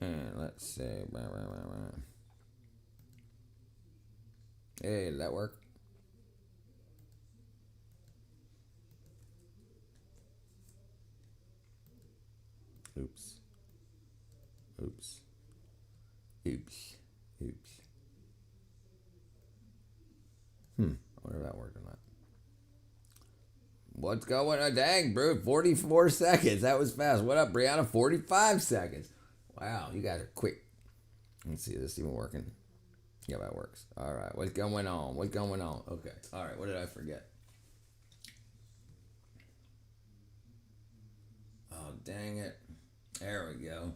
And let's see. Hey, did that work? Oops. Oops. Oops. Oops. I wonder if that worked or not. What's going on? Dang, bro. 44 seconds. That was fast. What up, Brianna? 45 seconds. Wow, you guys are quick. Let's see. Is this even working? Yeah, that works. All right. What's going on? What's going on? Okay. All right. What did I forget? Oh, dang it. There we go.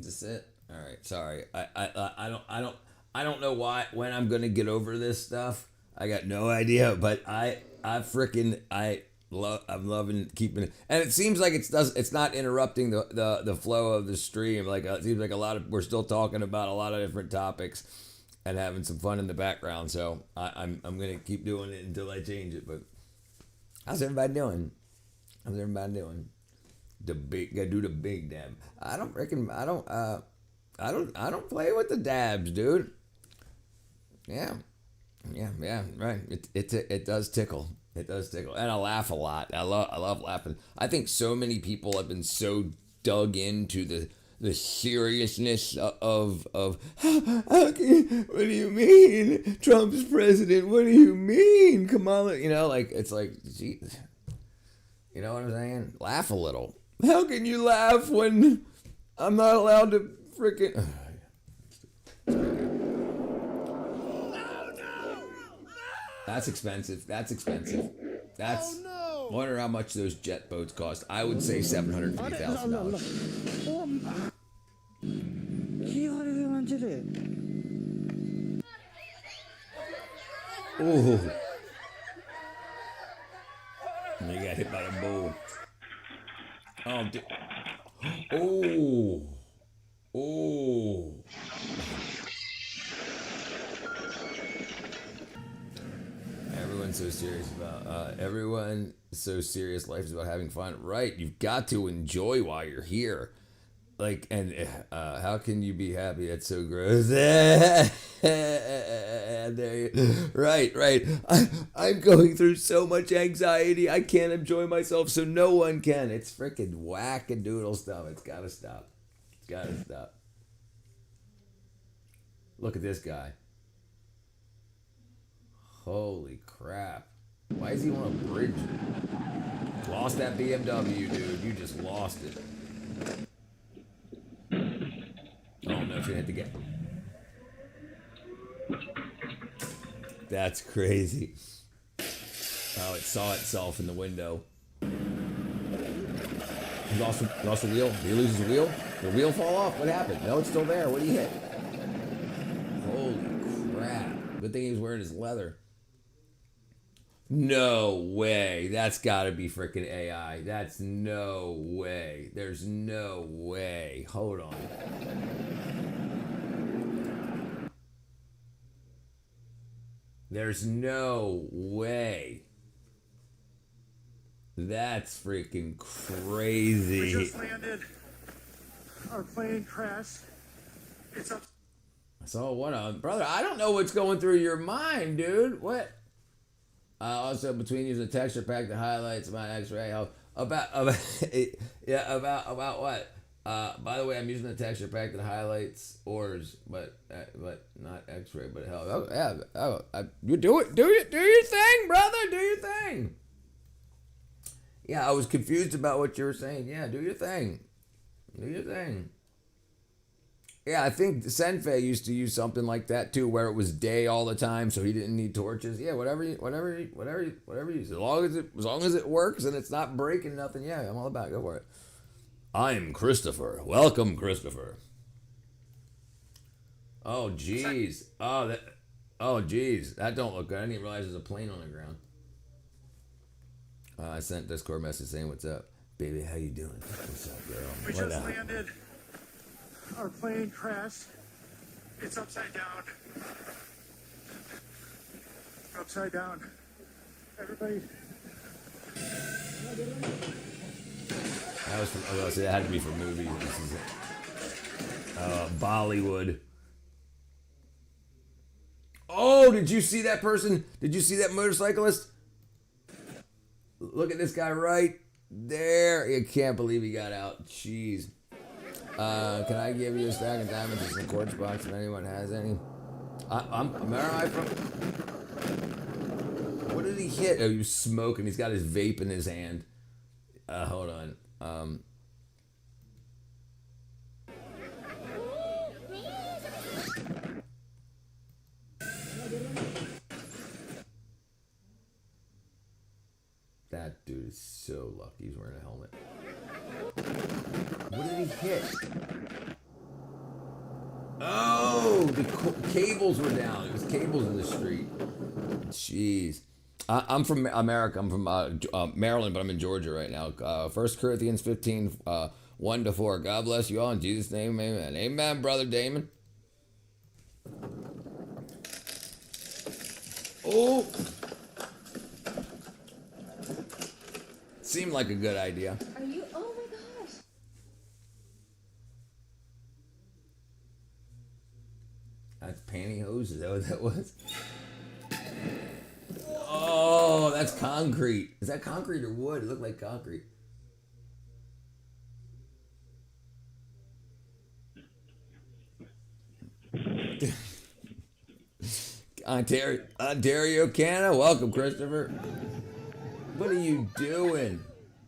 Is this it? All right. Sorry. I don't know why when I'm gonna get over this stuff. I got no idea, but I'm loving keeping it, and it seems like it's not interrupting the flow of the stream. Like it seems like we're still talking about a lot of different topics and having some fun in the background. So I'm gonna keep doing it until I change it. But how's everybody doing? How's everybody doing? Gotta do the big dab. I don't play with the dabs, dude. Yeah, yeah, right. It does tickle. It does tickle, and I laugh a lot. I love laughing. I think so many people have been so dug into the seriousness of what do you mean Trump's president? What do you mean Kamala? Like it's like, gee, you know what I'm saying? Laugh a little. How can you laugh when I'm not allowed to freaking? That's expensive. That's expensive. That's. I wonder how much those jet boats cost. I would say $750,000. Ooh. You got hit by the bull. Oh, oh, oh. Everyone's so serious about. Everyone is so serious. Life is about having fun, right? You've got to enjoy while you're here. Like, and how can you be happy? That's so gross. Right, right. I'm going through so much anxiety. I can't enjoy myself, so no one can. It's freaking wackadoodle stuff. It's gotta stop. It's gotta stop. Look at this guy. Holy crap. Why is he on a bridge? Lost that BMW, dude. You just lost it. Oh no, it's gonna hit the gate. That's crazy. Oh, it saw itself in the window. He lost the wheel. Did he lose his wheel? Did the wheel fall off? What happened? No, it's still there. What did he hit? Holy crap. Good thing he was wearing his leather. No way. That's gotta be freaking AI. That's no way. There's no way. Hold on. There's no way. That's freaking crazy. We just landed. Our plane crashed. It's up. So what on, brother? I don't know what's going through your mind, dude. What? Also, between using the texture pack, the highlights, about X-ray, about yeah, about what? By the way, I'm using the texture pack that highlights ores, but not X-ray. But hell, you do it, do your thing, brother. Do your thing. Yeah, I was confused about what you were saying. Yeah, do your thing. Do your thing. Yeah, I think Senfei used to use something like that too, where it was day all the time, so he didn't need torches. Yeah, whatever. As long as it works and it's not breaking nothing. Yeah, I'm all about it. Go for it. I'm Christopher. Welcome, Christopher. Oh, jeez. Oh, jeez. That don't look good. I didn't even realize there's a plane on the ground. I sent Discord message saying, "What's up, baby? How you doing? What's up, girl? We just landed. Our plane crashed. It's upside down. Upside down. Everybody. That was from, I was gonna say that had to be for movies. This is Bollywood. Oh, did you see that person? Did you see that motorcyclist? Look at this guy right there. I can't believe he got out. Jeez. Can I give you a stack of diamonds in the quartz box if anyone has any? Where am I from? What did he hit? Oh, he was smoking. He's got his vape in his hand. Hold on. That dude is so lucky he's wearing a helmet. What did he hit? Oh, the cables were down. It was cables in the street. Jeez. I'm from America. I'm from Maryland, but I'm in Georgia right now. 1 Corinthians 15, 1 to 4. God bless you all in Jesus' name, amen. Amen, Brother Damon. Oh. Seemed like a good idea. Are you? Oh my gosh. That's pantyhose? Is that what that was? Oh, that's concrete. Is that concrete or wood? It looked like concrete. Ontario, Canada. Welcome, Christopher. What are you doing?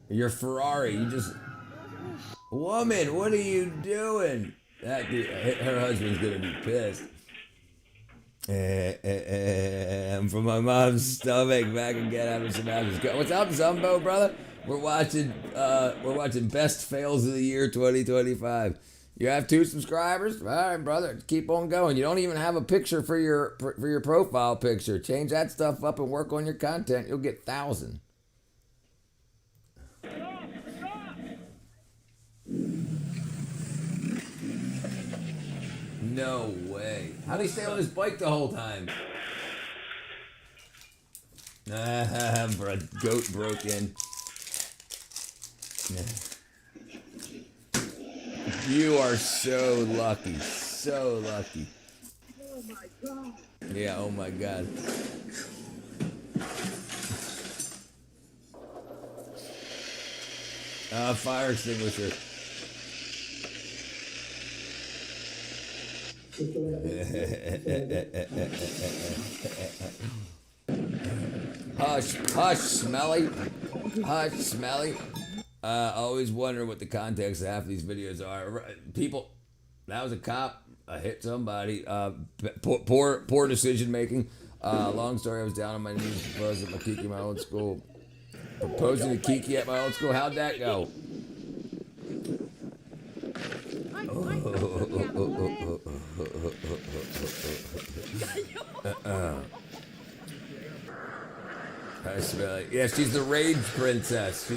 Your Ferrari. You just... Woman, what are you doing? That dude, her husband's gonna be pissed. I'm from my mom's stomach. Back again having some action. What's up, Zumbo, brother? We're watching best fails of the year 2025. You have 2 subscribers? All right, brother. Keep on going. You don't even have a picture for your profile picture. Change that stuff up and work on your content. You'll get 1,000. No way. How'd he stay on his bike the whole time? Bro, goat broke in. You are so lucky. So lucky. Oh my God. Yeah, oh my God. Fire extinguisher. Hush, hush, Smelly. Hush, Smelly. I always wonder what the context of half these videos are. People, that was a cop. I hit somebody. Poor decision making. Long story, I was down on my knees proposing to Kiki at my old school. Proposing to Kiki at my old school. How'd that go? I smell it. Yeah, she's the rage princess.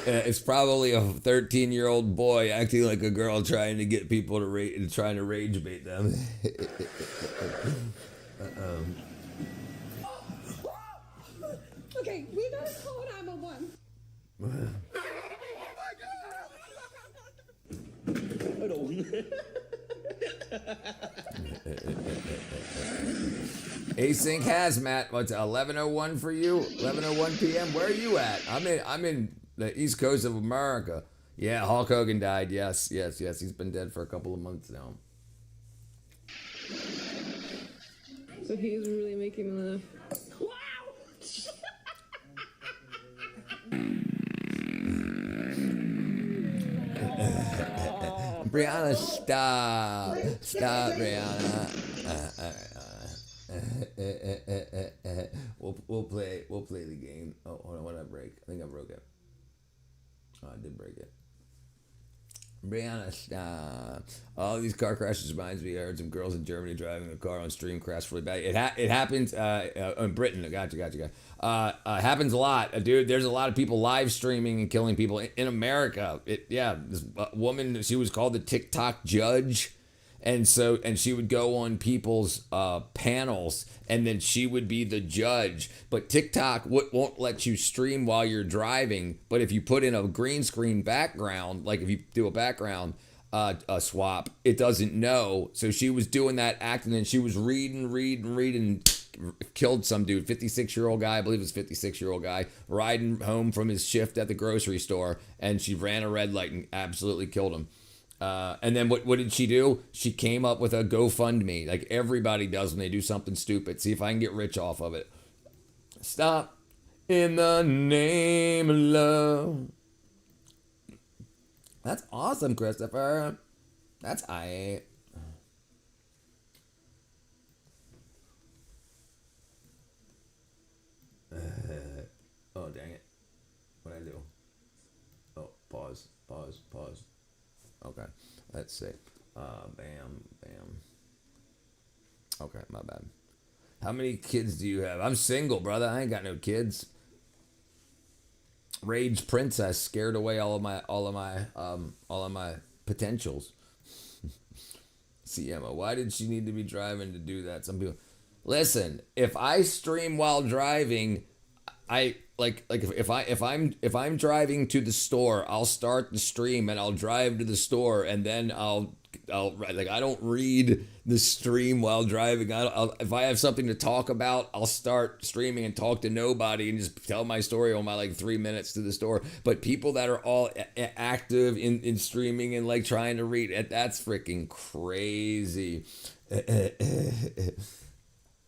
It's probably a 13-year-old boy acting like a girl trying to get people to trying to rage bait them. Okay, we gotta call 911. Async Hazmat. What's 11:01 for you? 11:01 p.m. Where are you at? I'm in the East Coast of America. Yeah, Hulk Hogan died. Yes. He's been dead for a couple of months now. So he's really making the... Brianna, stop, Brianna. We'll play the game. Oh, hold on, what did I break? I think I broke it. Oh, I did break it. Brianna, stop. All these car crashes reminds me. I heard some girls in Germany driving a car on stream crashed really bad. It happens in Britain. Gotcha. Happens a lot, dude. There's a lot of people live streaming and killing people in America. This woman, she was called the TikTok judge. And she would go on people's panels, and then she would be the judge. But TikTok won't let you stream while you're driving. But if you put in a green screen background, like if you do a background swap, it doesn't know. So she was doing that acting, and she was reading, killed some dude, 56-year-old guy, I believe it was 56-year-old guy, riding home from his shift at the grocery store, and she ran a red light and absolutely killed him. And then what did she do? She came up with a GoFundMe, like everybody does when they do something stupid. See if I can get rich off of it. Stop in the name of love. That's awesome, Christopher. That's I. Oh, dang it. What'd I do? Oh, pause. Okay, let's see. Bam. Okay, my bad. How many kids do you have? I'm single, brother. I ain't got no kids. Rage Princess scared away all of my potentials. See, Emma, why did she need to be driving to do that? Some people, listen. If I stream while driving, if I'm driving to the store, I'll start the stream and I'll drive to the store, and then I'll I don't read the stream while driving. If I have something to talk about, I'll start streaming and talk to nobody and just tell my story on my 3 minutes to the store. But people that are all active in streaming and trying to read, that's freaking crazy.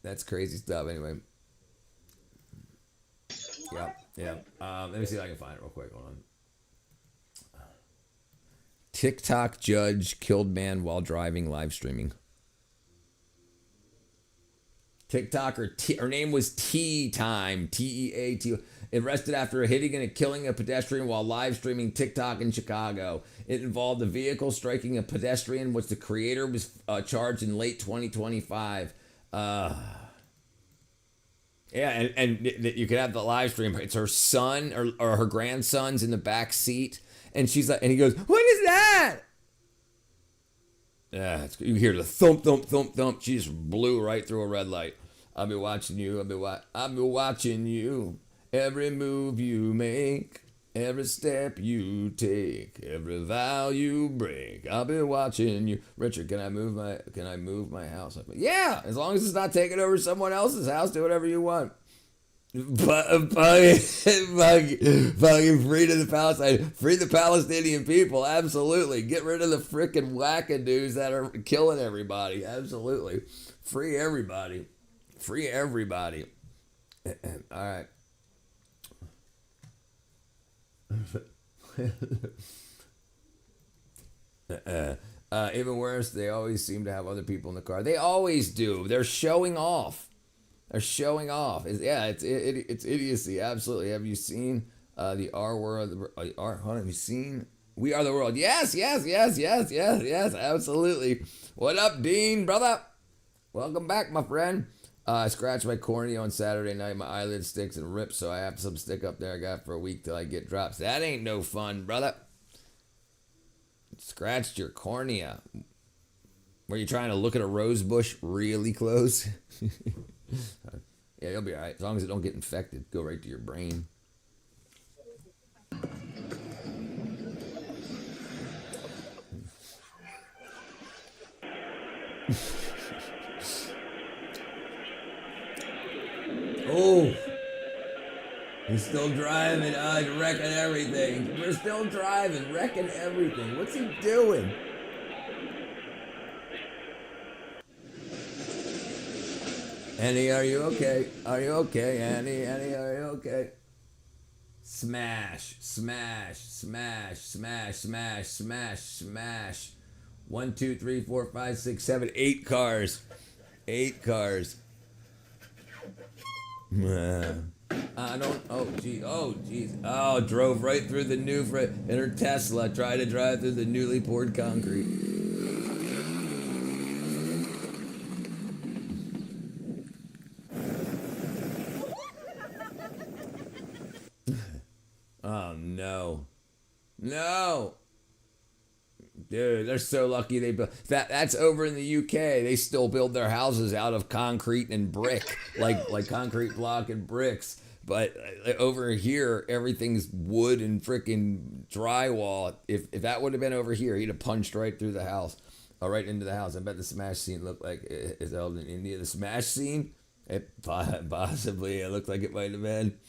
That's crazy stuff. Anyway. Yeah. Let me see if I can find it real quick. Hold on. TikTok judge killed man while driving live streaming. TikToker, her name was Tea Time, Teat, arrested after hitting and killing a pedestrian while live streaming TikTok in Chicago. It involved a vehicle striking a pedestrian, which the creator was charged in late 2025. Yeah, and you could have the live stream. It's her son or her grandson's in the back seat, and she's like, and he goes, "What is that?" Yeah, you hear the thump, thump, thump, thump. She just blew right through a red light. I'll be watching you. I'll be watching you. Every move you make, every step you take, every vow you break. I'll be watching you. Richard, can I move my house? Yeah, as long as it's not taking over someone else's house, do whatever you want. Fucking free to the Palestine, free the Palestinian people. Absolutely, get rid of the freaking wackadoos that are killing everybody. Absolutely, free everybody, free everybody. All right. Even worse, they always seem to have other people in the car. They always do. They're showing off. They're showing off. It's idiocy. Absolutely. Have you seen the R World? Have you seen We Are the World? Yes. Absolutely. What up, Dean, brother? Welcome back, my friend. I scratched my cornea on Saturday night. My eyelid sticks and rips, so I have some stick up there I got for a week till I get drops. That ain't no fun, brother. Scratched your cornea. Were you trying to look at a rose bush really close? Yeah, you'll be all right. As long as it don't get infected. Go right to your brain. Oh, he's still driving. He's wrecking everything. We're still driving, wrecking everything. What's he doing? Annie, are you okay? Are you okay, Annie? Annie, are you okay? Smash, smash, smash, smash, smash, smash, smash. 1, 2, 3, 4, 5, 6, 7, 8 cars. 8 cars. I don't. Oh, geez. Oh, drove right through the new in her Tesla. Tried to drive through the newly poured concrete. Oh no. Dude, they're so lucky they built that. That's over in the UK. They still build their houses out of concrete and brick, like concrete block and bricks. But over here, everything's wood and freaking drywall. If that would have been over here, he'd have punched right through the house, or right into the house. I bet the smash scene looked like it's held in India. The smash scene, possibly it looked like it might have been.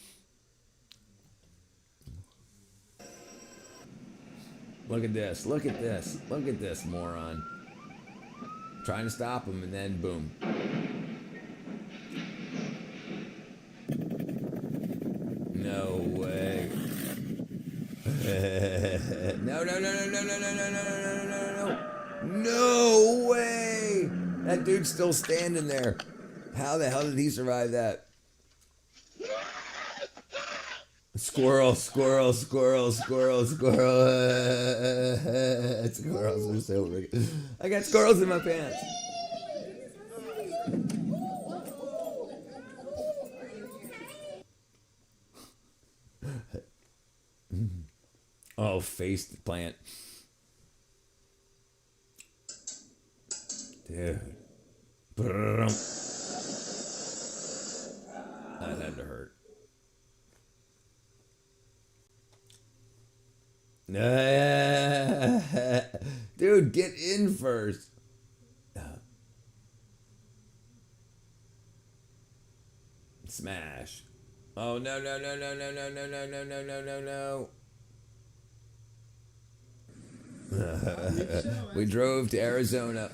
Look at this. Look at this. Look at this moron. Trying to stop him, and then boom. No way. No, no, no, no, no, no, no, no, no, no, no, no. No way. That dude's still standing there. How the hell did he survive that? Squirrel, squirrel, squirrel, squirrel, squirrel. Squirrels are so big. I got squirrels in my pants. Oh, face plant. Dude. That had to hurt. Dude, get in first. Smash. Oh, no, no, no, no, no, no, no, no, no, no, no, no, no. We drove to Arizona.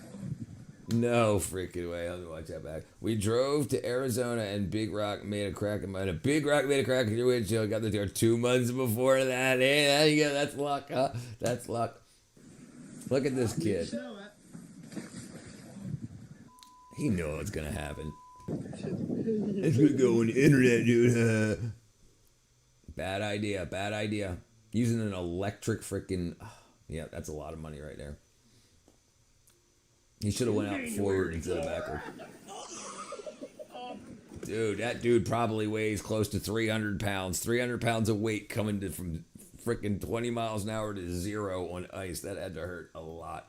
No freaking way. Let me watch that back. We drove to Arizona and Big Rock made a crack in mine. A Big Rock made a crack in your windshield. Got the door 2 months before that. Hey, there you go. That's luck, huh? That's luck. Look at this kid. He knew what's going to happen. It's going to go on the internet, dude. Bad idea. Bad idea. Using an electric freaking... Yeah, that's a lot of money right there. He should have went out forward instead of backward. Dude, that dude probably weighs close to 300 pounds. 300 pounds of weight coming to from freaking 20 miles an hour to 0 on ice. That had to hurt a lot.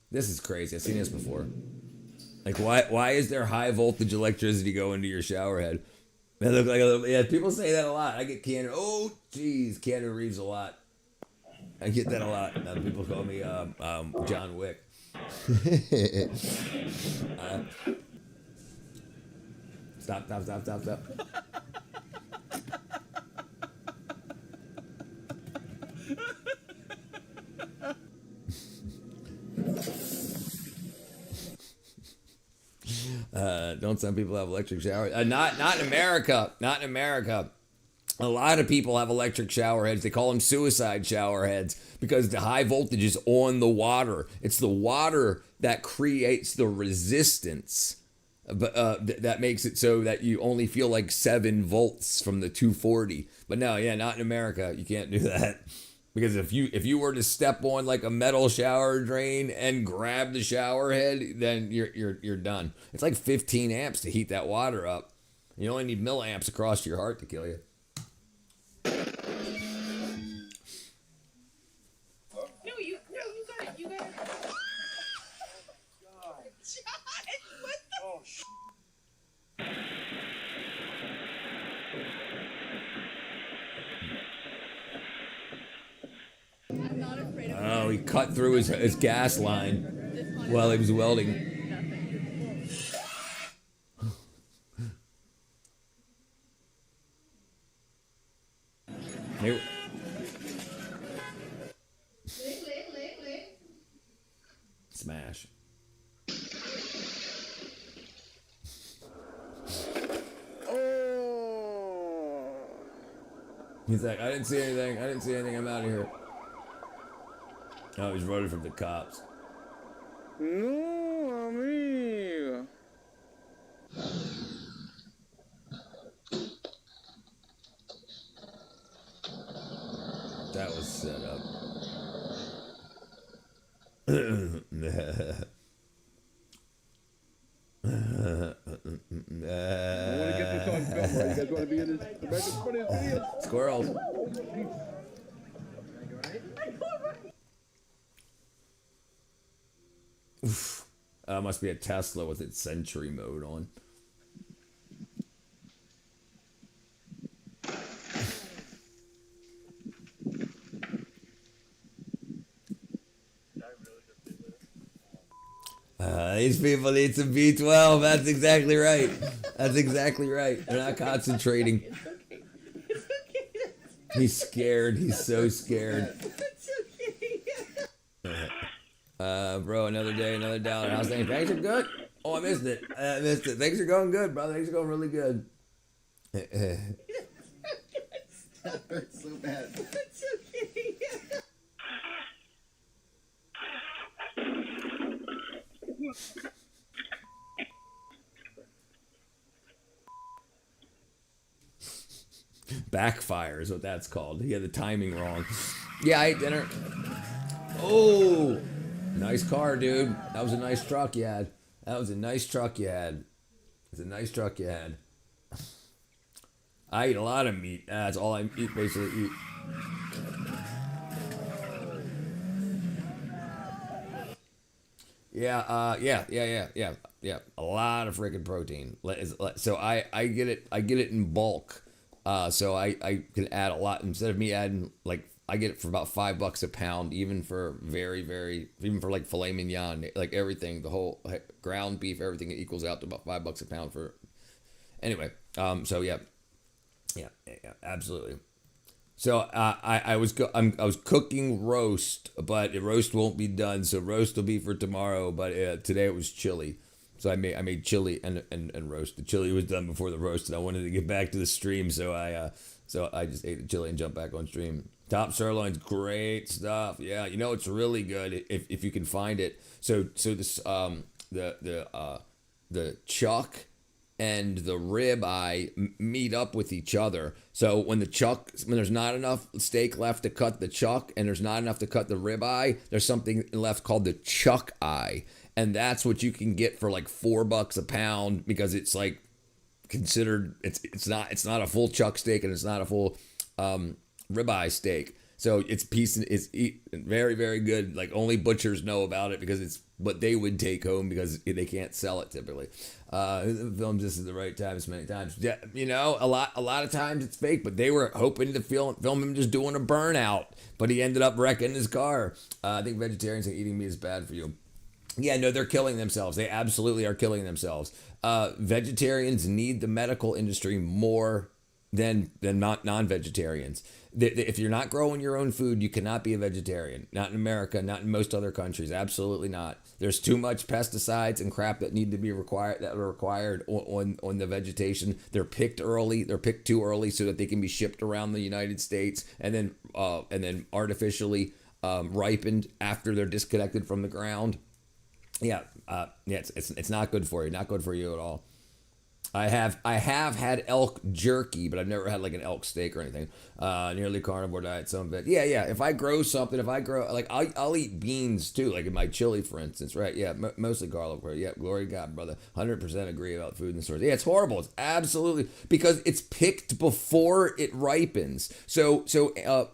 This is crazy. I've seen this before. Like, why is there high voltage electricity going to your shower head? That look like yeah, people say that a lot. I get Keanu. Oh, geez, Keanu Reeves a lot. I get that a lot. People call me John Wick. Stop. Don't some people have electric showers? Not in America. Not in America. A lot of people have electric shower heads. They call them suicide shower heads because the high voltage is on the water. It's the water that creates the resistance, but that makes it so that you only feel like 7 volts from the 240. But no, yeah, not in America. You can't do that. Because if you were to step on like a metal shower drain and grab the shower head, then you're done. It's like 15 amps to heat that water up. You only need milliamps across your heart to kill you. No, you got it. You got it. Oh, shit. I'm not afraid of Oh, he cut through his gas line while he was welding. nothing. Hey. Smash. Oh. He's like, I didn't see anything. I didn't see anything. I'm out of here. Oh, he's running from the cops. No, amigo. That was set up. guys want to be in this America's Funniest Videos? Squirrels. Oof. Must be a Tesla with its Sentry mode on. These people need some B12. That's exactly right. That's exactly right. They're not concentrating. It's okay. It's okay. He's scared. He's so scared. It's okay. Bro, another day, another dollar. How's things? Things are good. Oh, I missed it. I missed it. Things are going good, brother. Things are going really good. That hurts so bad. It's okay. Backfire is what that's called. He had the timing wrong. Yeah, I ate dinner. Oh, nice car, dude. That was a nice truck you had. That was a nice truck you had. It's a nice truck you had. I eat a lot of meat. That's all I eat, basically eat. Yeah. A lot of freaking protein. So I get it in bulk. So I can add a lot instead of me adding like I get it for about $5 a pound, even for even for like filet mignon, like everything, the whole ground beef, everything it equals out to about $5 a pound for. Anyway, so yeah, absolutely. So I was cooking roast, but the roast won't be done. So roast will be for tomorrow. But today it was chili, so I made chili and roast. The chili was done before the roast, and I wanted to get back to the stream, so I just ate the chili and jumped back on stream. Top sirloin's great stuff. Yeah, you know it's really good if you can find it. So this the chuck and the rib eye meet up with each other. So when there's not enough steak left to cut the chuck and there's not enough to cut the rib eye, there's something left called the chuck eye. And that's what you can get for like $4 a pound because it's like considered, it's not a full chuck steak and it's not a full ribeye steak. So it's very, very good. Like only butchers know about it because it's what they would take home because they can't sell it typically. Films this at the right times many times. Yeah, you know, a lot of times it's fake, but they were hoping to film him just doing a burnout, but he ended up wrecking his car. I think vegetarians think eating meat is bad for you. Yeah, no, they're killing themselves. They absolutely are killing themselves. Vegetarians need the medical industry more than non-vegetarians. If you're not growing your own food, you cannot be a vegetarian. Not in America, not in most other countries. Absolutely not. There's too much pesticides and crap that need to be required on the vegetation. They're picked early. They're picked too early so that they can be shipped around the United States and then artificially ripened after they're disconnected from the ground. It's not good for you. Not good for you at all. I have had elk jerky, but I've never had like an elk steak or anything. Nearly carnivore diet, some of it. Yeah. If I grow something, I'll eat beans too, like in my chili, for instance, right? Yeah, mostly garlic. Yeah, glory to God, brother. 100% agree about food in the stores. Yeah, it's horrible. It's absolutely because it's picked before it ripens. So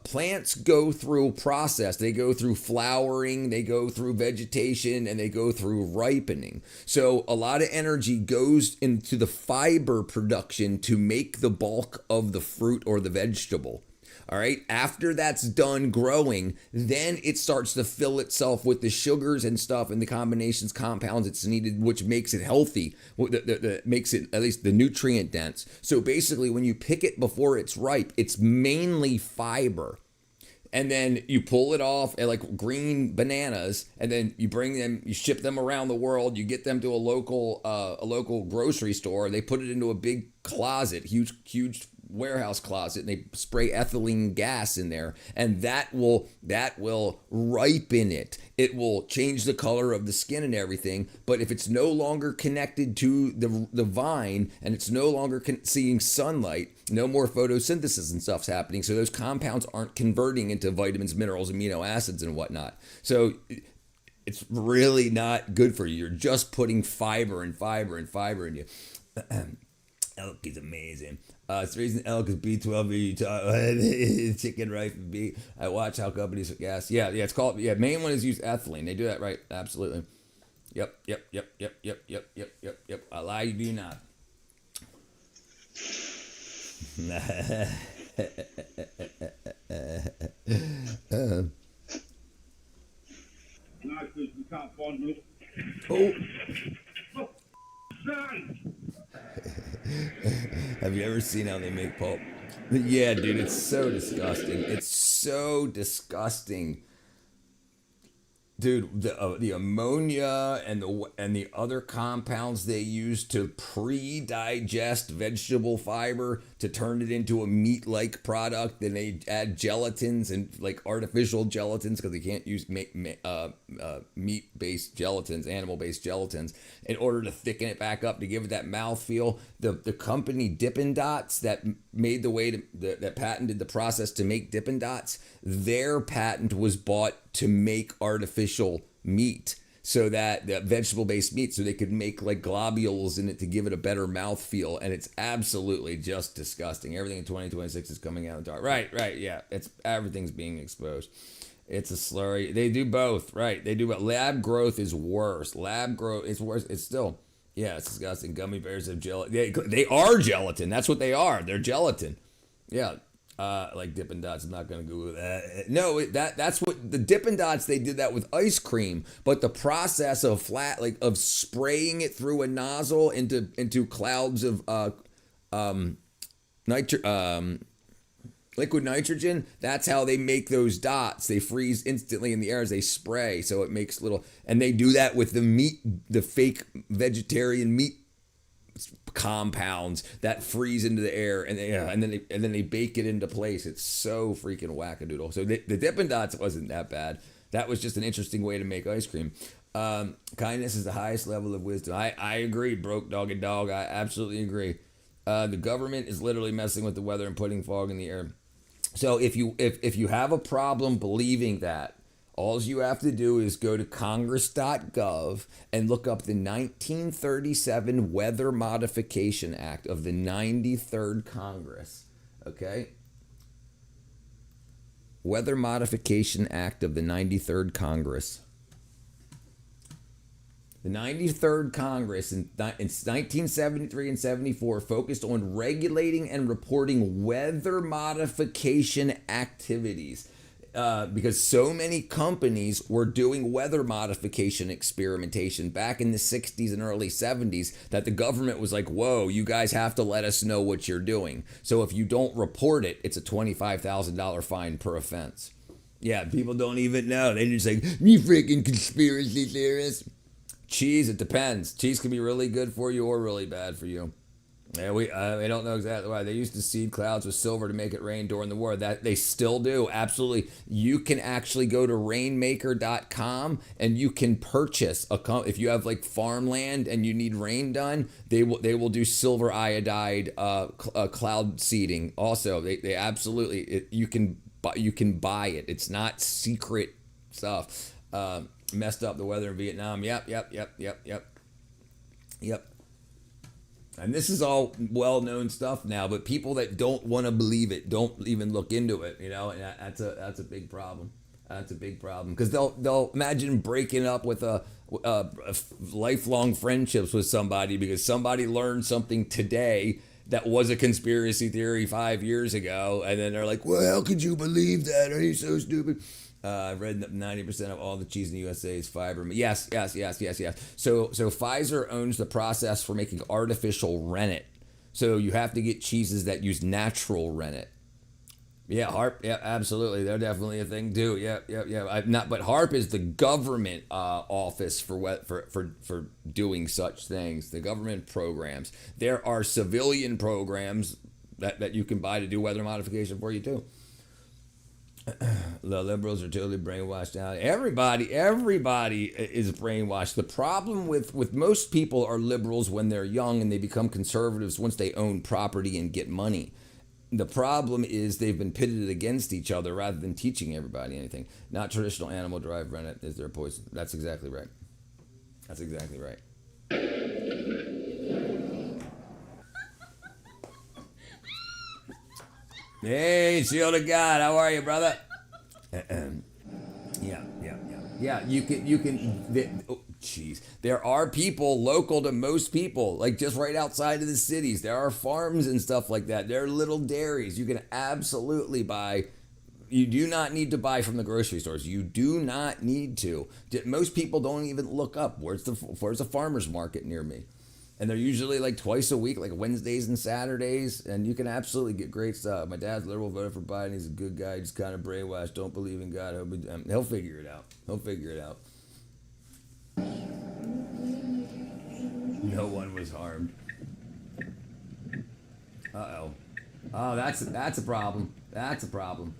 plants go through process. They go through flowering, they go through vegetation, and they go through ripening. So a lot of energy goes into the fiber production to make the bulk of the fruit or the vegetable. All right. After that's done growing, then it starts to fill itself with the sugars and stuff and the combinations, compounds it's needed, which makes it healthy, that makes it at least the nutrient dense. So basically, when you pick it before it's ripe, it's mainly fiber. And then you pull it off at like green bananas, and then you bring them, you ship them around the world. You get them to a local grocery store. They put it into a big closet, huge warehouse closet, and they spray ethylene gas in there, and that will ripen it. It will change the color of the skin and everything. But if it's no longer connected to the vine and it's no longer seeing sunlight, no more photosynthesis and stuff's happening. So those compounds aren't converting into vitamins, minerals, amino acids, and whatnot. So it's really not good for you. You're just putting fiber in you. Elk is amazing. It's the reason elk is B12 you talk chicken rice and beef. I watch how companies gas. Yeah, it's called main one is use ethylene. They do that right. Absolutely. Yep. I lie you do not. Oh. Have you ever seen how they make pulp? Yeah, dude, it's so disgusting. It's so disgusting. Dude, the ammonia and the other compounds they use to pre-digest vegetable fiber to turn it into a meat-like product, then they add gelatins and like artificial gelatins because they can't use meat-based gelatins, animal-based gelatins, in order to thicken it back up to give it that mouthfeel. The company Dippin' Dots that made the way to that patented the process to make Dippin' Dots, their patent was bought to make artificial meat, so that vegetable-based meat, so they could make like globules in it to give it a better mouthfeel, and it's absolutely just disgusting. Everything in 2026 is coming out of the dark. Right, yeah. Everything's being exposed. It's a slurry. They do both, right? They do, but lab growth is worse. Lab growth is worse. It's still, yeah, it's disgusting. Gummy bears have gelatin. They are gelatin. That's what they are. They're gelatin. Yeah. Like Dippin' Dots, I'm not gonna Google that. No, that's what the Dippin' Dots, they did that with ice cream, but the process of of spraying it through a nozzle into clouds of liquid nitrogen. That's how they make those dots. They freeze instantly in the air as they spray, so it makes little. And they do that with the meat, the fake vegetarian meat compounds that freeze into the air, and then they bake it into place. It's so freaking wackadoodle. So the Dippin' Dots wasn't that bad. That was just an interesting way to make ice cream. Kindness is the highest level of wisdom. I agree, broke dog and dog. I absolutely agree. The government is literally messing with the weather and putting fog in the air. So if you have a problem believing that, all you have to do is go to congress.gov and look up the 1937 Weather Modification Act of the 93rd Congress. Okay? Weather Modification Act of the 93rd Congress. The 93rd Congress in 1973 and 74 focused on regulating and reporting weather modification activities. Because so many companies were doing weather modification experimentation back in the 60s and early 70s that the government was like, whoa, you guys have to let us know what you're doing. So if you don't report it, it's a $25,000 fine per offense. Yeah, people don't even know. They just like, you freaking conspiracy theorists. Cheese, it depends. Cheese can be really good for you or really bad for you. Yeah, we don't know exactly why. They used to seed clouds with silver to make it rain during the war. That they still do. Absolutely. You can actually go to rainmaker.com and you can purchase if you have like farmland and you need rain done, they will do silver iodide cloud seeding. Also, they absolutely you can buy it. It's not secret stuff. Messed up the weather in Vietnam. Yep. And this is all well-known stuff now, but people that don't want to believe it don't even look into it, you know, and that's a big problem. That's a big problem because they'll imagine breaking up with a lifelong friendships with somebody because somebody learned something today that was a conspiracy theory 5 years ago, and then they're like, well, how could you believe that? Are you so stupid? I've read that 90% of all the cheese in the USA is fiber. Yes. So Pfizer owns the process for making artificial rennet. So you have to get cheeses that use natural rennet. Yeah, HARP. Yeah, absolutely. They're definitely a thing too. Yeah. But HARP is the government office for doing such things. The government programs. There are civilian programs that you can buy to do weather modification for you too. The liberals are totally brainwashed now. Everybody is brainwashed. The problem with most people are liberals when they're young and they become conservatives once they own property and get money. The problem is they've been pitted against each other rather than teaching everybody anything. Not traditional animal-derived rennet is their poison. That's exactly right. Hey, shield of God, how are you, brother? Yeah. You can. Oh, jeez, there are people local to most people, like just right outside of the cities. There are farms and stuff like that. There are little dairies. You can absolutely buy. You do not need to buy from the grocery stores. You do not need to. Most people don't even look up where's the farmers market near me. And they're usually like twice a week, like Wednesdays and Saturdays, and you can absolutely get great stuff. My dad's liberal, voted for Biden. He's a good guy. He's kind of brainwashed. Don't believe in God. He'll figure it out. He'll figure it out. No one was harmed. Uh-oh. Oh, that's a problem. That's a problem.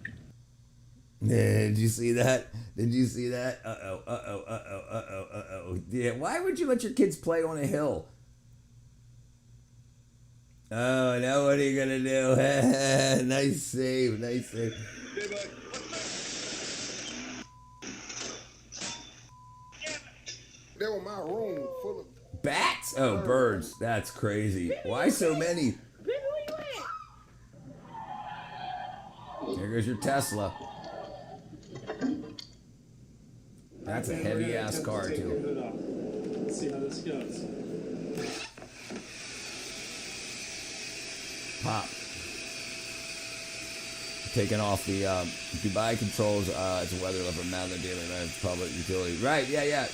Did you see that? Did you see that? Uh-oh. Yeah, why would you let your kids play on a hill? Oh, now what are you gonna do? Nice save, nice save. They were my room full of Bats? Oh, birds. That's crazy. Why so many? Here goes your Tesla. That's a heavy ass car too. Let's see how this goes. Pop. Taking off the Dubai controls. It's a weather level amount of daily public utility. Right? Yeah.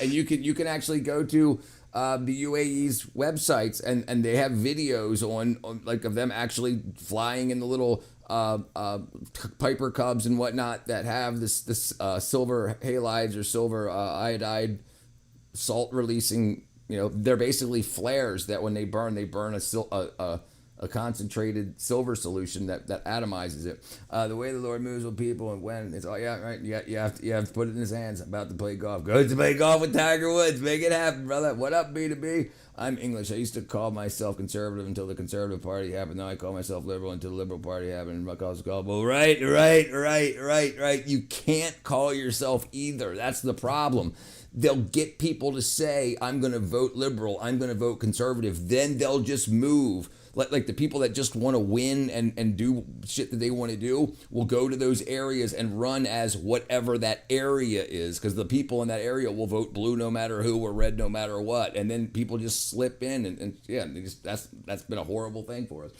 And you can actually go to the UAE's websites and they have videos on like of them actually flying in the little Piper Cubs and whatnot that have this silver halides or silver iodide salt releasing. You know, they're basically flares that when they burn a concentrated silver solution that atomizes it. The way the Lord moves with people and when it's all right. You have to put it in his hands. About to play golf. Go to play golf with Tiger Woods. Make it happen, brother. What up, B2B? I'm English. I used to call myself conservative until the Conservative Party happened. Now I call myself liberal until the Liberal Party happened. My call's called. Well, right. You can't call yourself either. That's the problem. They'll get people to say, I'm going to vote liberal. I'm going to vote conservative. Then they'll just move. Like the people that just want to win and do shit that they want to do will go to those areas and run as whatever that area is, because the people in that area will vote blue no matter who or red no matter what, and then people just slip in and that's been a horrible thing for us.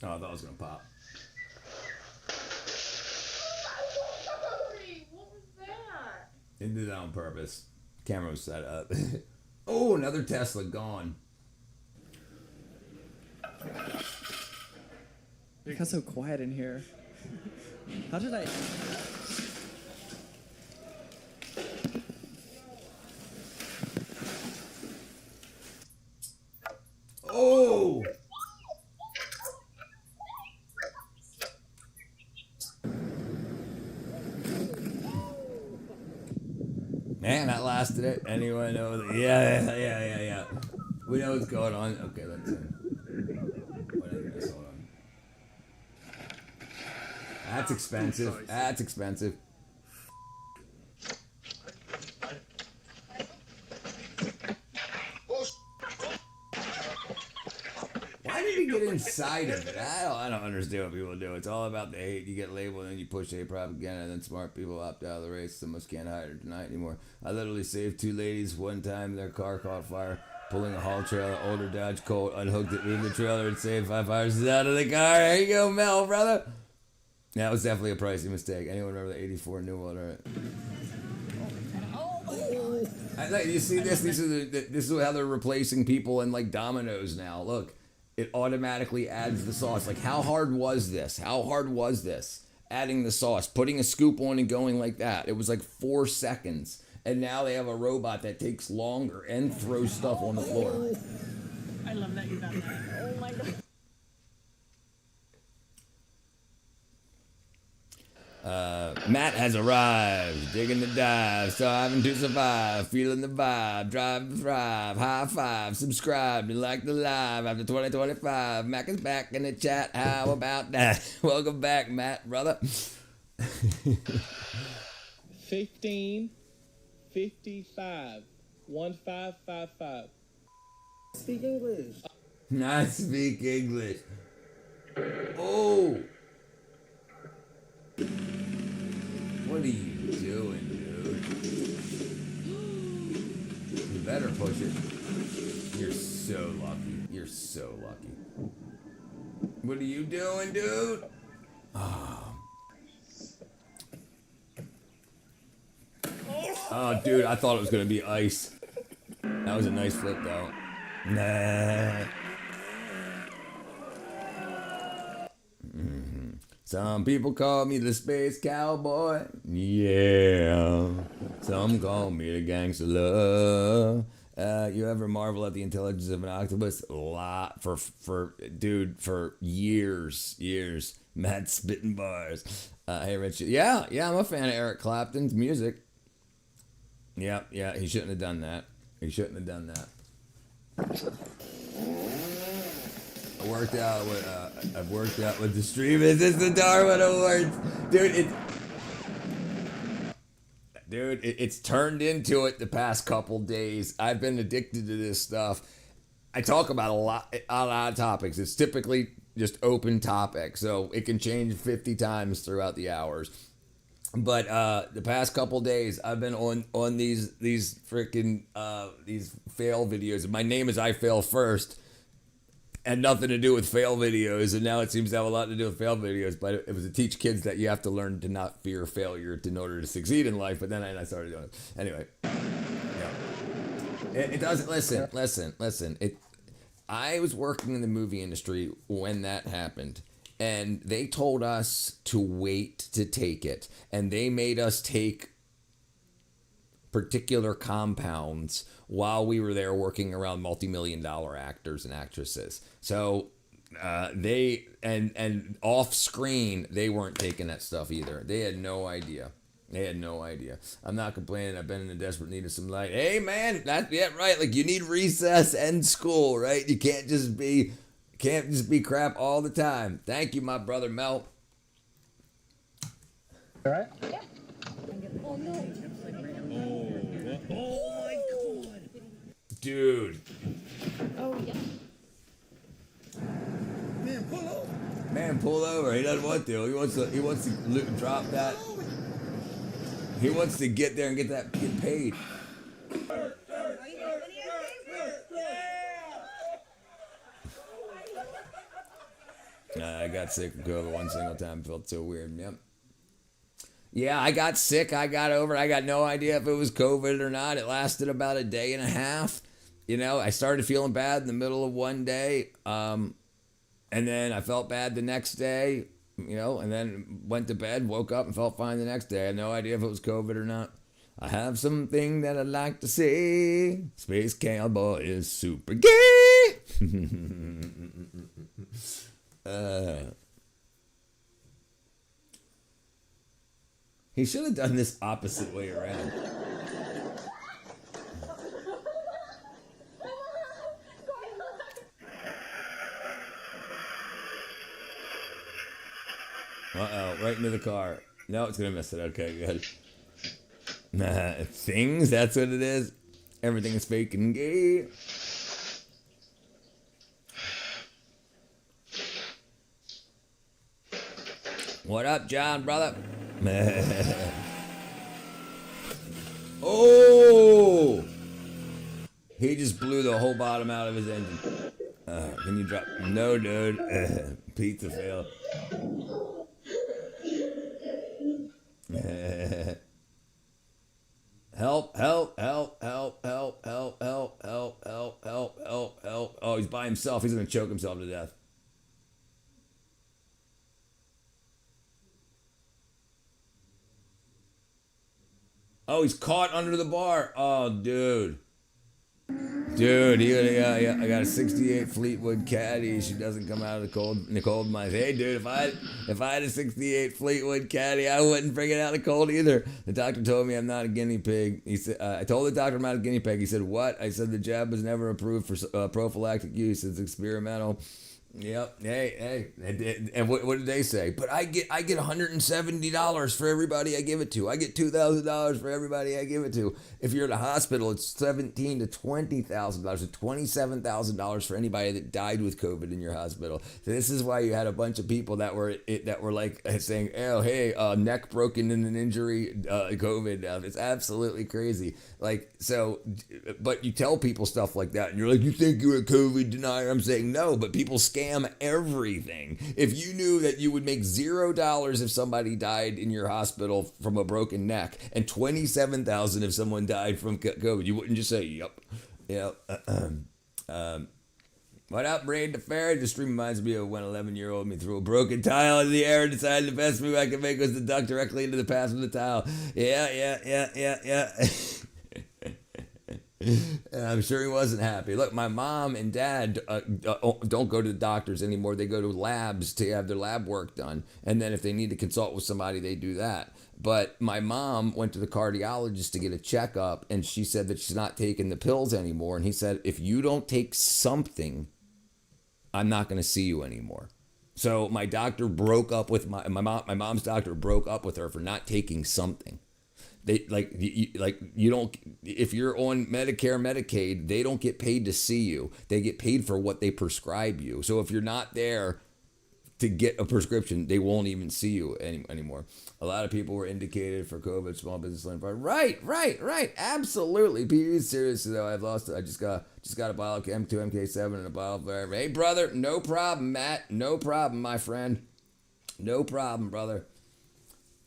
Oh, I thought I was gonna pop. What was that? They did that on purpose. Camera was set up. Oh, another Tesla gone. It got so quiet in here. How did I... Oh! Man, that lasted it. Anyone know? Yeah. We know what's going on. Okay, let's see. What is this? Hold on. That's expensive. That's expensive. Why did he get inside of it? I don't understand what people do. It's all about the hate. You get labeled and you push hate propaganda, and then smart people opt out of the race. Some of us can't hide or deny it anymore. I literally saved two ladies one time. Their car caught fire. Pulling a haul trailer, older Dodge Colt, unhooked it, moved the trailer, and saved 5 hours out of the car. There you go, Mel, brother. That was definitely a pricey mistake. Anyone remember the 84 New World? Right? You see this? This is how they're replacing people in like Domino's now. Look. It automatically adds the sauce. Like, how hard was this? Adding the sauce, putting a scoop on and going like that. It was like 4 seconds. And now they have a robot that takes longer and throws stuff on the floor. I love that you got that. Oh my god. Matt has arrived, digging the dive, striving to survive, feeling the vibe, drive to thrive, high five, subscribe, and like the live after 2025. Mac is back in the chat, how about that? Welcome back, Matt, brother. 1555 1555. Speak English. Not speak English. Oh. What are you doing, dude? You better push it. You're so lucky. You're so lucky. What are you doing, dude? Oh, dude, I thought it was gonna be ice. That was a nice flip, though. Nah. Some people call me the space cowboy. Yeah. Some call me the gangster love. You ever marvel at the intelligence of an octopus? A lot for years. Matt spitting bars. Hey, Rich. Yeah, I'm a fan of Eric Clapton's music. Yeah, he shouldn't have done that. I've worked out with the stream. Is this the Darwin Awards? It's turned into it the past couple days. I've been addicted to this stuff. I talk about a lot of topics. It's typically just open topic, so it can change 50 times throughout the hours. But the past couple days, I've been on these freaking these fail videos. My name is I Fail First, and nothing to do with fail videos. And now it seems to have a lot to do with fail videos. But it was to teach kids that you have to learn to not fear failure in order to succeed in life. But then I started doing it anyway. Yeah, it doesn't. Listen. I was working in the movie industry when that happened. And they told us to wait to take it. And they made us take particular compounds while we were there working around multi-million-dollar actors and actresses. So they, and off screen, they weren't taking that stuff either. They had no idea. I'm not complaining. I've been in a desperate need of some light. Hey, man, that's right. Like, you need recess and school, right? You can't just be crap all the time. Thank you, my brother Mel. All right? Oh no. Oh my god. Dude. Oh yeah. Man, pull over. He doesn't want to. He wants to drop that. He wants to get there and get paid. I got sick of COVID one single time. Felt so weird. Yep. Yeah, I got sick. I got over it. I got no idea if it was COVID or not. It lasted about a day and a half. You know, I started feeling bad in the middle of one day. And then I felt bad the next day, you know, and then went to bed, woke up and felt fine the next day. I had no idea if it was COVID or not. I have something that I'd like to say. Space Cowboy is super gay. He should have done this opposite way around. Uh-oh, right into the car. No, it's gonna miss it. Okay, good. Things, that's what it is. Everything is fake and gay. What up, John, brother? Oh! He just blew the whole bottom out of his engine. Can you drop? No, dude. Pizza fail. Help, help, help, help, help, help, help, help, help, help, help, help. Oh, he's by himself. He's gonna choke himself to death. Oh, he's caught under the bar. Oh, dude. Dude, I got a 68 Fleetwood Caddy. She doesn't come out of the cold mines. Hey, dude, if I had a 68 Fleetwood Caddy, I wouldn't bring it out of the cold either. The doctor told me I'm not a guinea pig. He said, I told the doctor I'm not a guinea pig. He said, what? I said, the jab was never approved for prophylactic use. It's experimental. Yep. Hey. And what did they say? But I get $170 for everybody I give it to. I get $2,000 for everybody I give it to. If you're in a hospital, it's $17,000 to $20,000 to $27,000 for anybody that died with COVID in your hospital. So this is why you had a bunch of people that were like saying, "Oh, hey, neck broken in an injury, COVID." It's absolutely crazy. Like so, but you tell people stuff like that, and you're like, "You think you're a COVID denier?" I'm saying no, but people scam everything. If you knew that you would make $0 if somebody died in your hospital from a broken neck, and $27,000 if someone died from COVID, you wouldn't just say, "Yep, yep." What up, Braid the Ferret? This stream reminds me of when 11-year-old me threw a broken tile in the air and decided the best move I could make was to duck directly into the path of the tile. Yeah. And I'm sure he wasn't happy. Look, my mom and dad don't go to the doctors anymore. They go to labs to have their lab work done. And then if they need to consult with somebody, they do that. But my mom went to the cardiologist to get a checkup, and she said that she's not taking the pills anymore. And he said, if you don't take something, I'm not going to see you anymore. So my doctor broke up with my mom's doctor broke up with her for not taking something. They you don't, if you're on Medicare, Medicaid, they don't get paid to see you. They get paid for what they prescribe you. So if you're not there to get a prescription, they won't even see you anymore. A lot of people were indicated for COVID, small business loan. Right. Absolutely. Seriously though, I've lost it. I just got a bottle of M2, MK7 and a bottle of, hey brother, no problem, Matt. No problem, my friend. No problem, brother.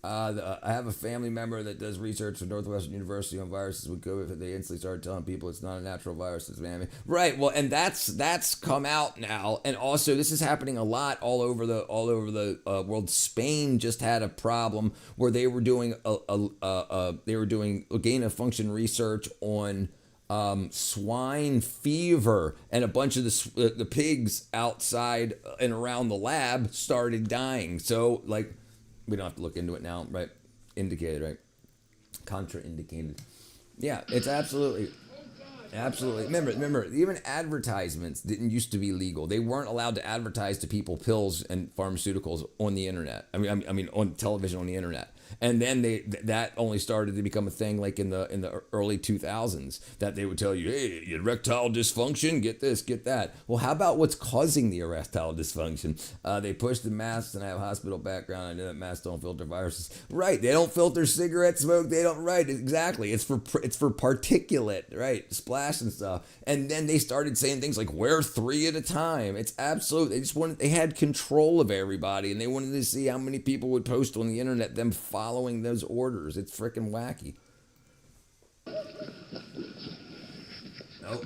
I have a family member that does research for Northwestern University on viruses with COVID. They instantly started telling people it's not a natural virus, it's man-made. Right. Well, and that's come out now, and also this is happening a lot all over the world. Spain just had a problem where they were doing gain of function research on swine fever, and a bunch of the pigs outside and around the lab started dying. So like. We don't have to look into it now, right? Indicated, right? Contraindicated. Yeah, it's absolutely. Remember, even advertisements didn't used to be legal. They weren't allowed to advertise to people pills and pharmaceuticals on the internet. I mean, on television, on the internet. And then that only started to become a thing like in the early 2000s, that they would tell you, hey, erectile dysfunction, get this, get that. Well, how about what's causing the erectile dysfunction? They push the masks, and I have a hospital background. I know that masks don't filter viruses. Right, they don't filter cigarette smoke. They don't. Right, exactly. It's for particulate, right, splash and stuff. And then they started saying things like wear 3 at a time. It's absolute. They had control of everybody, and they wanted to see how many people would post on the internet them following those orders. It's freaking wacky. Nope.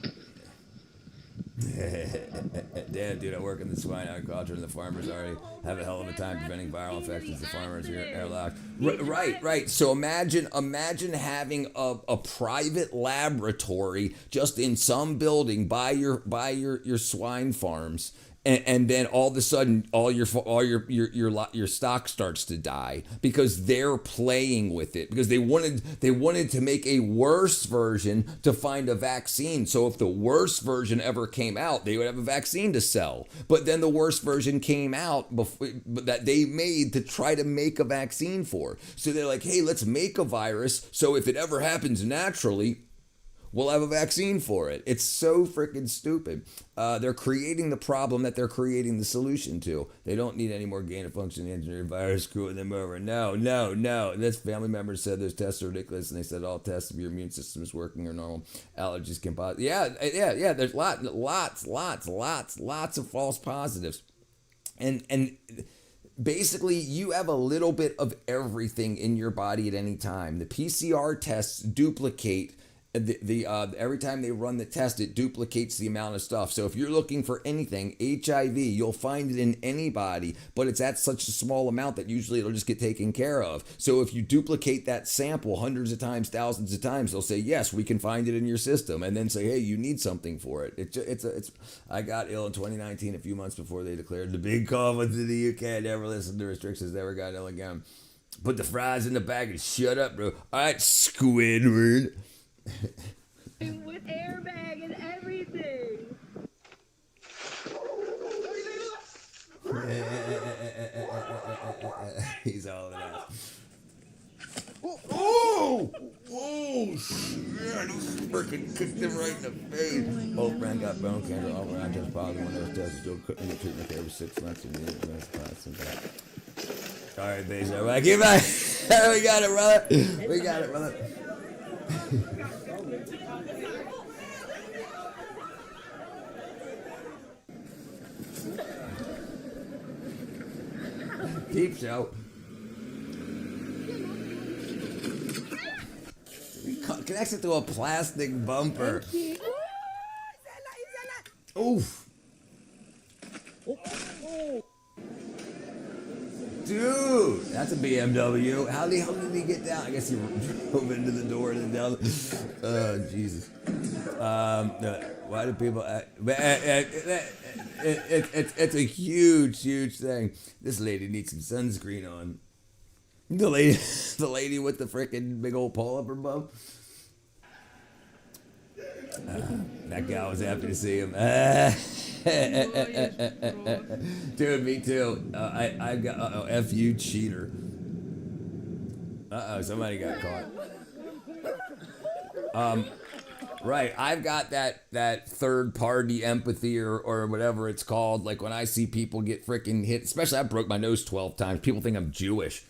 Damn, dude, I work in the swine agriculture, and the farmers already have a hell of a time preventing viral infections. The farmers are airlocked. Right. So imagine having a private laboratory just in some building by your swine farms. And then all of a sudden, all your stock starts to die because they're playing with it, because they wanted to make a worse version to find a vaccine. So if the worst version ever came out, they would have a vaccine to sell. But then the worst version came out that they made to try to make a vaccine for. So they're like, hey, let's make a virus. So if it ever happens naturally, we'll have a vaccine for it. It's so freaking stupid. They're creating the problem that they're creating the solution to. They don't need any more gain of function engineered virus screwing them over. No. This family member said those tests are ridiculous, and they said all tests of your immune system is working or normal. Allergies can pause. Yeah. There's lots of false positives, and basically, you have a little bit of everything in your body at any time. The PCR tests duplicate. Every time they run the test, it duplicates the amount of stuff. So if you're looking for anything, HIV, you'll find it in anybody, but it's at such a small amount that usually it'll just get taken care of. So if you duplicate that sample hundreds of times, thousands of times, they'll say, yes, we can find it in your system, and then say, hey, you need something for it. I got ill in 2019, a few months before they declared the big COVID to the UK. I never listened to restrictions, never got ill again. Put the fries in the bag and shut up, bro. All right, Squidward. With airbag and everything. He's all in that. Oh! Oh, shit. He freaking kicked him right in the face. Old friend got bone cancer. All around just positive one of those tests. Still couldn't get treatment for every 6 months. And all right, Bezo. Like, we got it, brother. We got it, brother. Deep show. Connects it to a plastic bumper. Oof. Dude, that's a BMW. How the hell did he get down? I guess he drove into the door and then down. Oh, Jesus. Why do people... It's a huge, huge thing. This lady needs some sunscreen on. The lady with the frickin' big old pole up her bum. That guy was happy to see him. Dude, me too. I got F you cheater. Somebody got caught. Right, I've got that third party empathy or whatever it's called. Like when I see people get freaking hit, especially I broke my nose 12 times. People think I'm Jewish.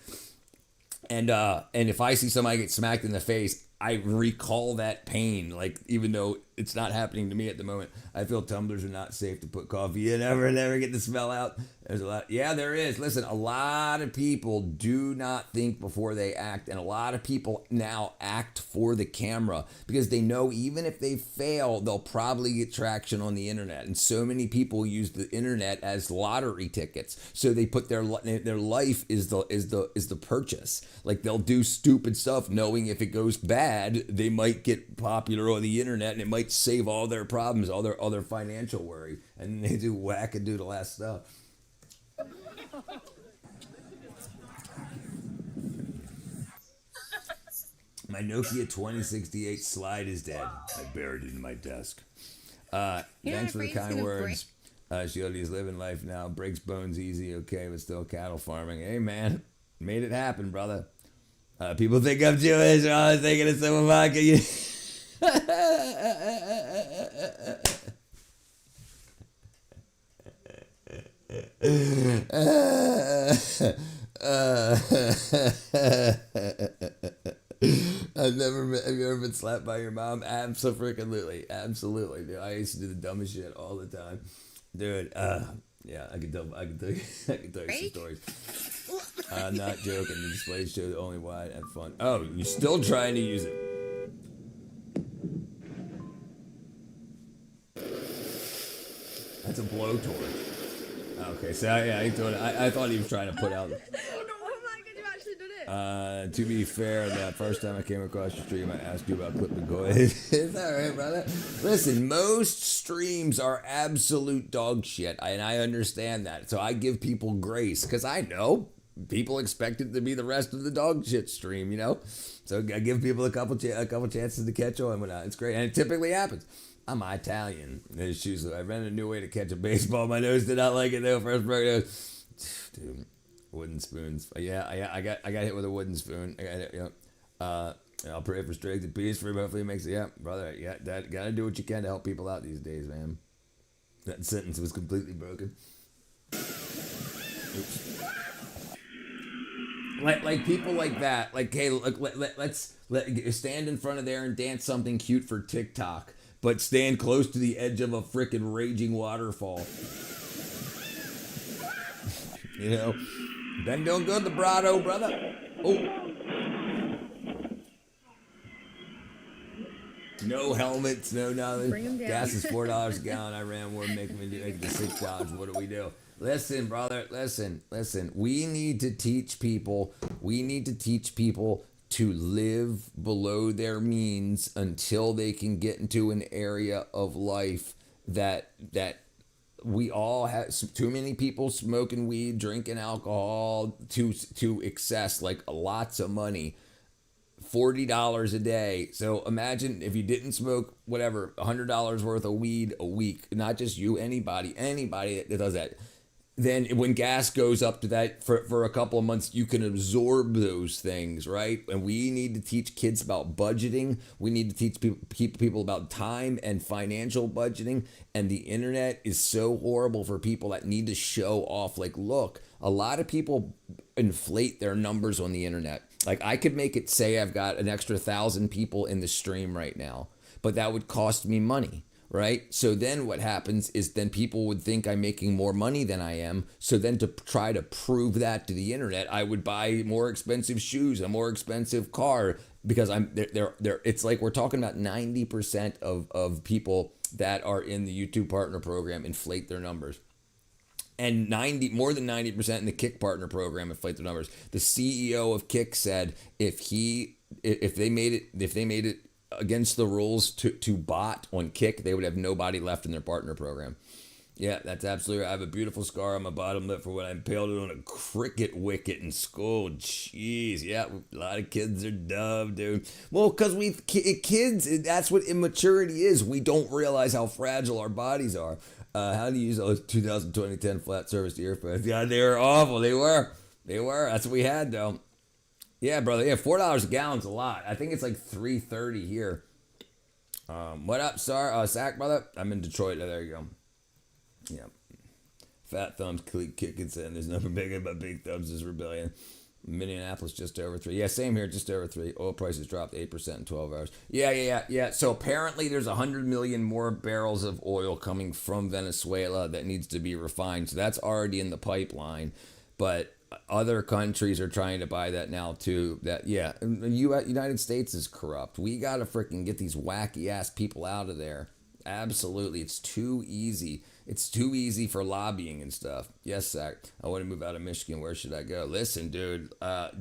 And if I see somebody get smacked in the face, I recall that pain. Like even though it's not happening to me at the moment, I feel tumblers are not safe to put coffee in ever and never get the smell out. There's a lot. Yeah, there is. Listen, a lot of people do not think before they act, and a lot of people now act for the camera because they know even if they fail, they'll probably get traction on the internet. And so many people use the internet as lottery tickets, so they put their life is the purchase. Like they'll do stupid stuff knowing if it goes bad, they might get popular on the internet and it might save all their problems, all their financial worry, and they do wackadoodle ass stuff. My Nokia 2068 slide is dead. I buried it in my desk. Thanks for the kind words. Shieldy's living life now. Breaks bones easy, okay, but still cattle farming. Hey, man. Made it happen, brother. People think I'm Jewish. I was thinking of some vodka. Have you ever been slapped by your mom? Absolutely. Dude, I used to do the dumbest shit all the time. Dude, yeah, I can tell you some stories. I'm not joking. The displays show only wide and fun. Oh, you're still trying to use it. That's a blowtorch. Okay, so yeah, I thought he was trying to put out. To be fair, that first time I came across your stream, I asked you about Clip the Goy. It's alright, brother. Listen, most streams are absolute dog shit, and I understand that. So I give people grace, because I know people expect it to be the rest of the dog shit stream, you know? So I give people a couple chances to catch on. It's great, and it typically happens. I'm Italian. I ran a new way to catch a baseball. My nose did not like it, though. First broke nose. Dude. Wooden spoons. Yeah, I got hit with a wooden spoon. I got it. Yeah. I'll pray for strength and peace for him. Hopefully, it makes it. Yeah, brother. Yeah, that gotta do what you can to help people out these days, man. That sentence was completely broken. Oops. Like people like that. Like, hey, look, let's stand in front of there and dance something cute for TikTok, but stand close to the edge of a frickin' raging waterfall. You know. Been doing good, the Brado, brother. Oh. No helmets, no nothing. Gas is $4 a gallon. I ran one, making me make it to $6. What do we do? Listen, brother, listen. We need to teach people to live below their means until they can get into an area of life that we all have. Too many people smoking weed, drinking alcohol to excess, like lots of money, $40 a day. So imagine if you didn't smoke whatever, $100 worth of weed a week. Not just you, anybody that does that. then when gas goes up to that for a couple of months, you can absorb those things, right? And we need to teach kids about budgeting. We need to teach people about time and financial budgeting. And the internet is so horrible for people that need to show off. Like, look, a lot of people inflate their numbers on the internet. Like, I could make it say I've got an extra 1,000 people in the stream right now, but that would cost me money. Right? So then what happens is then people would think I'm making more money than I am. So then to try to prove that to the internet, I would buy more expensive shoes, a more expensive car, because they're it's like we're talking about 90% of people that are in the YouTube partner program inflate their numbers. And more than 90% in the Kick partner program inflate their numbers. The CEO of Kick said if they made it against the rules to bot on Kick, they would have nobody left in their partner program. Yeah, that's absolutely right. I have a beautiful scar on my bottom lip for when I impaled it on a cricket wicket in school. Jeez, yeah, a lot of kids are dumb, dude. Well, because kids, that's what immaturity is. We don't realize how fragile our bodies are. How do you use those 2010 flat surface earphones? God, they were awful. They were. That's what we had, though. Yeah, brother. Yeah, $4 a gallon's a lot. I think it's like $3.30 here. What up, Sack, brother? I'm in Detroit. Oh, there you go. Yeah. Fat thumbs, kicking saying there's nothing bigger but big thumbs is rebellion. Minneapolis just over 3. Yeah, same here, just over 3. Oil prices dropped 8% in 12 hours. Yeah. So apparently there's 100 million more barrels of oil coming from Venezuela that needs to be refined. So that's already in the pipeline. But other countries are trying to buy that now too. That United States is corrupt. We gotta freaking get these wacky ass people out of there. Absolutely, it's too easy. It's too easy for lobbying and stuff. Yes, Zach. I want to move out of Michigan. Where should I go? Listen, dude.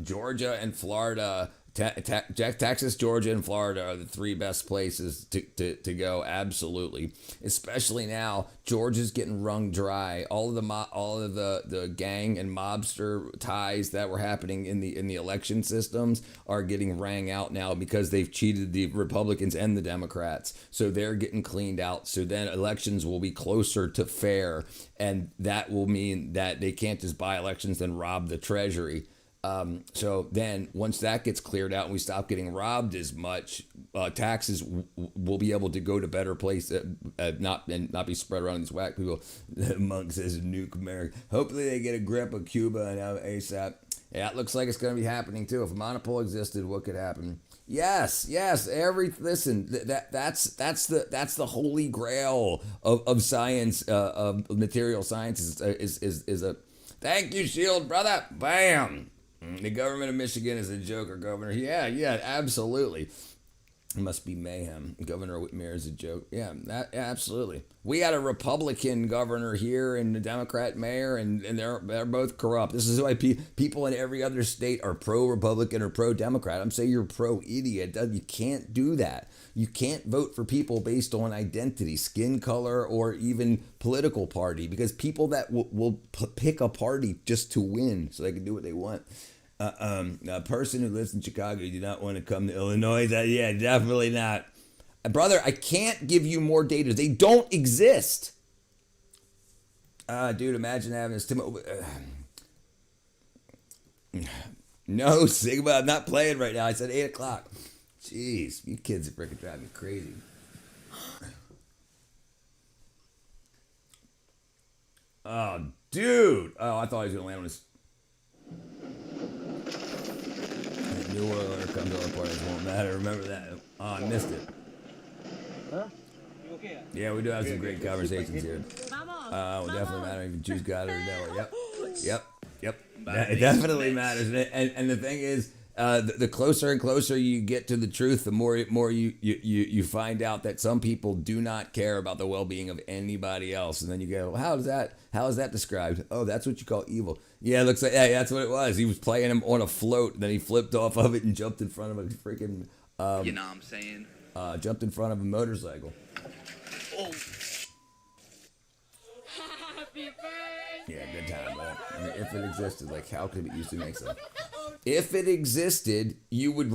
Georgia and Florida. Texas, Georgia, and Florida are the 3 best places to go. Absolutely, especially now. Georgia's getting wrung dry. All of the gang and mobster ties that were happening in the election systems are getting rang out now because they've cheated the Republicans and the Democrats. So they're getting cleaned out. So then elections will be closer to fair, and that will mean that they can't just buy elections and rob the Treasury. So then once that gets cleared out and we stop getting robbed as much, taxes will be able to go to better places, not be spread around these whack people. Monk says nuke America. Hopefully they get a grip of Cuba and ASAP. Yeah, it looks like it's going to be happening too. If a monopole existed, what could happen? Yes. That's the holy grail of science, of material science is a. Thank you, Shield brother. Bam. The government of Michigan is a joke, or governor. Yeah, absolutely. It must be mayhem. Governor Whitmer is a joke. Yeah, absolutely. We got a Republican governor here and a Democrat mayor, and they're both corrupt. This is why people in every other state are pro-Republican or pro-Democrat. I'm saying you're pro-idiot. You can't do that. You can't vote for people based on identity, skin color, or even political party, because people that will pick a party just to win so they can do what they want. A person who lives in Chicago, you do not want to come to Illinois. Yeah, definitely not. Brother, I can't give you more data. They don't exist. Dude, imagine having this. No, Sigma, I'm not playing right now. I said 8 o'clock. Jeez, you kids are freaking driving me crazy. Oh, dude. Oh, I thought he was going to land on his... New World Order comes on the parties won't matter. Remember that. Oh, I missed it. Huh? Yeah, we do have some great conversations here. It definitely matter if you choose God or the devil. Yep. It definitely matters. And the thing is, the closer and closer you get to the truth, the more you find out that some people do not care about the well-being of anybody else. And then you go, well, how is that described? Oh, that's what you call evil. Yeah, it looks like, yeah, that's what it was. He was playing him on a float, then he flipped off of it and jumped in front of a freaking, you know what I'm saying? Jumped in front of a motorcycle. Oh. Happy birthday. Yeah, good time, but I mean, if it existed, like, how could it be used to make some? Oh If it existed, you would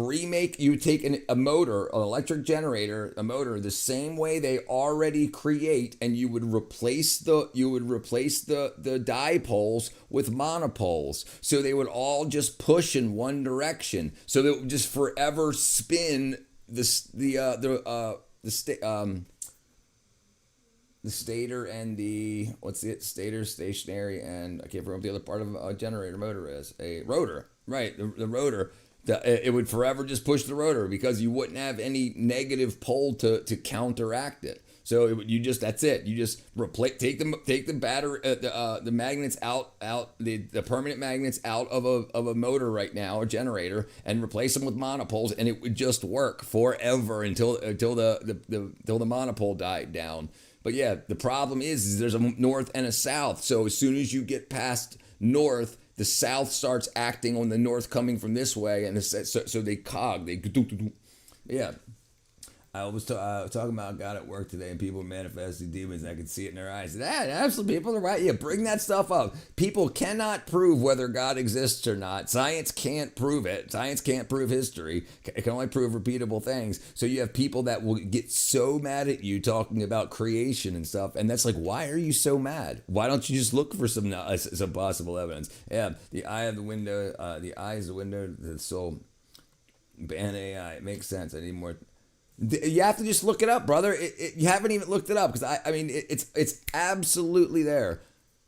take a motor, an electric generator, a motor, the same way they already create, and you would replace the dipoles with monopoles, so they would all just push in one direction, so they would just forever spin the stator and the stator, stationary, and I can't remember what the other part of a generator motor is. A rotor, right? The rotor. It would forever just push the rotor because you wouldn't have any negative pole to counteract it. So that's it. You just take the battery, the magnets out, the permanent magnets out of a motor right now, a generator, and replace them with monopoles, and it would just work forever until the monopole died down. But yeah, the problem is there's a north and a south. So as soon as you get past north, the south starts acting on the north coming from this way, and so they cog. Yeah. I was talking about God at work today, and people manifesting demons, and I could see it in their eyes. Absolutely, people are right. Yeah, bring that stuff up. People cannot prove whether God exists or not. Science can't prove it. Science can't prove history. It can only prove repeatable things. So you have people that will get so mad at you talking about creation and stuff, and that's like, why are you so mad? Why don't you just look for some possible evidence? Yeah, the eye is the window to the soul. Ban AI. It makes sense. I need more. You have to just look it up, brother. You haven't even looked it up because it's absolutely there.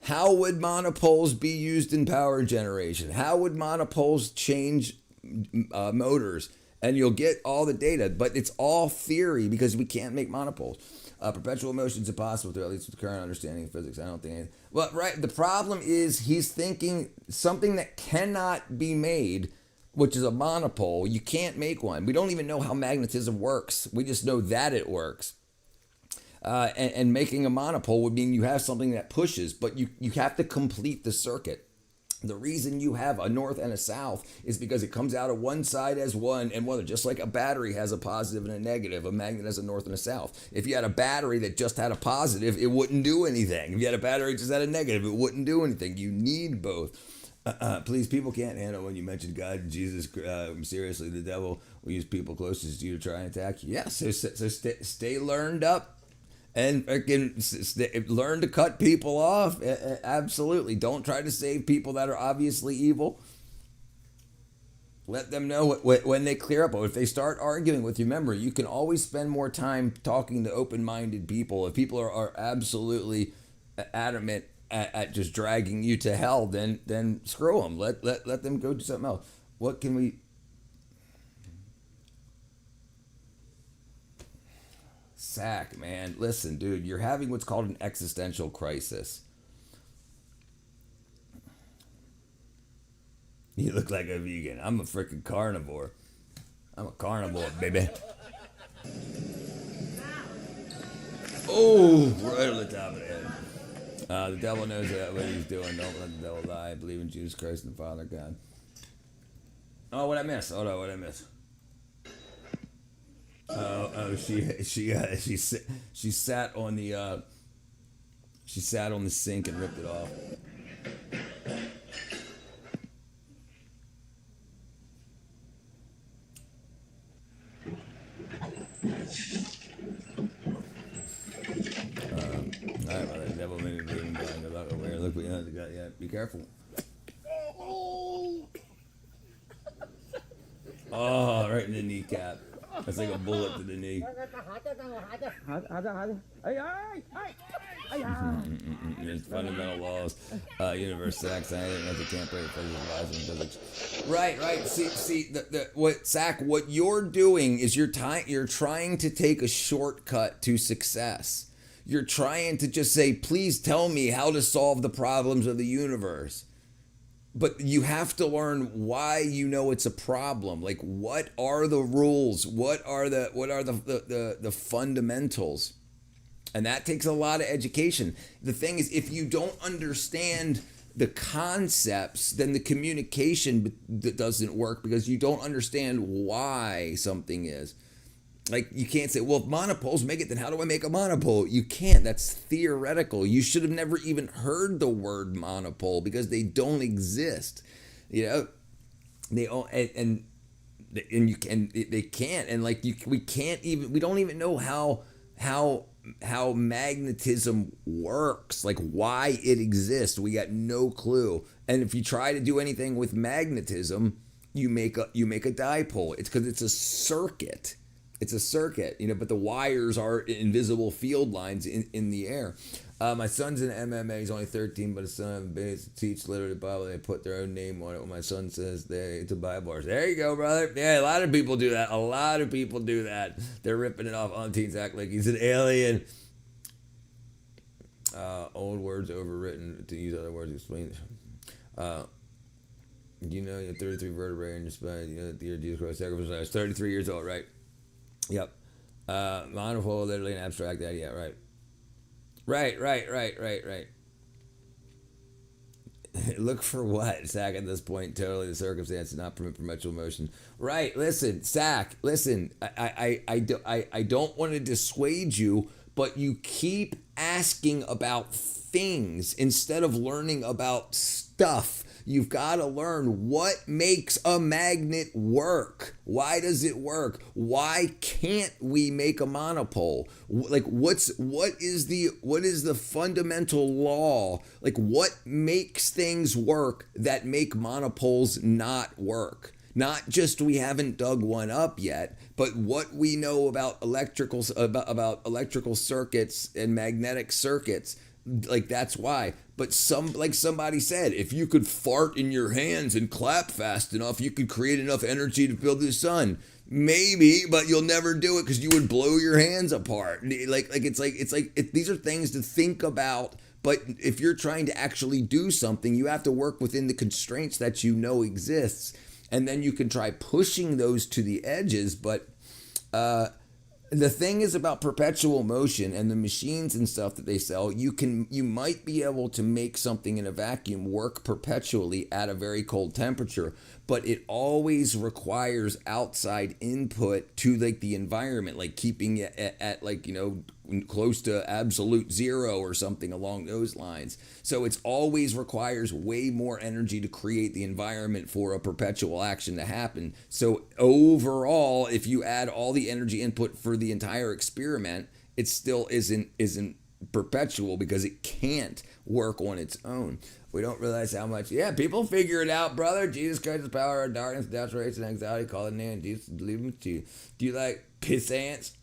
How would monopoles be used in power generation? How would monopoles change motors? And you'll get all the data, but it's all theory because we can't make monopoles. Perpetual motion is impossible to, at least with the current understanding of physics. I don't think anything. Well, right. The problem is he's thinking something that cannot be made, which is a monopole. You can't make one. We don't even know how magnetism works. We just know that it works. And making a monopole would mean you have something that pushes, but you have to complete the circuit. The reason you have a north and a south is because it comes out of one side as one and one, just like a battery has a positive and a negative. A magnet has a north and a south. If you had a battery that just had a positive, it wouldn't do anything. If you had a battery that just had a negative, it wouldn't do anything. You need both. Please, people can't handle when you mention God and Jesus. Seriously, the devil will use people closest to you to try and attack you. Yeah, so stay learned up and learn to cut people off. Absolutely. Don't try to save people that are obviously evil. Let them know when they clear up. Or if they start arguing with you, remember, you can always spend more time talking to open-minded people. If people are absolutely adamant at just dragging you to hell, then screw them. Let them go do something else. What can we? Sack, man. Listen, dude, you're having what's called an existential crisis. You look like a vegan. I'm a freaking carnivore. I'm a carnivore, baby. Oh, right on the top of the head. The devil knows what he's doing. Don't let the devil lie. Believe in Jesus Christ and the Father God. Oh, what'd I miss? Hold on, what'd I miss? She sat on the sink and ripped it off. Alright, well, the devil made me bleeding blind. I'm not aware. Look, we got. Yeah, be careful. Oh, right in the kneecap. That's like a bullet to the knee. There's fundamental laws, universe, sex, anything that they can't break physics. Right. See, what you're doing is you're trying to take a shortcut to success. You're trying to just say, please tell me how to solve the problems of the universe. But you have to learn why you know it's a problem. Like, what are the rules? What are the fundamentals? And that takes a lot of education. The thing is, if you don't understand the concepts, then the communication doesn't work because you don't understand why something is. Like, you can't say, well, if monopoles make it, then how do I make a monopole? You can't. That's theoretical. You should have never even heard the word monopole because they don't exist. You know, they all and you can they can't, and like we can't even, we don't even know how magnetism works, like why it exists. We got no clue. And if you try to do anything with magnetism, you make a dipole. It's because it's a circuit. It's a circuit, you know, but the wires are invisible field lines in the air. My son's in MMA. He's only 13, but his son base teach literally the Bible. They put their own name on it. When my son says it's a Bible verse. There you go, brother. Yeah, a lot of people do that. A lot of people do that. They're ripping it off on teens, act like he's an alien. Old words overwritten to use other words to explain. You know, you have 33 vertebrae in your spine. You know that the year Jesus Christ sacrificed. I was 33 years old, right? Yep. Monopole, literally an abstract idea, right? Right. Look for what? Sack at this point, totally the circumstance did not permit perpetual motion. Right, listen, Sack, listen, I don't want to dissuade you, but you keep asking about things instead of learning about stuff. You've got to learn what makes a magnet work. Why does it work? Why can't we make a monopole? Like what is the fundamental law? Like what makes things work that make monopoles not work? Not just we haven't dug one up yet, but what we know about electrical circuits and magnetic circuits. Like that's why. But somebody said, if you could fart in your hands and clap fast enough, you could create enough energy to build the sun. Maybe, but you'll never do it because you would blow your hands apart. These are things to think about. But if you're trying to actually do something, you have to work within the constraints that you know exists, and then you can try pushing those to the edges. But the thing is about perpetual motion and the machines and stuff that they sell, you might be able to make something in a vacuum work perpetually at a very cold temperature, but it always requires outside input to like the environment, like keeping it at like, you know, close to absolute zero or something along those lines. So it's always requires way more energy to create the environment for a perpetual action to happen. So overall, if you add all the energy input for the entire experiment, it still isn't perpetual because it can't work on its own. We don't realize how much. Yeah, people figure it out, brother. Jesus Christ is power of darkness, desperation, anxiety. Call the name of Jesus. Believe him to you. Do you like piss ants?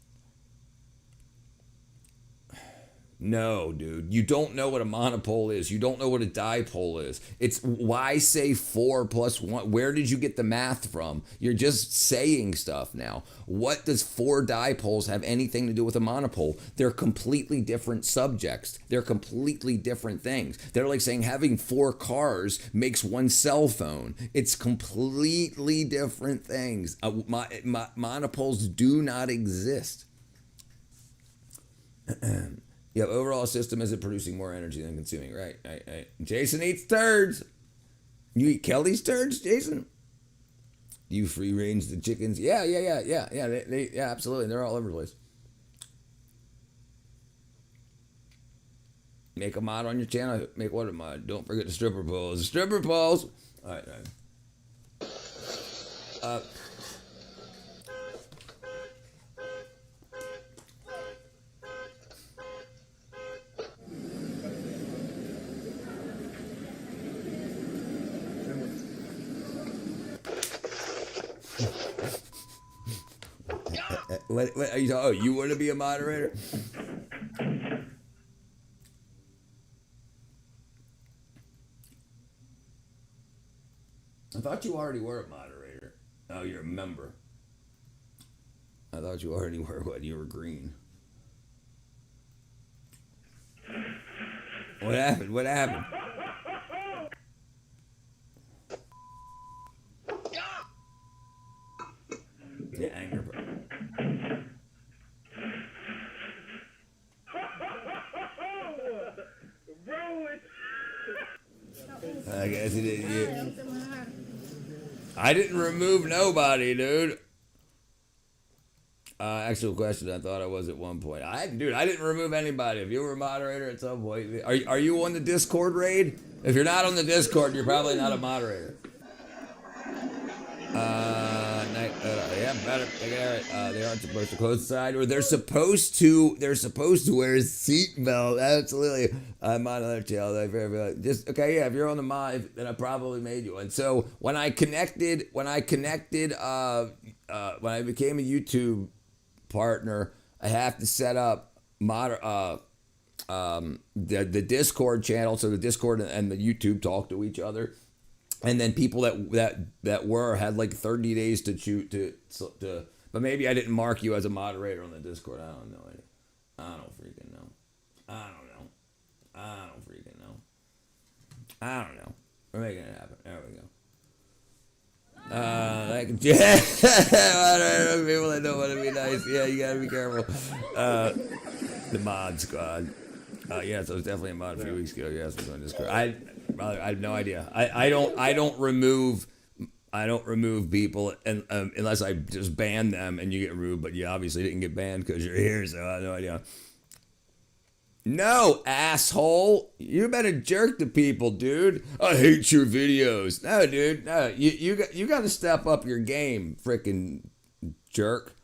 No, dude. You don't know what a monopole is. You don't know what a dipole is. It's why say 4 plus 1? Where did you get the math from? You're just saying stuff now. What does 4 dipoles have anything to do with a monopole? They're completely different subjects. They're completely different things. They're like saying having 4 cars makes 1 cell phone. It's completely different things. Monopoles do not exist. Yeah, overall system isn't producing more energy than consuming. Right. Jason eats turds. You eat Kelly's turds, Jason? Do you free range the chickens? Yeah. They absolutely. They're all over the place. Make a mod on your channel. Make what a mod? Don't forget the stripper poles. Stripper poles. All right. What are you talking? Oh, you want to be a moderator? I thought you already were a moderator. Oh, you're a member. I thought you already were. What? You were green. What happened? What happened? Yeah, anger. I guess he didn't. I didn't remove nobody, dude. Actual question. I thought I was at one point. I didn't remove anybody. If you were a moderator at some point, are you on the Discord raid? If you're not on the Discord, you're probably not a moderator. better. They aren't supposed to close the side, or they're supposed to wear a seatbelt. Absolutely. I'm on another channel. Just okay, yeah. If you're on the mod, then I probably made you one. So when I connected, when I became a YouTube partner, I have to set up the Discord channel, so the Discord and the YouTube talk to each other, and then people that had like 30 days to shoot to. But maybe I didn't mark you as a moderator on the Discord. I don't know. I don't freaking know. I don't know. We're making it happen. There we go. People that don't want to be nice. Yeah, you gotta be careful. The mod squad. Yeah, so it was definitely a mod a few weeks ago. Yes, we're on Discord. I have no idea. I don't remove people unless I just ban them and you get removed. But you obviously didn't get banned because you're here, so I have no idea. No, asshole. You've been a jerk to people, dude. I hate your videos. No, dude. No, you got to step up your game, frickin' jerk.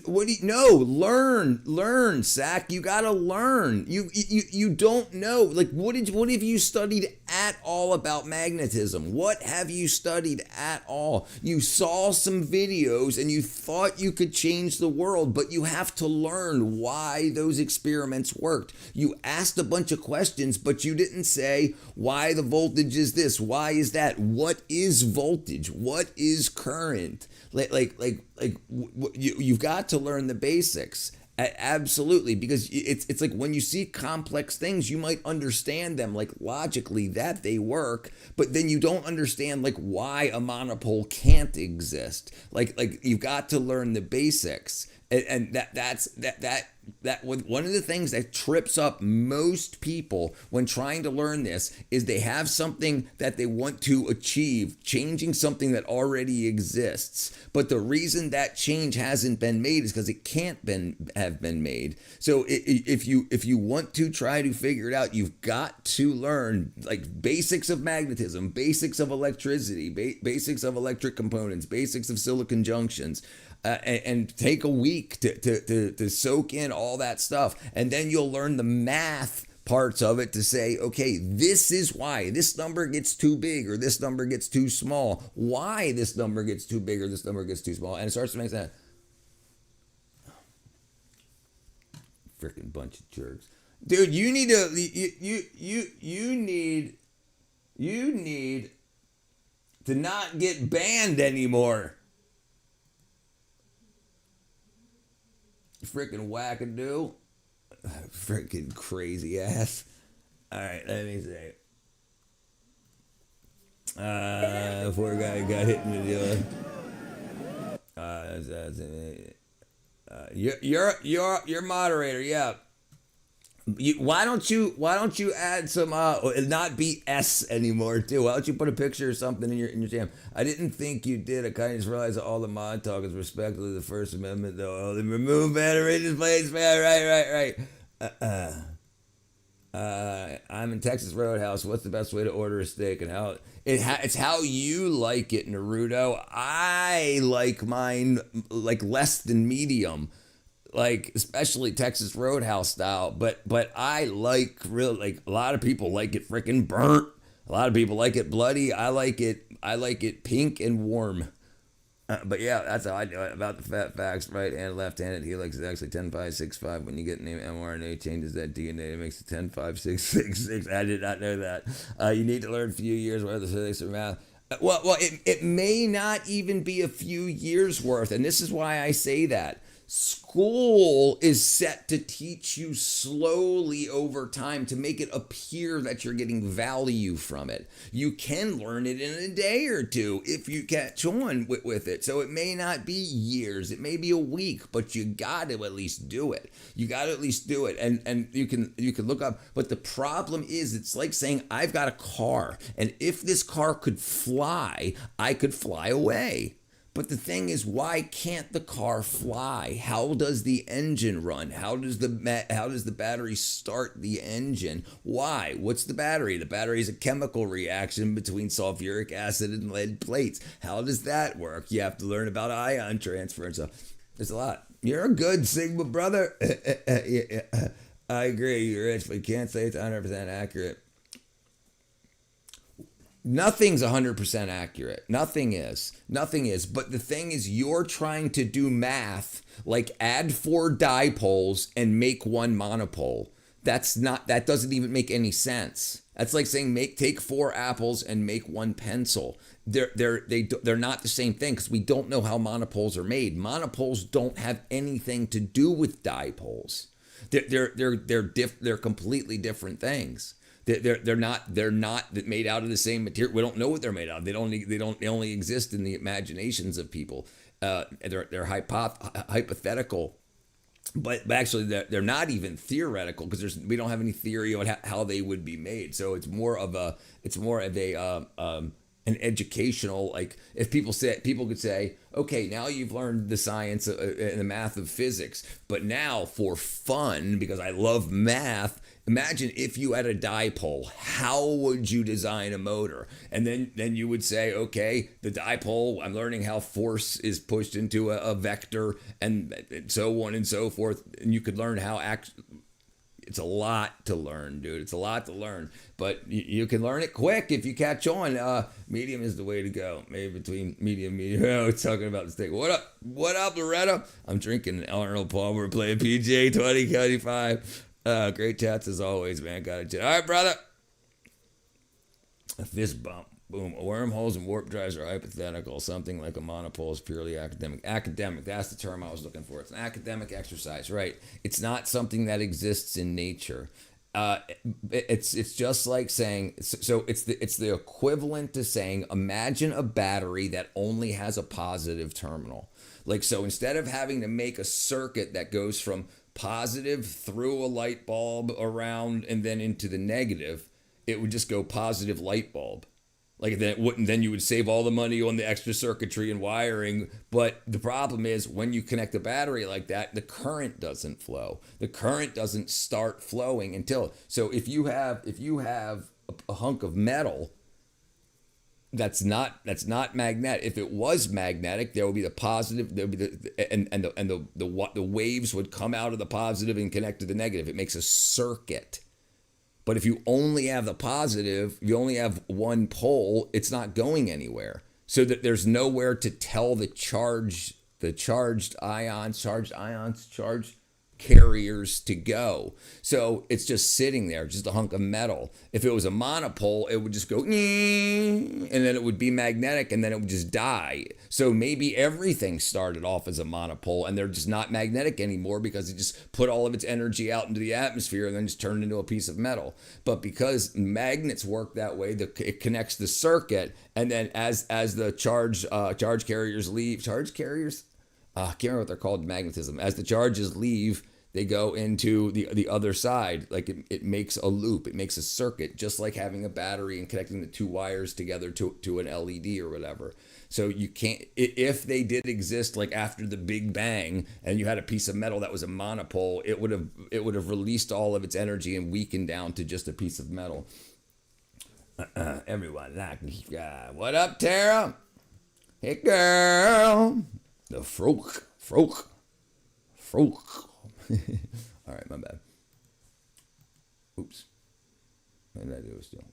What do you, no, learn, Sack. You gotta learn. You don't know. Like, what have you studied at all about magnetism? What have you studied at all? You saw some videos and you thought you could change the world, but you have to learn why those experiments worked. You asked a bunch of questions, but you didn't say why the voltage is this, why is that, what is voltage, what is current. You've got to learn the basics. Absolutely, because it's like when you see complex things, you might understand them like logically that they work, but then you don't understand like why a monopole can't exist. Like you've got to learn the basics, and that's one of the things that trips up most people when trying to learn this is they have something that they want to achieve, changing something that already exists. But the reason that change hasn't been made is because it can't have been made. So if you want to try to figure it out, you've got to learn like basics of magnetism, basics of electricity, basics of electric components, basics of silicon junctions. And take a week to soak in all that stuff. And then you'll learn the math parts of it to say, okay, this is why this number gets too big or this number gets too small. Why this number gets too big or this number gets too small. And it starts to make sense. Freaking bunch of jerks. Dude, you need to not get banned anymore. Freaking wackadoo. Freaking crazy ass. Alright, let me see. Poor guy got hit in the you're moderator, yeah. Why don't you add some not be S anymore too? Why don't you put a picture or something in your jam? I didn't think you did. I kind of just realized that all the mod talk is respectfully the First Amendment though. Oh, they remove battery displays, man. Right. I'm in Texas Roadhouse. What's the best way to order a steak and how it's how you like it, Naruto. I like mine like less than medium. Like especially Texas Roadhouse style, but I like really like a lot of people like it freaking burnt. A lot of people like it bloody. I like it pink and warm. But yeah, that's how I do it. About the fat facts, right and left-handed helix is actually 10-5-6-5. When you get an mRNA, changes that DNA, it makes it 10-5-6-6-6. I did not know that. You need to learn a few years worth of physics or math. Well, it may not even be a few years worth, and this is why I say that. School is set to teach you slowly over time to make it appear that you're getting value from it. You can learn it in a day or two if you catch on with it. So it may not be years, it may be a week, but you got to at least do it. And you can look up. But the problem is, it's like saying I've got a car, and if this car could fly, I could fly away. But the thing is, why can't the car fly? How does the engine run? How does the battery start the engine? Why? What's the battery? The battery is a chemical reaction between sulfuric acid and lead plates. How does that work? You have to learn about ion transfer and stuff. There's a lot. You're a good Sigma brother. I agree. You're rich, but you can't say it's 100% accurate. Nothing's 100% accurate. Nothing is. Nothing is. But the thing is, you're trying to do math like add 4 dipoles and make 1 monopole. That doesn't even make any sense. That's like saying take 4 apples and make 1 pencil. They're not the same thing because we don't know how monopoles are made. Monopoles don't have anything to do with dipoles. They're completely different things. They're not made out of the same material. We don't know what they're made out of. They only exist in the imaginations of people. They're hypothetical, but actually they're not even theoretical because we don't have any theory on how they would be made. So it's more of an educational, like if people could say, okay, now you've learned the science and the math of physics, but now for fun, because I love math, imagine if you had a dipole, how would you design a motor? And then you would say, okay, the dipole, I'm learning how force is pushed into a vector and so on and so forth. And you could learn how it's a lot to learn, dude. It's a lot to learn, but you can learn it quick if you catch on. Medium is the way to go. Maybe between medium. Oh, it's talking about the steak. What up, Loretta? I'm drinking Arnold Palmer, playing PGA 2025. Great chats as always, man. Got it. All right, brother. A fist bump. Boom. Wormholes and warp drives are hypothetical. Something like a monopole is purely academic. Academic, that's the term I was looking for. It's an academic exercise, right? It's not something that exists in nature. It's just like saying, so it's the equivalent to saying, imagine a battery that only has a positive terminal. Like, so instead of having to make a circuit that goes from positive through a light bulb around and then into the negative, it would just go positive light bulb. Like then you would save all the money on the extra circuitry and wiring. But the problem is when you connect a battery like that, the current doesn't flow. The current doesn't start flowing until. So if you have a hunk of metal that's not magnetic. If it was magnetic, there would be the positive. There would be the waves would come out of the positive and connect to the negative. It makes a circuit. But if you only have the positive, you only have one pole, it's not going anywhere. So that there's nowhere to tell the charged carriers to go. So it's just sitting there, just a hunk of metal. If it was a monopole, it would just go, and then it would be magnetic, and then it would just die. So maybe everything started off as a monopole, and they're just not magnetic anymore because it just put all of its energy out into the atmosphere and then just turned into a piece of metal. But because magnets work that way, it connects the circuit, and then as the charge carriers leave, I can't remember what they're called, magnetism. As the charges leave, they go into the other side. Like it makes a loop. It makes a circuit, just like having a battery and connecting the 2 wires together to an LED or whatever. So you can't, if they did exist like after the Big Bang and you had a piece of metal that was a monopole, it would have released all of its energy and weakened down to just a piece of metal. Everyone, what up, Tara? Hey, girl. The froke. All right, my bad. Oops. What did I do still?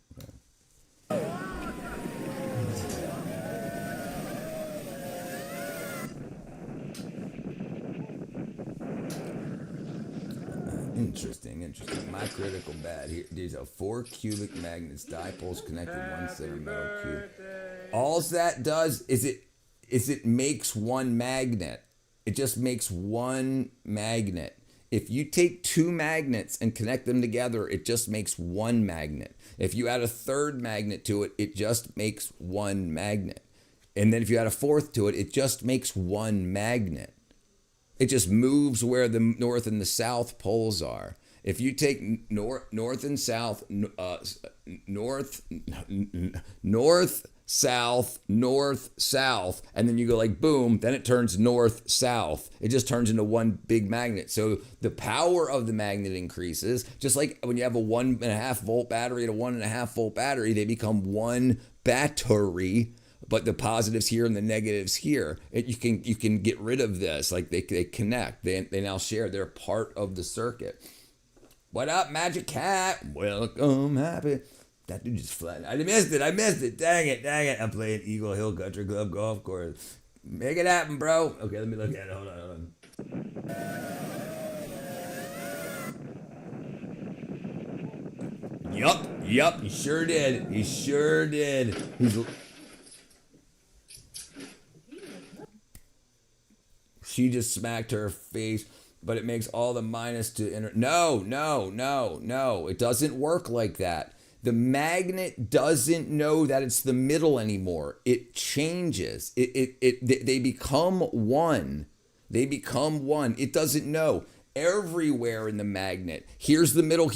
Interesting. My critical bad here. These are 4 cubic magnets, dipoles connected 1 metal cube. All that does is it makes one magnet. It just makes one magnet. If you take 2 magnets and connect them together, it just makes one magnet. If you add a 3rd magnet to it, it just makes one magnet. And then if you add a 4th to it, it just makes one magnet. It just moves where the north and the south poles are. If you take north and south, north, south, north, south, and then you go like boom, then it turns north, south. It just turns into one big magnet. So the power of the magnet increases, just like when you have a 1.5 volt battery and a 1.5 volt battery, they become one battery, but the positives here and the negatives here. You can get rid of this, like they connect. They now share. They're part of the circuit. What up, Magic Cat? Welcome, happy. That dude just flat. I missed it. Dang it. I'm playing Eagle Hill Country Club golf course. Make it happen, bro. Okay, let me look at it. Hold on. Yup. He sure did. She just smacked her face, but it makes all the minus to enter. No. It doesn't work like that. The magnet doesn't know that it's the middle anymore. It changes. They become one. It doesn't know. Everywhere in the magnet. Here's the middle.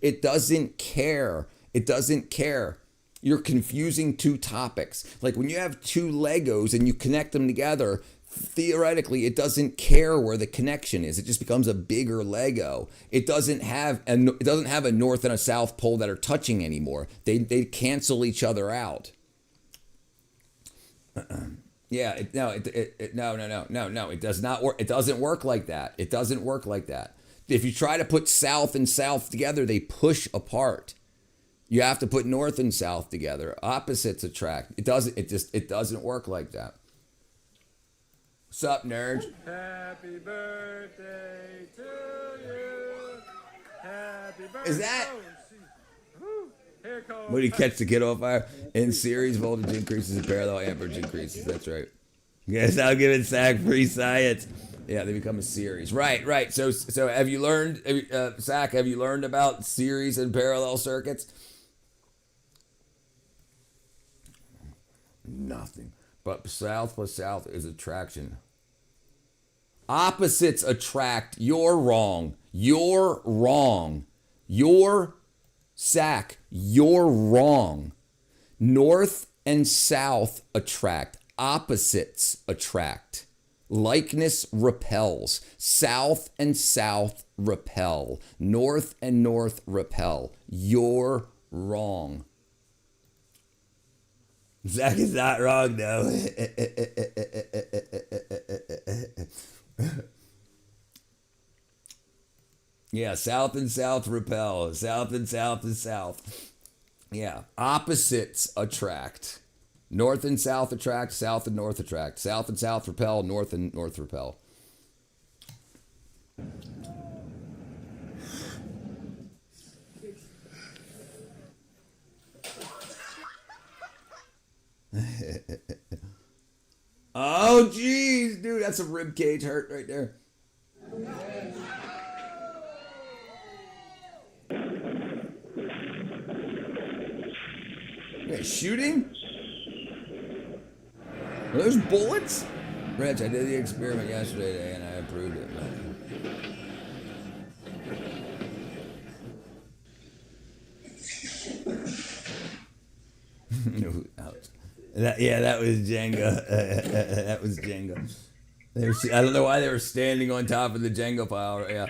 It doesn't care. You're confusing two topics. Like when you have two Legos and you connect them together, theoretically, it doesn't care where the connection is. It just becomes a bigger Lego. It doesn't have a north and a south pole that are touching anymore. They cancel each other out. Yeah, no. It does not work. It doesn't work like that. If you try to put south and south together, they push apart. You have to put north and south together. Opposites attract. It doesn't work like that. What's up, nerds? Happy birthday to you. Happy birthday. Is that? Here comes. What do you catch the kid on fire? In series, voltage increases and parallel amperage increases. That's right. Yes, I'll give it Sack free science. Yeah, they become a series. Right. So have you learned, Sack? Have you learned about series and parallel circuits? Nothing. But south plus south is attraction. Opposites attract. You're wrong. Sack, you're wrong. North and south attract. Opposites attract. Likeness repels. South and south repel. North and north repel. You're wrong. Zach is not wrong, though. Yeah, south and south repel. South and south is south. Yeah, opposites attract. North and south attract. South and north attract. South and south repel. North and north repel. Oh, geez, dude, that's a rib cage hurt right there. Yeah, shooting? Are those bullets? Rich, I did the experiment yesterday and I approved it. That was Jenga. That was Jenga. I don't know why they were standing on top of the Jenga pile. Yeah.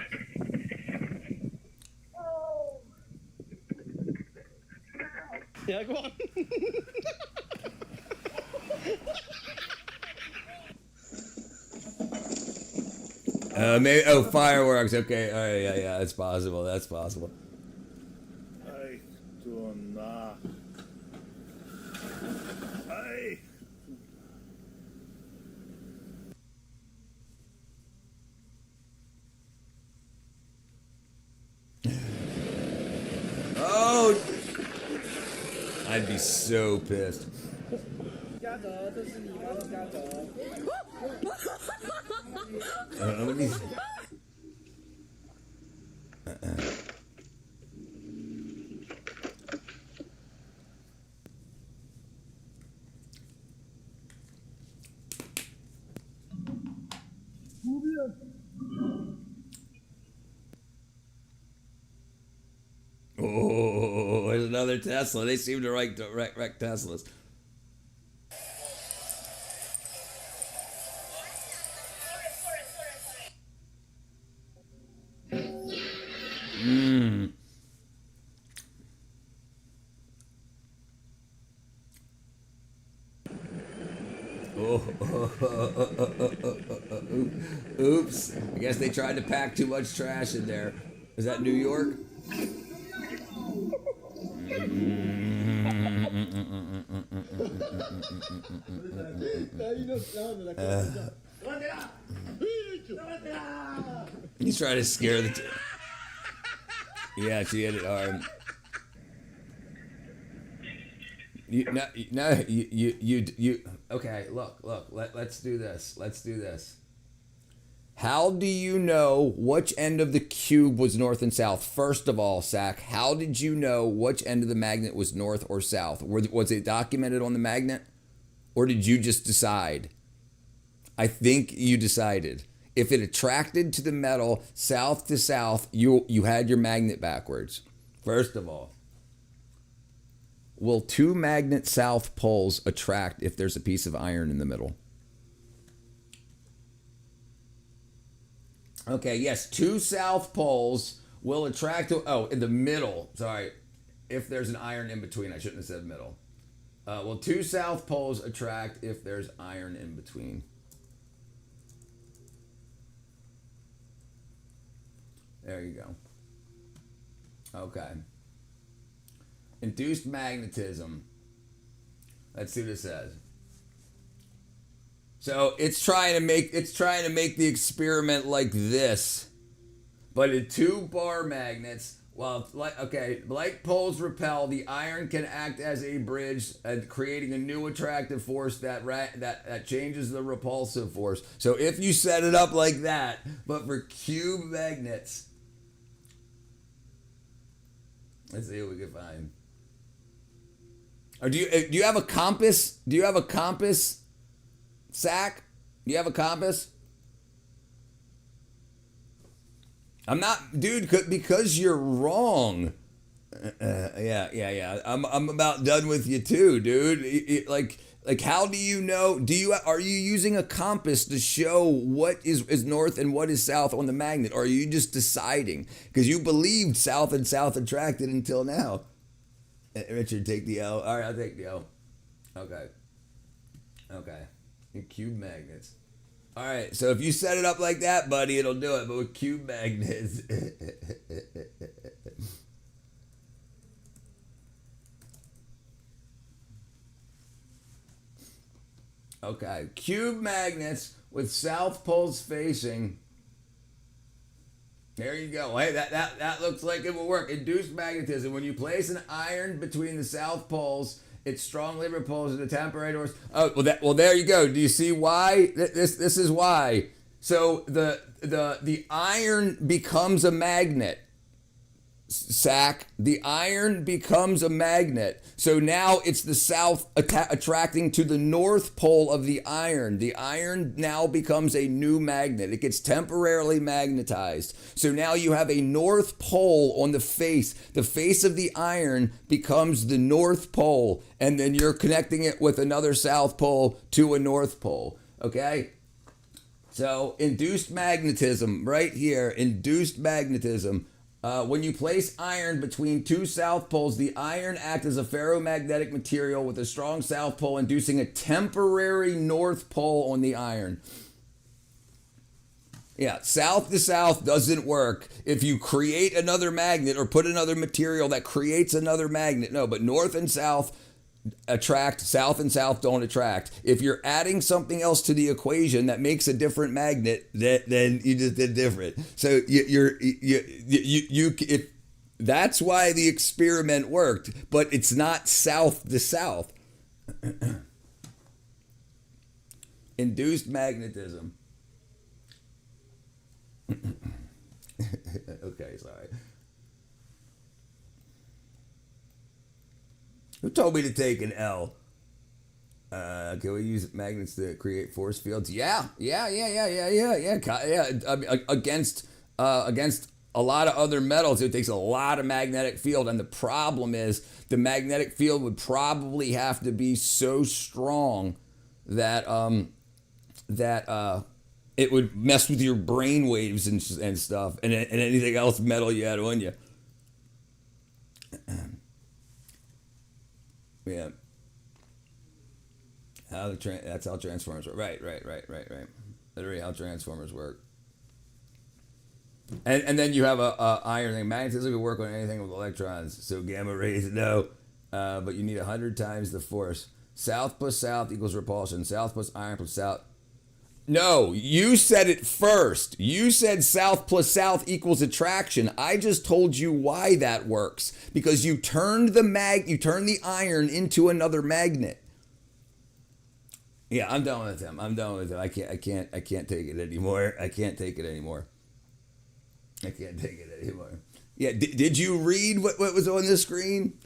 Yeah, go on. Maybe fireworks. Okay, all right, yeah, that's possible. I do not. Oh, I'd be so pissed. Let me. Oh, there's another another Tesla. They seem to wreck Teslas. Oops. I guess they tried to pack too much trash in there. Is that New York? He's trying to scare the... Yeah, she hit it hard. Okay, look, let's do this. Let's do this. How do you know which end of the cube was north and south? First of all, Zach, how did you know which end of the magnet was north or south? Was it documented on the magnet? Or did you just decide? I think you decided. If it attracted to the metal south to south, you had your magnet backwards. First of all. Will two magnet south poles attract if there's a piece of iron in the middle? Okay, yes, two south poles will attract to, in the middle, sorry, if there's an iron in between. I shouldn't have said middle. Will two south poles attract if there's iron in between? There you go. Okay. Induced magnetism. Let's see what it says. So it's trying to make the experiment like this, but in two bar magnets. Well, like poles repel, the iron can act as a bridge, creating a new attractive force that changes the repulsive force. So if you set it up like that, but for cube magnets, let's see what we can find. Or do you have a compass? Do you have a compass, Zach? Do you have a compass? I'm not, dude, because you're wrong. Yeah. I'm about done with you too, dude. Like how do you know? Are you using a compass to show what is north and what is south on the magnet? Or are you just deciding? Because you believed south and south attracted until now. Richard, take the L. All right, I'll take the L. Okay. And cube magnets. All right, so if you set it up like that, buddy, it'll do it. But with cube magnets. Okay, cube magnets with south poles facing. There you go. Hey, that looks like it will work. Induced magnetism. When you place an iron between the south poles, it strongly repels the temporary force. Oh, well, there you go. Do you see why? This is why. So the iron becomes a magnet. Sack. The iron becomes a magnet. So now it's the south attracting to the north pole of the iron. The iron now becomes a new magnet. It gets temporarily magnetized. So now you have a north pole on the face. The face of the iron becomes the north pole, and then you're connecting it with another south pole to a north pole. Okay? So induced magnetism right here. Induced magnetism. When you place iron between two south poles, the iron acts as a ferromagnetic material with a strong south pole, inducing a temporary north pole on the iron. Yeah, south to south doesn't work. If you create another magnet or put another material that creates another magnet, no, but north and south attract, south and south don't attract. If you're adding something else to the equation that makes a different magnet, then you just did different. So that's why the experiment worked, but it's not south to south. Induced magnetism. Okay, sorry. Who told me to take an L? Can we use magnets to create force fields? Yeah. Against a lot of other metals, it takes a lot of magnetic field. And the problem is the magnetic field would probably have to be so strong that it would mess with your brain waves and stuff and anything else metal you had on you. Yeah. That's how transformers work. Right. Literally how transformers work. And then you have a iron thing. Magnetism can work on anything with electrons. So gamma rays, no. But you need 100 times the force. South plus south equals repulsion. South plus iron plus south. No, you said it first. You said south plus south equals attraction. I just told you why that works. Because you turned the iron into another magnet. Yeah, I'm done with him. I can't take it anymore. Yeah, did you read what was on the screen?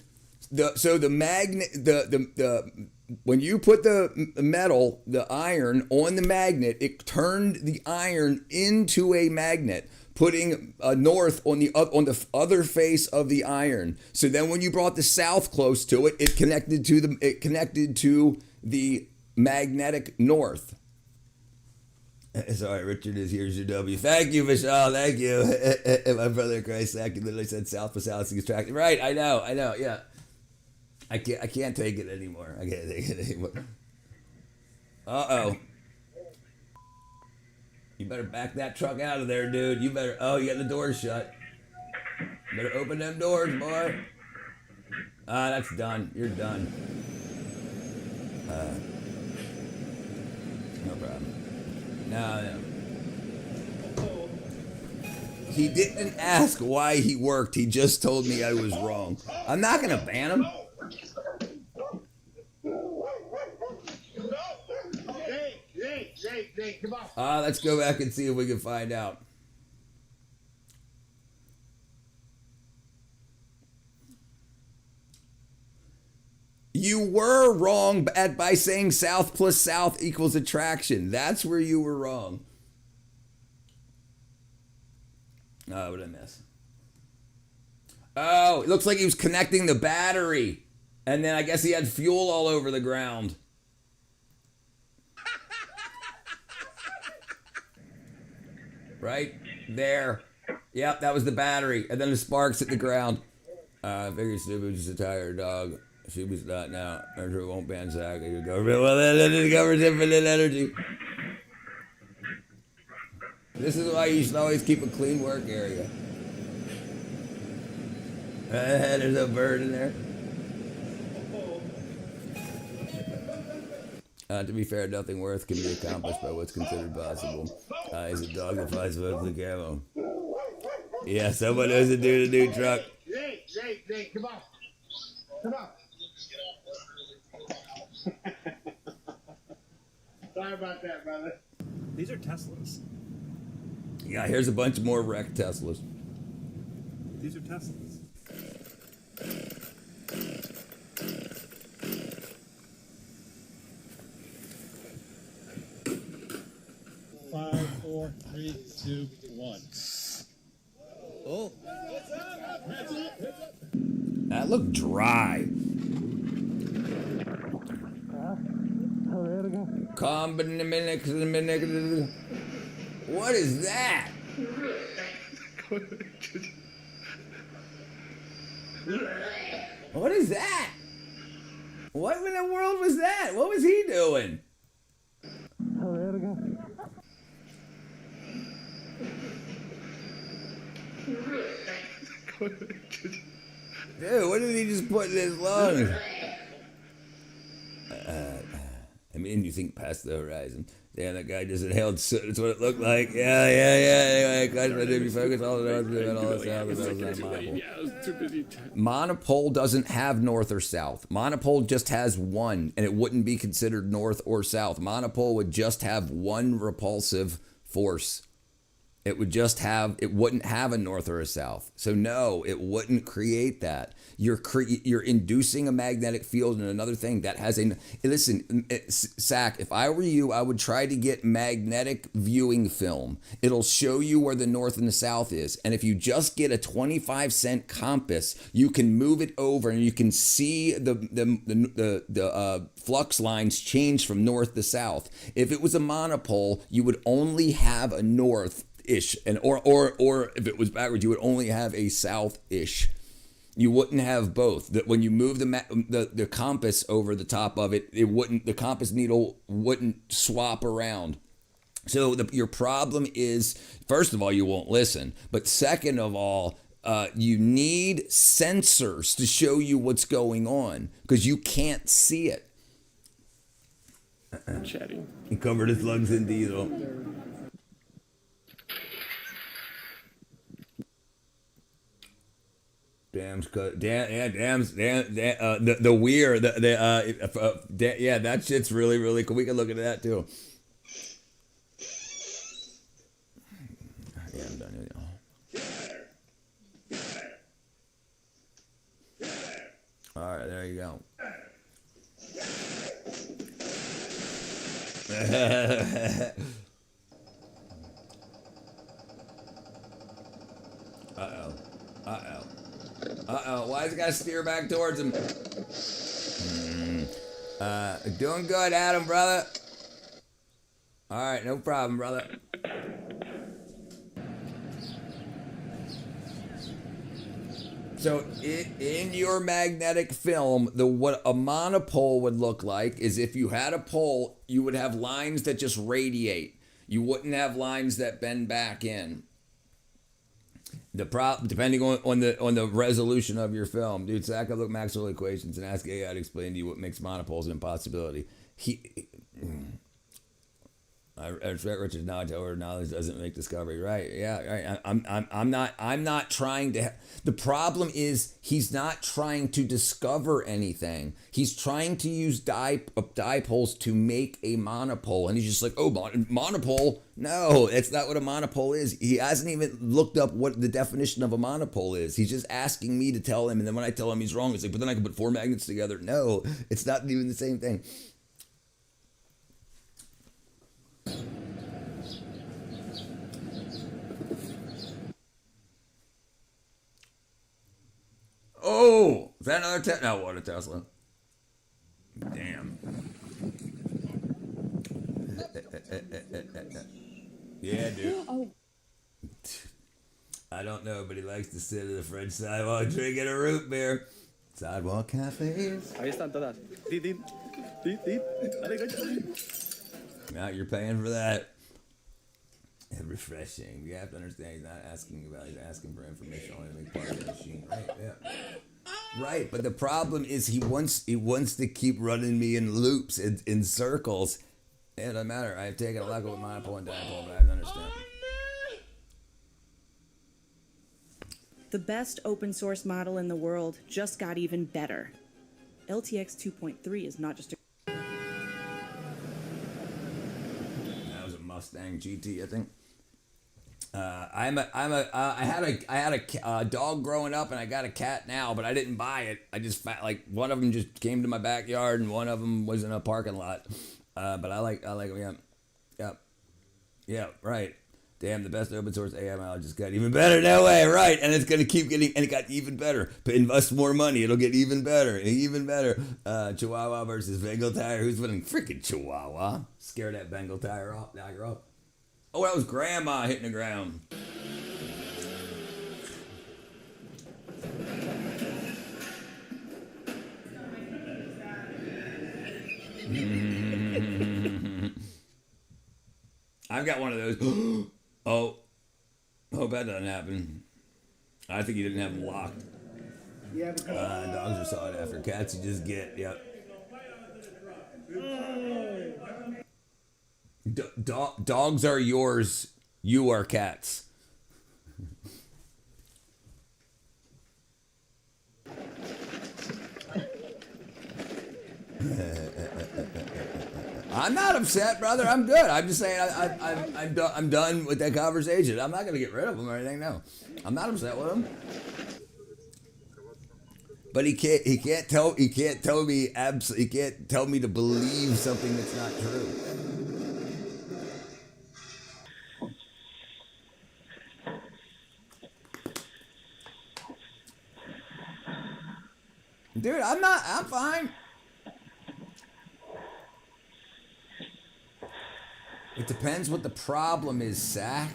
When you put the metal, the iron on the magnet, it turned the iron into a magnet, putting a north on the other face of the iron. So then when you brought the south close to it, it connected to the magnetic north. Sorry, Richard is here's your W. Thank you, Michelle. Thank you. My brother in Christ, I literally said south for south is attractive. Right, I know, yeah. I can't take it anymore. Uh-oh. You better back that truck out of there, dude. You got the doors shut. You better open them doors, boy. That's done. You're done. No problem. No. He didn't ask why he worked. He just told me I was wrong. I'm not going to ban him. Hey, come on. Let's go back and see if we can find out. You were wrong by saying south plus south equals attraction. That's where you were wrong. Oh, what did I miss? Oh, it looks like he was connecting the battery. And then I guess he had fuel all over the ground. Right there. Yep, that was the battery. And then the sparks hit the ground. I figured Snoopy was just a tired dog. She was not now. Andrew won't ban Zach. The government will government infinite energy. This is why you should always keep a clean work area. There's a bird in there. To be fair, nothing worth can be accomplished by what's considered possible. He's a dog that flies above the camo. Yeah, someone knows a dude in a new truck. Hey, come on. Sorry about that, brother. These are Teslas. Yeah, here's a bunch more wrecked Teslas. These are Teslas. 5, 4, 3, 2, 1. Oh. That looked dry. What is that? What is that? What in the world was that? What was he doing? Dude, what did he just put in his lungs? I mean, you think past the horizon. Damn, that guy just inhaled soot. That's what it looked like. Yeah. Anyway, guys, I did be focused all the time. All this stuff. Monopole doesn't have north or south. Monopole just has one, and it wouldn't be considered north or south. Monopole would just have one repulsive force. It would just have, it wouldn't have a north or a south. So no, it wouldn't create that. You're inducing a magnetic field, and another thing that has a, listen, Sack, if I were you, I would try to get magnetic viewing film. It'll show you where the north and the south is. And if you just get a 25-cent compass, you can move it over and you can see the flux lines change from north to south. If it was a monopole, you would only have a north-ish, and or if it was backwards, you would only have a south-ish. You wouldn't have both. That when you move the compass over the top of it, the compass needle wouldn't swap around. So your problem is, first of all, you won't listen, but second of all, you need sensors to show you what's going on because you can't see it. Chatting. He covered his lungs in diesel. The weir, yeah, that shit's really, really cool. We can look at that too. Yeah, I'm done with you. All right, there you go. Why is it gotta steer back towards him? Doing good, Adam, brother. All right, no problem, brother. So in your magnetic film, what a monopole would look like is if you had a pole, you would have lines that just radiate. You wouldn't have lines that bend back in. Depending on the resolution of your film, dude, Zach, I look Maxwell equations and ask AI to explain to you what makes monopoles an impossibility. I respect Richard's knowledge. However, knowledge doesn't make discovery. Right? Yeah. Right. I'm not trying to. The problem is he's not trying to discover anything. He's trying to use dipoles to make a monopole, and he's just like, oh, monopole. No, that's not what a monopole is. He hasn't even looked up what the definition of a monopole is. He's just asking me to tell him, and then when I tell him he's wrong, it's like, but then I can put four magnets together. No, it's not even the same thing. Oh, is that another Tesla? No, what a Tesla. Damn. Yeah, dude. Oh. I don't know, but he likes to sit at the French sidewalk drinking a root beer. Sidewalk cafes. Ahí están todas. Dit, dit. Dit, dit. Dale, coño. Now you're paying for that. Refreshing. You have to understand he's not asking about, he's asking for information only to make part of the machine. Right, yeah. Right, but the problem is he wants to keep running me in loops, in circles. It doesn't matter. I've taken a lot with monopole and dipole, but I have to understand. The best open source model in the world just got even better. LTX 2.3 is not just a... That was a Mustang GT, I think. I had a dog growing up, and I got a cat now, but I didn't buy it. I just like one of them just came to my backyard, and one of them was in a parking lot. But I like yeah, right. Damn, the best open source AI model just got even better. No way, right? And it's gonna keep getting, and it got even better. But invest more money, it'll get even better, even better. Chihuahua versus Bengal Tiger. Who's winning? Freaking Chihuahua. Scare that Bengal Tiger off. Oh, that was Grandma hitting the ground. I've got one of those. Oh, hope that doesn't happen. I think he didn't have them locked. Dogs are sought after. Cats you just get. Yep. Dogs are yours. You are cats. I'm not upset, brother. I'm good. I'm just saying I'm done with that conversation. I'm not gonna get rid of him or anything. No, I'm not upset with him. But he can't tell me he can't tell me to believe something that's not true. Dude, I'm fine. It depends what the problem is, Sack.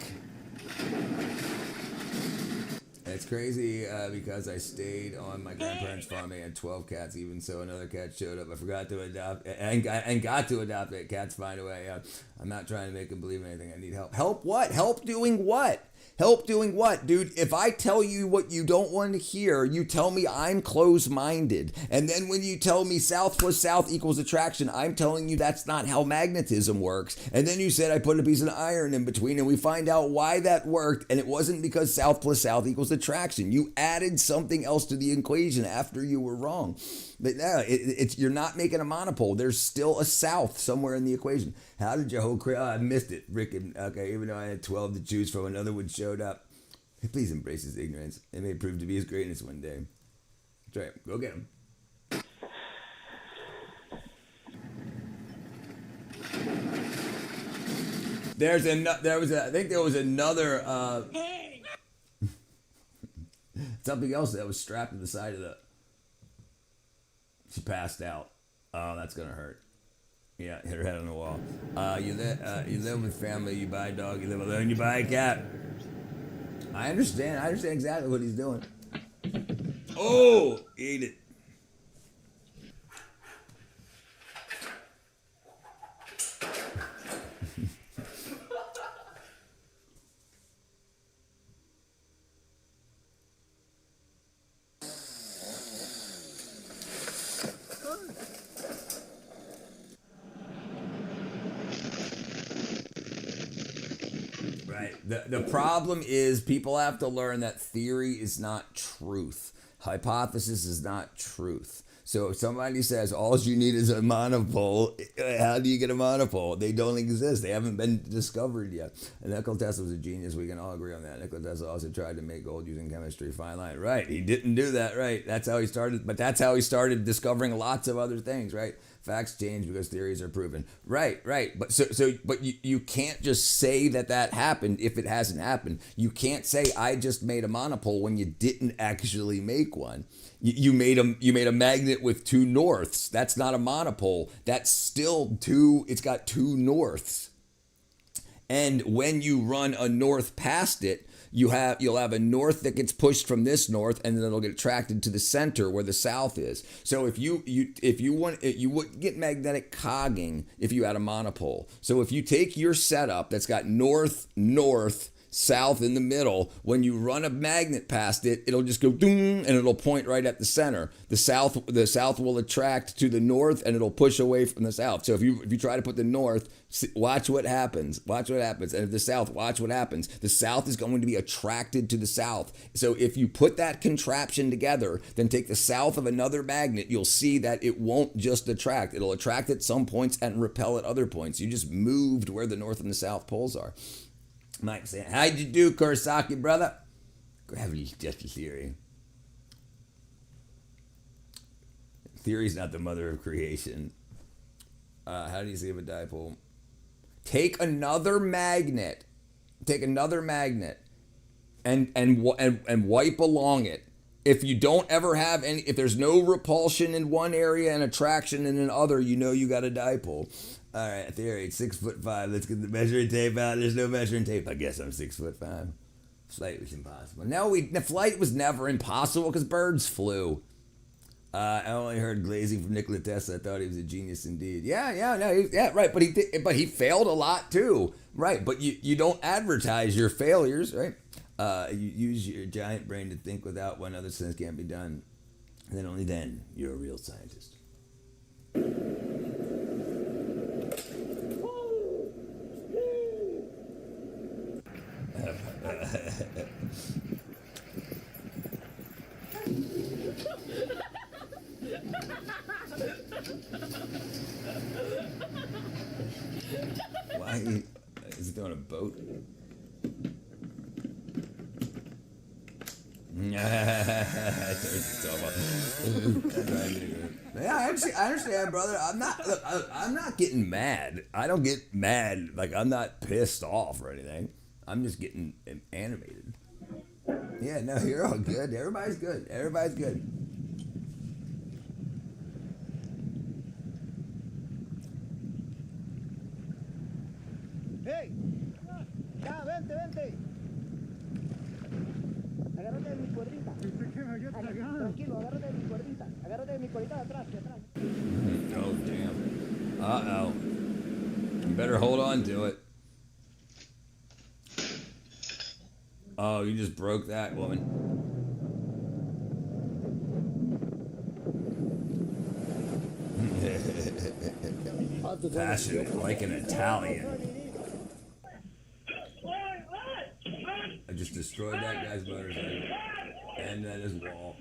It's crazy because I stayed on my grandparents' farm. They had 12 cats. Even so, another cat showed up. I forgot to adopt and got to adopt it. Cats find a way. I'm not trying to make them believe anything. I need help. Help what? Help doing what? Help doing what? Dude, if I tell you what you don't want to hear, you tell me I'm closed-minded. And then when you tell me south plus south equals attraction, I'm telling you that's not how magnetism works. And then you said I put a piece of iron in between and we find out why that worked. And it wasn't because south plus south equals attraction. You added something else to the equation after you were wrong. But no, you're not making a monopole. There's still a south somewhere in the equation. How did your whole career? Oh, I missed it. Okay, even though I had 12 to choose from, another one showed up. Please embrace his ignorance. It may prove to be his greatness one day. That's right. Go get him. I think there was another something else that was strapped to the side of the. She passed out. Oh, that's gonna hurt. Yeah, hit her head on the wall. You live with family. You buy a dog. You live alone. You buy a cat. I understand. I understand exactly what he's doing. Oh, eat it. The problem is people have to learn that theory is not truth. Hypothesis is not truth. So if somebody says all you need is a monopole, how do you get a monopole? They don't exist. They haven't been discovered yet. And Nikola Tesla was a genius. We can all agree on that. Nikola Tesla also tried to make gold using chemistry. Fine line. Right. He didn't do that. Right. That's how he started. But that's how he started discovering lots of other things. Right. Facts change because theories are proven. Right. But but you can't just say that happened if it hasn't happened. You can't say I just made a monopole when you didn't actually make one. You made a magnet with two norths. That's not a monopole. That's still two. It's got two norths. And when you run a north past it, you'll have a north that gets pushed from this north, and then it'll get attracted to the center where the south is. So if you wouldn't get magnetic cogging if you had a monopole. So if you take your setup that's got north, south in the middle, when you run a magnet past it, it'll just go doom, and it'll point right at the center. The south will attract to the north, and it'll push away from the south. So if you try to put the north, watch what happens. And if the south, watch what happens. The south is going to be attracted to the south. So if you put that contraption together, then take the south of another magnet, you'll see that it won't just attract. It'll attract at some points and repel at other points. You just moved where the north and the south poles are. Mike saying, how'd you do, Kurosaki, brother? Gravity's just a theory. Theory's not the mother of creation. How do you save a dipole? Take another magnet. And wipe along it. If you don't ever have any, if there's no repulsion in one area and attraction in another, you know you got a dipole. All right, theory, 6'5". Let's get the measuring tape out. There's no measuring tape. I guess I'm 6'5". Flight was impossible. No, the flight was never impossible because birds flew. I only heard glazing from Nikola Tesla. I thought he was a genius indeed. Right. But he failed a lot too. Right. But you don't advertise your failures, right? You use your giant brain to think without one other sense can't be done. And then only then you're a real scientist. Why is he throwing a boat? Yeah, I understand, brother. I'm not getting mad. I don't get mad. Like, I'm not pissed off or anything. I'm just getting animated. Yeah, no, you're all good. Everybody's good. Everybody's good. ¡Hey! Ya, vente, vente. Agárrate de mi cuerdita. Tranquilo, agárrate de mi cuerdita. Agárrate de mi cuerdita de atrás, de atrás. Oh, damn. Uh-oh. You better hold on to it. Oh, you just broke that, woman. Passionate, like an Italian. I just destroyed that guy's motorcycle. And then his wall.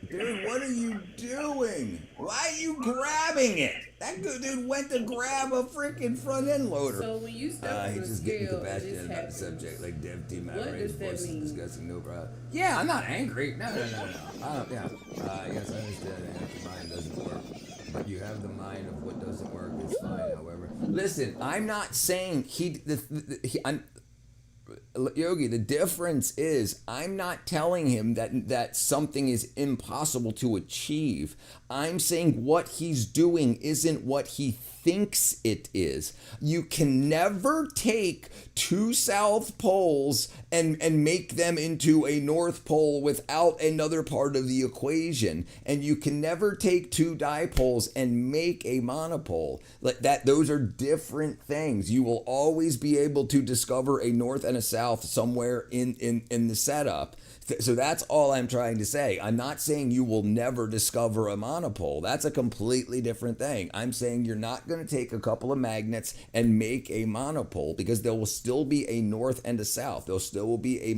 Dude, what are you doing? Why are you grabbing it? That good dude went to grab a freaking front end loader. So when you step He's on just the getting scale, compassionate this about the happens. subject, like dev team What outrage, does that voices mean? discussing no problem. Yeah, I'm not angry. No. Yes, I understand that your mind doesn't work. But you have the mind of what doesn't work is fine, however. Listen, I'm not saying Yogi, the difference is I'm not telling him that something is impossible to achieve. I'm saying what he's doing isn't what he thinks it is. You can never take two South Poles and make them into a North Pole without another part of the equation. And you can never take two dipoles and make a monopole. Like that, those are different things. You will always be able to discover a north and a south somewhere in the setup. So that's all I'm trying to say. I'm not saying you will never discover a monopole. That's a completely different thing. I'm saying you're not going to take a couple of magnets and make a monopole because there will still be a north and a south. There still will be a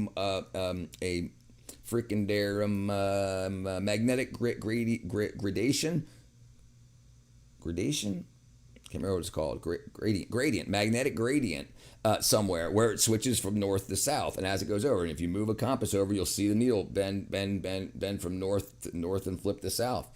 freaking magnetic gradation. Gradation? Can't remember what it's called. Gradient. Magnetic gradient. Somewhere where it switches from north to south, and as it goes over, and if you move a compass over, you'll see the needle bend from north to north and flip to south.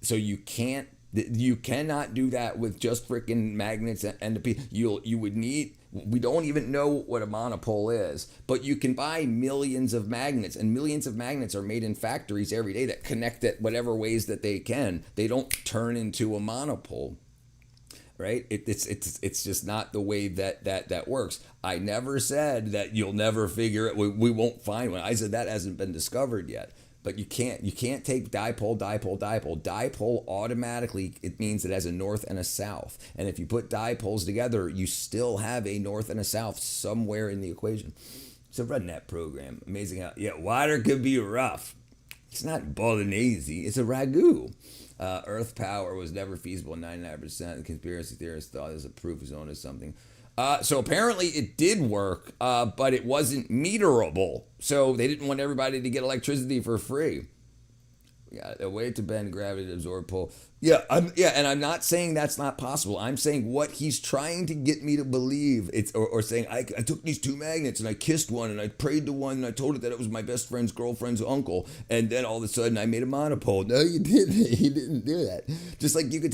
So you cannot do that with just freaking magnets and the you would need. We don't even know what a monopole is, but you can buy millions of magnets, and millions of magnets are made in factories every day that connect it whatever ways that they can. They don't turn into a monopole. Right? It's just not the way that works. I never said that you'll never figure it. We won't find one. I said that hasn't been discovered yet. But you can't take dipole. Dipole automatically, it means it has a north and a south. And if you put dipoles together, you still have a north and a south somewhere in the equation. So run that program. Amazing how water could be rough. It's not bolognese. It's a ragu. Earth power was never feasible. 99%. The conspiracy theorists thought it was a proof zone or something. So apparently it did work, but it wasn't meterable. So they didn't want everybody to get electricity for free. Yeah, a way to bend gravity to absorb pull. And I'm not saying that's not possible. I'm saying what he's trying to get me to believe. Or saying I took these two magnets and I kissed one and I prayed to one and I told it that it was my best friend's girlfriend's uncle, and then all of a sudden I made a monopole. No, you didn't. You didn't do that. Just like you could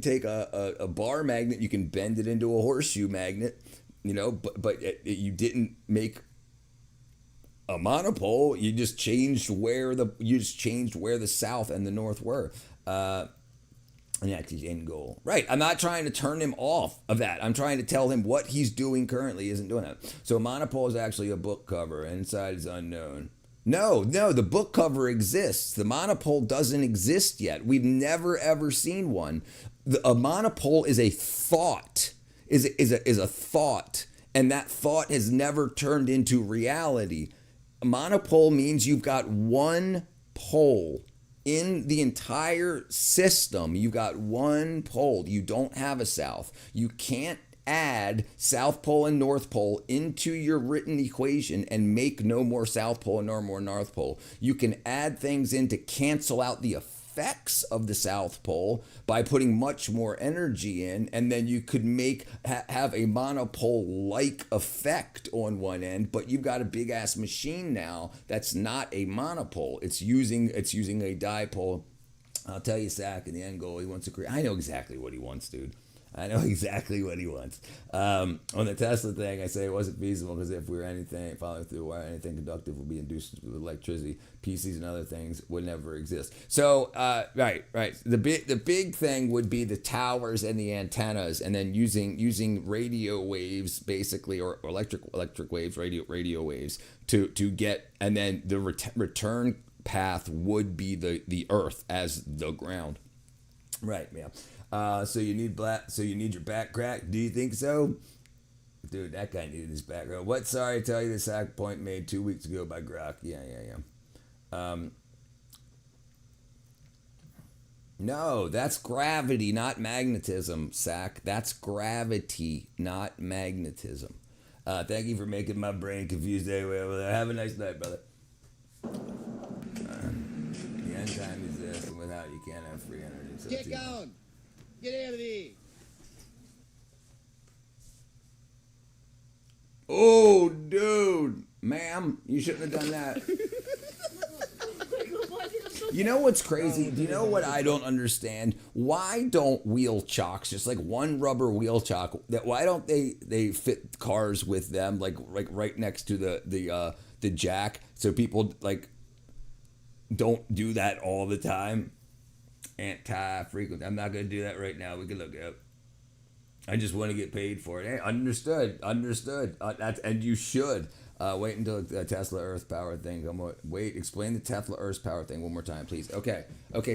take a bar magnet, you can bend it into a horseshoe magnet, but you didn't make a monopole. You just changed where the south and the north were, and that's his end goal. Right. I'm not trying to turn him off of that. I'm trying to tell him what he's doing currently isn't doing that. So a monopole is actually a book cover, and inside is unknown. No, the book cover exists. The monopole doesn't exist yet. We've never ever seen one. A monopole is a thought. Is a thought, and that thought has never turned into reality. A monopole means you've got one pole in the entire system. You've got one pole. You don't have a south. You can't add South Pole and North Pole into your written equation and make no more South Pole and no more North Pole. You can add things in to cancel out the effect effects of the South Pole by putting much more energy in, and then you could have a monopole-like effect on one end, but you've got a big-ass machine now that's not a monopole. It's using a dipole. I'll tell you, Zach, in the end goal, he wants to create. I know exactly what he wants, dude. I know exactly what he wants. On the Tesla thing, I say it wasn't feasible because if we were following through a wire, anything conductive would be induced with electricity. PCs and other things would never exist. So, right. The big thing would be the towers and the antennas, and then using radio waves, basically, or electric waves, radio waves to get, and then the return path would be the Earth as the ground. Right, yeah. So you need your back cracked. Do you think so? Dude, that guy needed his back cracked. What? Sorry, I tell you the sack point made 2 weeks ago by Grok. Yeah. No, that's gravity, not magnetism, Sack. That's gravity, not magnetism. Thank you for making my brain confused anyway over there. Have a nice night, brother. The end time is this, and without you can't have free energy. So Get going. Get out of there. Oh, dude. Ma'am, you shouldn't have done that. You know what's crazy? Do you know what I don't understand? Why don't wheel chocks, just like one rubber wheel chock, why don't they fit cars with them, like right next to the jack, so people like don't do that all the time? Anti-frequency. I'm not going to do that right now. We can look it up. I just want to get paid for it. Hey, understood. And you should. Wait until the Tesla Earth Power thing. Explain the Tesla Earth Power thing one more time, please. Okay,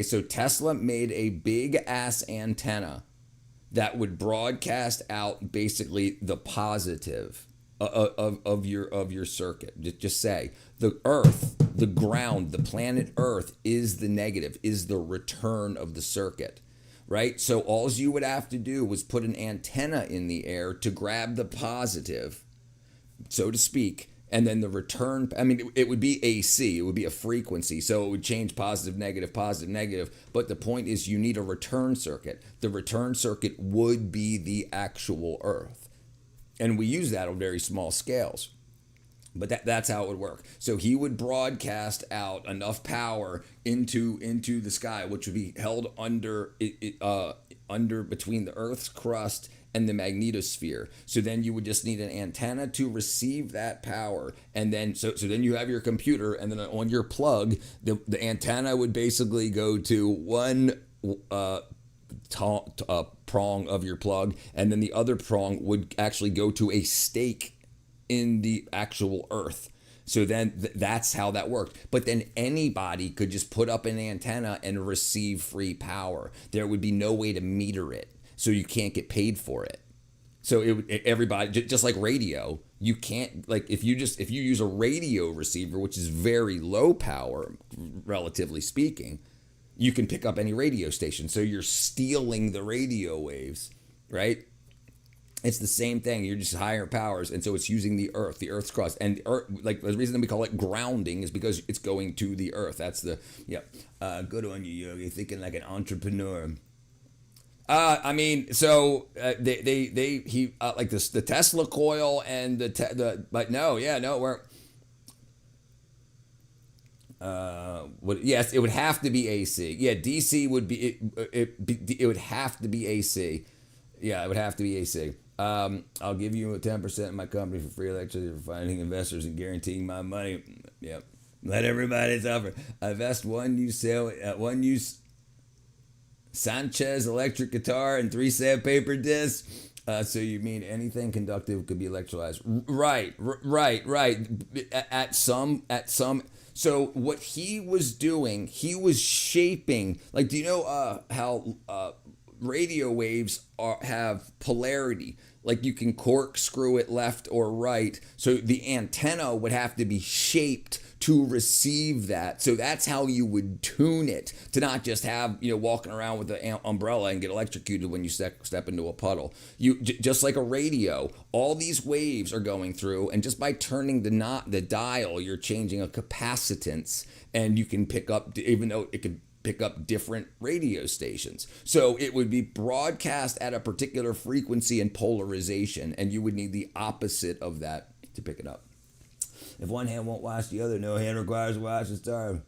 so Tesla made a big-ass antenna that would broadcast out basically the positive of your circuit. Just say the Earth, the ground, the planet Earth is the negative, is the return of the circuit, right? So all you would have to do was put an antenna in the air to grab the positive, so to speak, and then the return, I mean, it would be AC, it would be a frequency, so it would change positive, negative, but the point is you need a return circuit. The return circuit would be the actual Earth. And we use that on very small scales. But that's how it would work. So he would broadcast out enough power into the sky, which would be held under between the Earth's crust and the magnetosphere. So then you would just need an antenna to receive that power, and then so then you have your computer, and then on your plug, the antenna would basically go to one prong of your plug, and then the other prong would actually go to a stake in the actual Earth. So then that's how that worked. But then anybody could just put up an antenna and receive free power. There would be no way to meter it, so you can't get paid for it. So everybody, just like radio, you can't, like if you use a radio receiver, which is very low power, relatively speaking, you can pick up any radio station. So you're stealing the radio waves, right? It's the same thing. You're just higher powers, and so it's using the Earth's crust, and like the reason that we call it grounding is because it's going to the Earth. That's the good on you, Yogi. Thinking like an entrepreneur. I mean, so he like this the Tesla coil and we're. Yes, it would have to be AC. Yeah, DC would be it would have to be AC. Yeah, it would have to be AC. I'll give you 10% of my company for free electricity for finding investors and guaranteeing my money. Yep. Let everybody suffer. Invest one use Sanchez electric guitar and 3 sandpaper discs. So you mean anything conductive could be electrolyzed? Right. At some. So what he was doing, he was shaping. Like, do you know how radio waves have polarity? Like you can corkscrew it left or right. So the antenna would have to be shaped to receive that. So that's how you would tune it, to not just have, walking around with an umbrella and get electrocuted when you step into a puddle. Just like a radio, all these waves are going through, and just by turning the dial, you're changing a capacitance, and you can pick up, even though it could pick up different radio stations. So it would be broadcast at a particular frequency and polarization, and you would need the opposite of that to pick it up. If one hand won't watch the other, no hand requires to watch the star.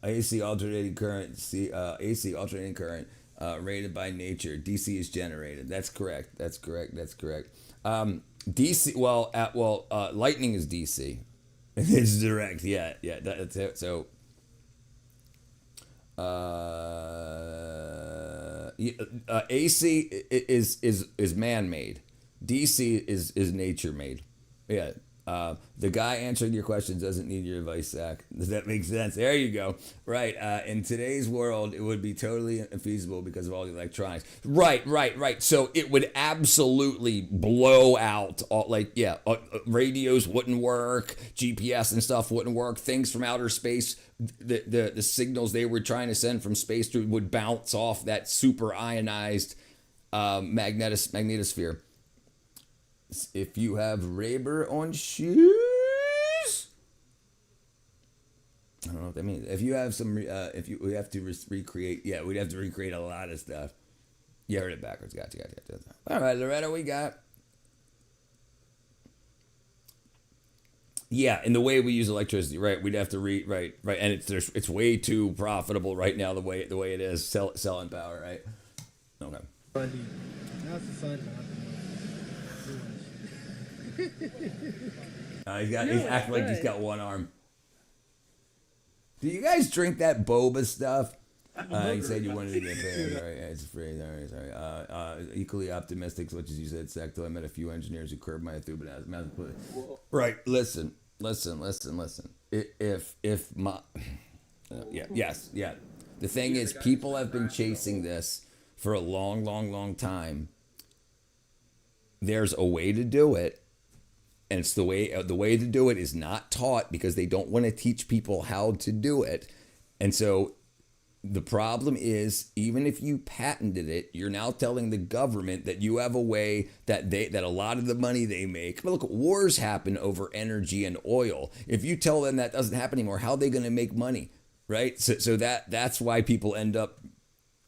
AC alternating current, AC alternating current, rated by nature. DC is generated. That's correct. That's correct. That's correct. DC. Lightning is DC. It's direct. Yeah. That's it. So. AC is man-made. DC is nature-made. Yeah. The guy answering your questions doesn't need your advice, Zach. Does that make sense? There you go. Right. In today's world, it would be totally infeasible because of all the electronics. Right. So it would absolutely blow out all, radios wouldn't work, GPS and stuff wouldn't work. Things from outer space, the signals they were trying to send from space would bounce off that super ionized magnetosphere. If you have rubber on shoes, I don't know what that means. If you have some, we have to recreate, we'd have to recreate a lot of stuff. You heard it backwards. Gotcha. All right, Loretta, we got. Yeah, in the way we use electricity, right? We'd have to right, and it's way too profitable right now the way it is selling power, right? Okay. Now it's the sun. He's acting like he's got one arm. Do you guys drink that boba stuff? You said you wanted to get paid. All right, it's free. Sorry. Equally optimistic, which as you said, Secto. I met a few engineers who curbed my enthusiasm. Right. Listen. If my, yes. The thing is, people have been chasing this for a long time. There's a way to do it. And it's the way to do it is not taught because they don't want to teach people how to do it. And so the problem is, even if you patented it, you're now telling the government that you have a way that a lot of the money they make. But look, wars happen over energy and oil. If you tell them that doesn't happen anymore, how are they going to make money, right? So that's why people end up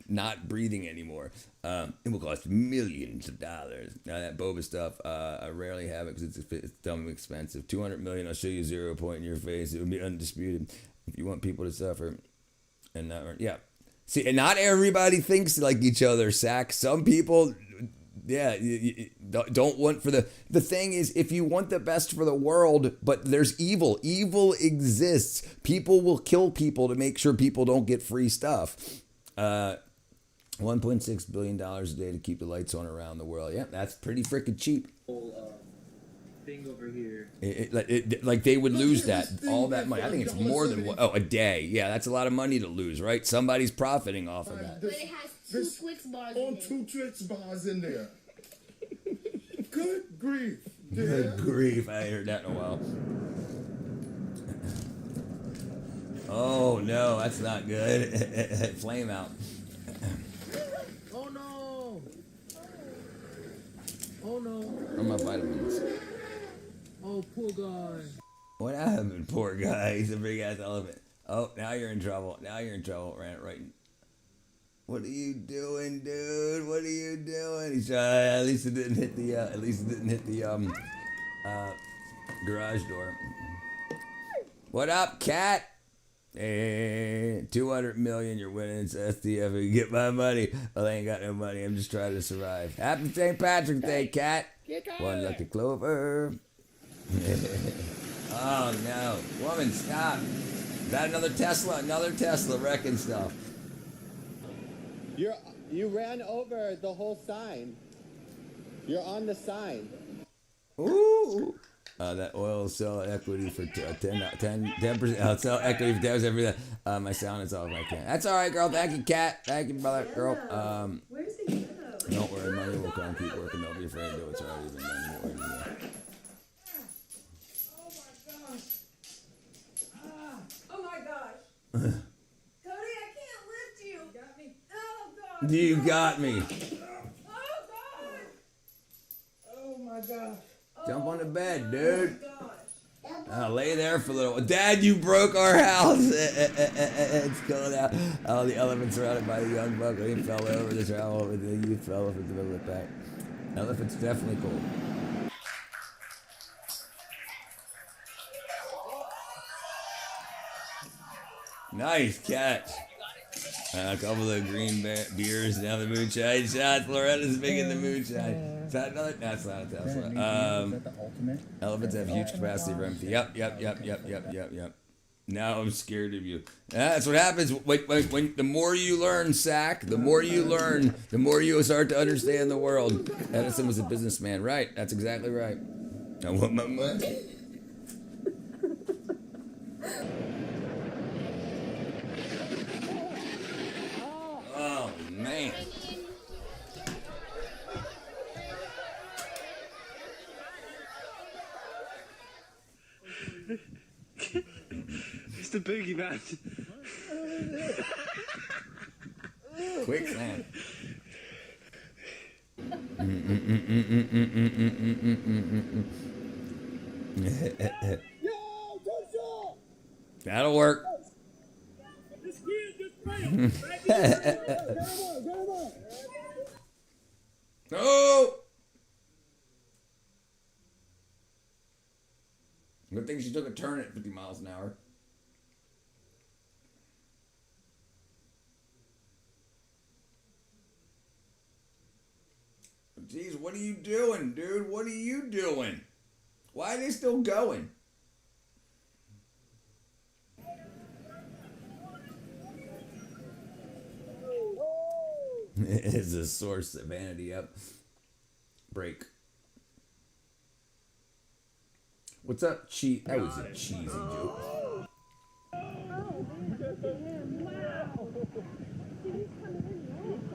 not breathing anymore. It will cost millions of dollars. Now that boba stuff, I rarely have it because it's dumb expensive. $200 million, I'll show you 0 point in your face. It would be undisputed if you want people to suffer. And see, and not everybody thinks like each other, Sack. Some people, you don't want for the thing is, if you want the best for the world, but there's evil exists. People will kill people to make sure people don't get free stuff. $1.6 billion a day to keep the lights on around the world. Yeah, that's pretty freaking cheap. Thing over here. Like they would lose all that money. I think it's more than a day. Yeah, that's a lot of money to lose, right? Somebody's profiting off of that. But it has two Twix bars in there. Two Twix bars in there. Good grief. Good grief. I ain't heard that in a while. Oh, no, that's not good. Flame out. Oh no! Oh no! Where are my vitamins? Oh, poor guy. What happened, poor guy? He's a big ass elephant. Oh, now you're in trouble. Right. What are you doing, dude? What are you doing? He's trying. At least it didn't hit the. Garage door. What up, cat? Hey, 200 million. You're winning. It's STF. You get my money. Well, I ain't got no money. I'm just trying to survive. Happy St. Patrick's Day, cat. One lucky clover. Oh no, woman, stop! Is that another Tesla? Another Tesla wrecking stuff. You ran over the whole sign. You're on the sign. Ooh. That oil sell equity for 10%. I'll sell equity for 10%. My sound is off. I can't. That's all right, girl. Thank you, cat. Thank you, brother, girl. Where's the yellow? Don't worry, money will come. Keep working. Don't be afraid to do it. It's already been done. Oh my gosh. Cody, I can't lift you. You got me. Oh god. You got me. Oh god. Oh my God. Jump on the bed, dude. Oh Lay there for a little. Dad, you broke our house. It's going out. Oh, the elephant surrounded by the young buck. He fell over. The travel over. The youth fell over the middle of the pack. Elephant's definitely cool. Nice catch. A couple of green beers, now the moonshine shots. Loretta's big in the moonshine. Is that another? No, that's not a Tesla. Elephants have huge capacity for empathy. Yep. Now I'm scared of you. That's what happens when the more you learn, Sack, the more you learn, the more you start to understand the world. Edison was a businessman, right? That's exactly right. I want my money. Oh man. It's the boogeyman. Quicksand. That'll work. Oh! Good thing she took a turn at 50 miles an hour. Jeez, what are you doing, dude? What are you doing? Why are they still going? It's a source of vanity up. Break. What's up, That was a cheesy joke.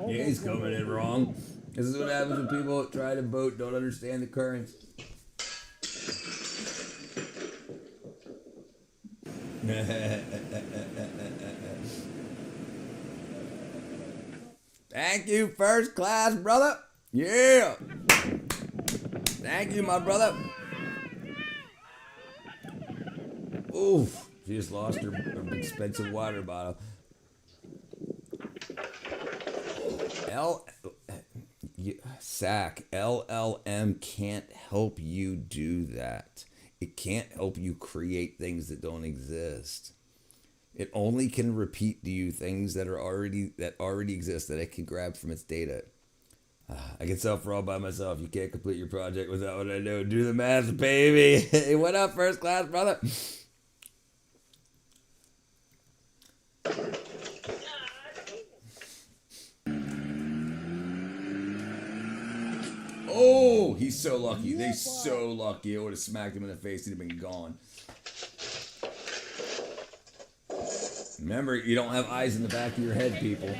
Yeah, he's coming in wrong. This is what happens when people try to boat, don't understand the currents. Thank you, first class, brother. Yeah. Thank you, my brother. Oof. She just lost her expensive water bottle. Sack, LLM can't help you do that. It can't help you create things that don't exist. It only can repeat to you things that already exist that it can grab from its data. I can sell for all by myself. You can't complete your project without what I know. Do the math, baby. Hey, what up, first class, brother? Oh, he's so lucky. They're so lucky. I would have smacked him in the face. He'd have been gone. Remember, you don't have eyes in the back of your head, people.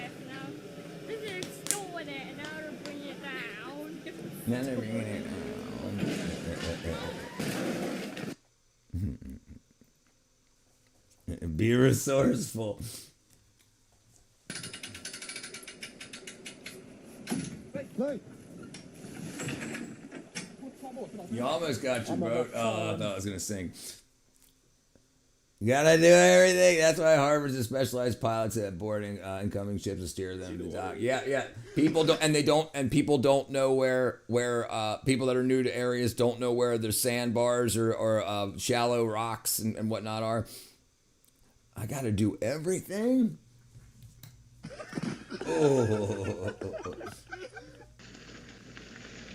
Be resourceful. You almost got your boat. Oh, I thought I was going to sing. You gotta do everything. That's why Harvard's a specialized pilots at boarding incoming ships to steer them to dock. Yeah. People don't know where people that are new to areas don't know where there's sandbars or shallow rocks and whatnot are. I gotta do everything. Oh.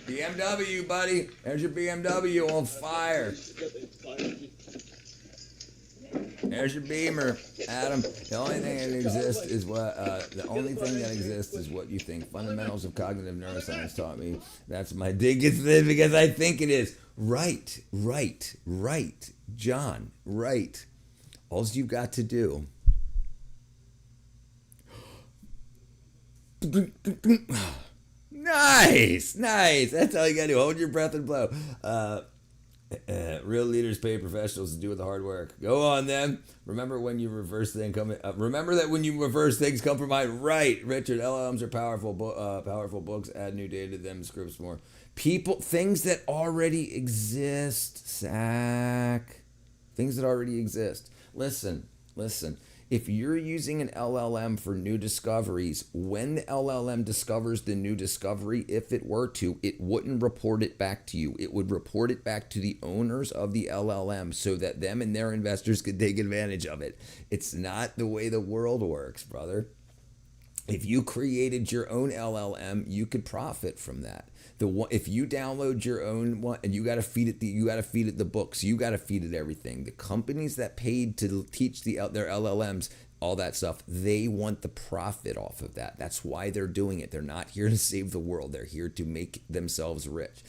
BMW, buddy. There's your BMW on fire. There's your Beamer, Adam. The only thing that exists is what you think. Fundamentals of cognitive neuroscience taught me. That's my dig. It's this because I think it is. Right. John, right. All you've got to do. Nice. That's all you gotta do. Hold your breath and blow. Real leaders pay professionals to do the hard work. Go on, then. Remember when you reverse things remember that when you reverse things come from mind. Right, Richard. LLMs are powerful books. Add new data to them. Scripts more. Things that already exist. Sack. things that already exist. Listen. If you're using an LLM for new discoveries, when the LLM discovers the new discovery, if it were to, it wouldn't report it back to you. It would report it back to the owners of the LLM so that them and their investors could take advantage of it. It's not the way the world works, brother. If you created your own LLM, you could profit from that. If you download your own one and you got to feed it the books, you got to feed it everything. The companies that paid to teach their LLMs all that stuff, they want the profit off of that. That's why they're doing it. They're not here to save the world. They're here to make themselves rich.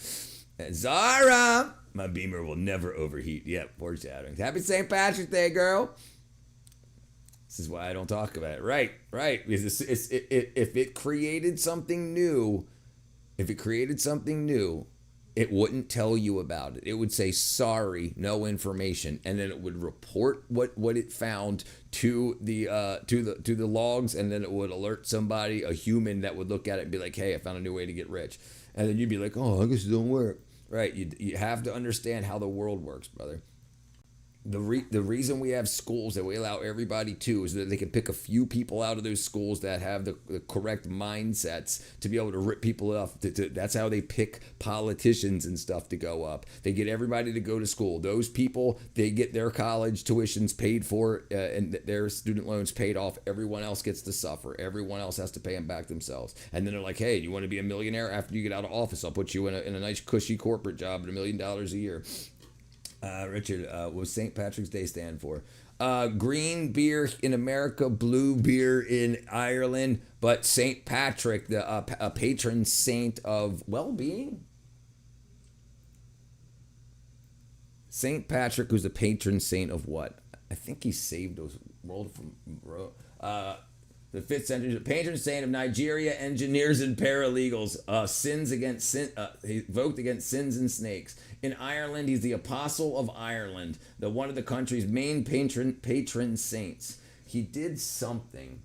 And Zara, my Beamer will never overheat. Yep, foreshadowing. Happy St. Patrick's Day, girl. This is why I don't talk about it. Right. Because if it created something new, it wouldn't tell you about it. It would say, sorry, no information. And then it would report what it found to the logs, and then it would alert somebody, a human that would look at it and be like, hey, I found a new way to get rich. And then you'd be like, oh, I guess it don't work. Right. You have to understand how the world works, brother. The reason we have schools that we allow everybody to is that they can pick a few people out of those schools that have the correct mindsets to be able to rip people off. That's how they pick politicians and stuff to go up. They get everybody to go to school. Those people, they get their college tuitions paid for and their student loans paid off. Everyone else gets to suffer. Everyone else has to pay them back themselves. And then they're like, hey, do you want to be a millionaire after you get out of office? I'll put you in a nice cushy corporate job at $1 million a year. Richard, what does St. Patrick's Day stand for? Green beer in America, blue beer in Ireland, but St. Patrick, a patron saint of well-being. St. Patrick was a patron saint of what? I think he saved the world from the 5th century. Patron saint of Nigeria, engineers and paralegals. He voked against sins and snakes. In Ireland, he's the apostle of Ireland, one of the country's main patron saints. He did something.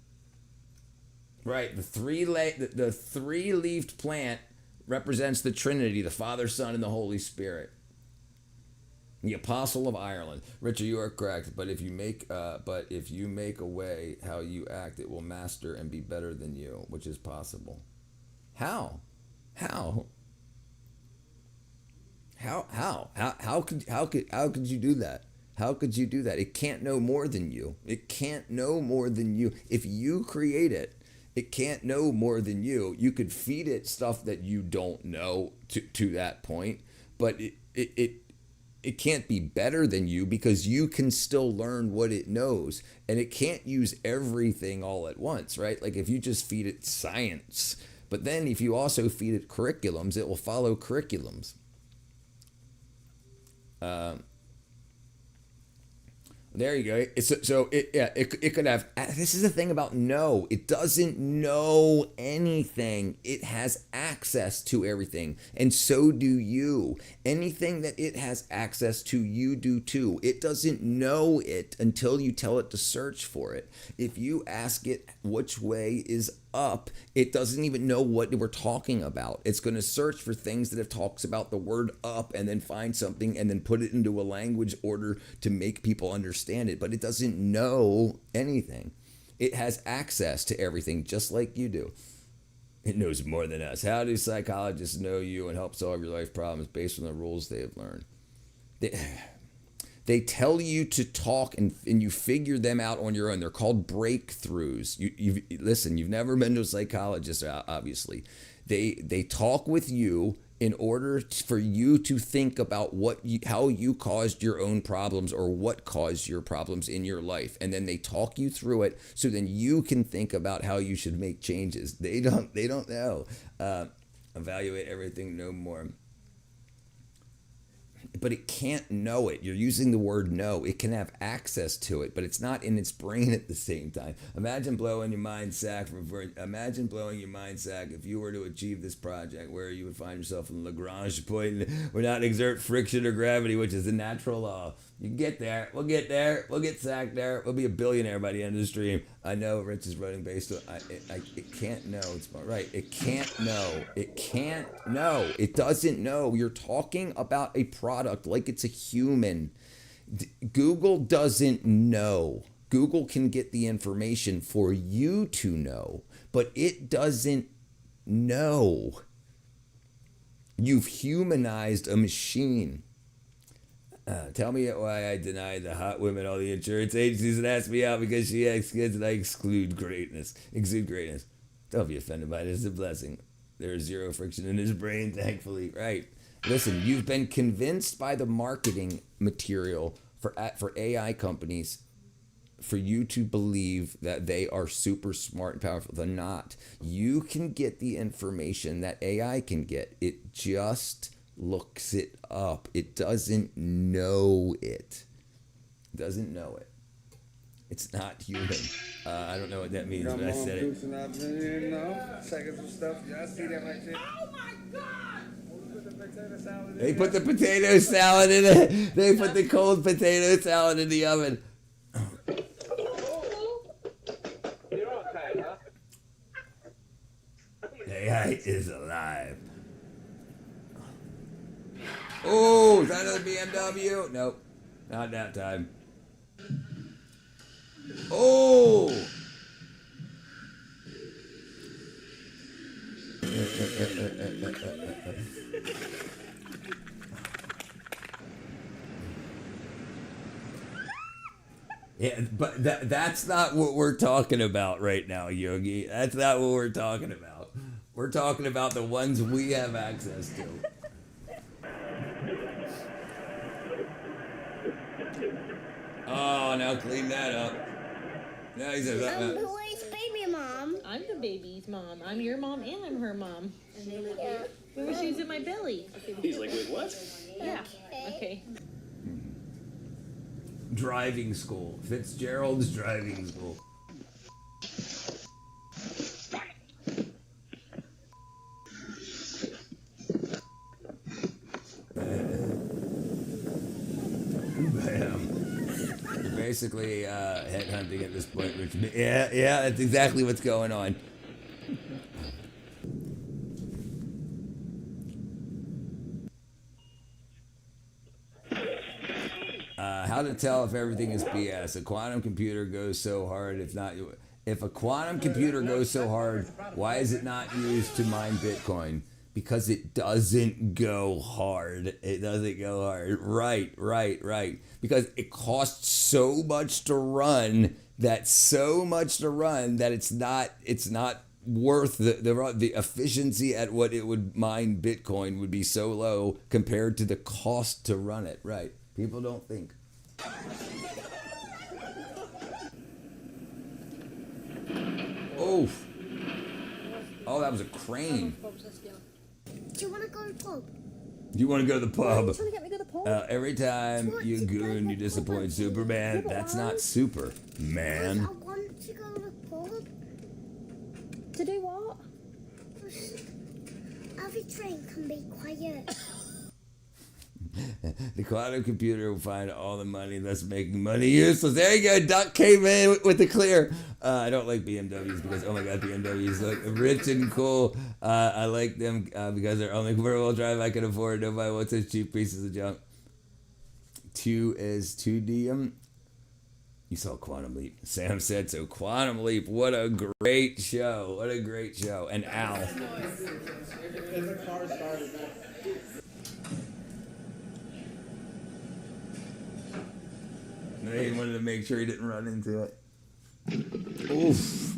Right, the three-leaved plant represents the Trinity, the Father, Son, and the Holy Spirit. The apostle of Ireland. Richard, you are correct. But if you make a way how you act, it will master and be better than you, which is possible. How? How could you do that? How could you do that? It can't know more than you. It can't know more than you. If you create it, it can't know more than you. You could feed it stuff that you don't know to that point, but it can't be better than you because you can still learn what it knows, and it can't use everything all at once, right? Like if you just feed it science, but then if you also feed it curriculums, it will follow curriculums. There you go. It could have. This is the thing about no. It doesn't know anything. It has access to everything, and so do you. Anything that it has access to, you do too. It doesn't know it until you tell it to search for it. If you ask it which way is up, it doesn't even know what we're talking about. It's going to search for things that it talks about the word up and then find something and then put it into a language order to make people understand it. But it doesn't know anything. It has access to everything just like you do. It knows more than us. How do psychologists know you and help solve your life problems based on the rules they have learned? They tell you to talk and you figure them out on your own. They're called breakthroughs. You've never been to a psychologist, obviously. They talk with you in order for you to think about how you caused your own problems or what caused your problems in your life. And then they talk you through it so then you can think about how you should make changes. They don't know. Evaluate everything no more. But it can't know it. You're using the word know. It can have access to it, but it's not in its brain at the same time. Imagine blowing your mind sack if you were to achieve this project where you would find yourself in Lagrange point where not exert friction or gravity, which is the natural law. You can get there. We'll get there. We'll get sacked there. We'll be a billionaire by the end of the stream. I know Rich is running based on it can't know. It's right. It can't know. It can't know. It doesn't know. You're talking about a product like it's a human. Google doesn't know. Google can get the information for you to know, but it doesn't know. You've humanized a machine. Tell me why I denied the hot women all the insurance agencies and asked me out because she has kids and I exclude greatness. Exude greatness. Don't be offended by this. It's a blessing. There is zero friction in his brain, thankfully. Right. Listen, you've been convinced by the marketing material for AI companies for you to believe that they are super smart and powerful. They're not. You can get the information that AI can get. It just looks it up. It doesn't know it. It doesn't know it. It's not human. I don't know what that means, but I said it. Oh my God! They put the potato salad in it. They put the cold potato salad in the oven. AI is alive. Oh, is that another BMW? Nope, not that time. Oh! Yeah, but that's not what we're talking about right now, Yogi. That's not what we're talking about. We're talking about the ones we have access to. Oh, now clean that up. Now he says, Who is baby mom? I'm the baby's mom. I'm your mom and I'm her mom. Yeah. Remember she was in my belly. He's like, wait, what? Yeah. Okay. driving school. Fitzgerald's driving school. Bam. Basically headhunting at this point, which yeah, that's exactly what's going on. How to tell if everything is BS? A quantum computer goes so hard. If a quantum computer goes so hard, why is it not used to mine Bitcoin? Because it doesn't go hard. It doesn't go hard. Right. Because it costs so much to run that it's not worth the efficiency at what it would mine Bitcoin would be so low compared to the cost to run it. Right. People don't think. Oof. Oh, that was a crane. Do you want to go to the pub? You want to go to the pub? You trying to get me to the pub? Every time you goon, you disappoint Superman. That's not super, man. I want to go to the pub. To do what? Every train can be quiet. The quantum computer will find all the money, thus making money useless. There you go. Duck came in with the clear. I don't like BMWs because, oh my God, BMWs look rich and cool. I like them because they're only four-wheel drive I can afford. Nobody wants those cheap pieces of junk. 2 is 2D. You saw Quantum Leap. Sam said so. Quantum Leap. What a great show. What a great show. And Al. The car started. He wanted to make sure he didn't run into it. Oof.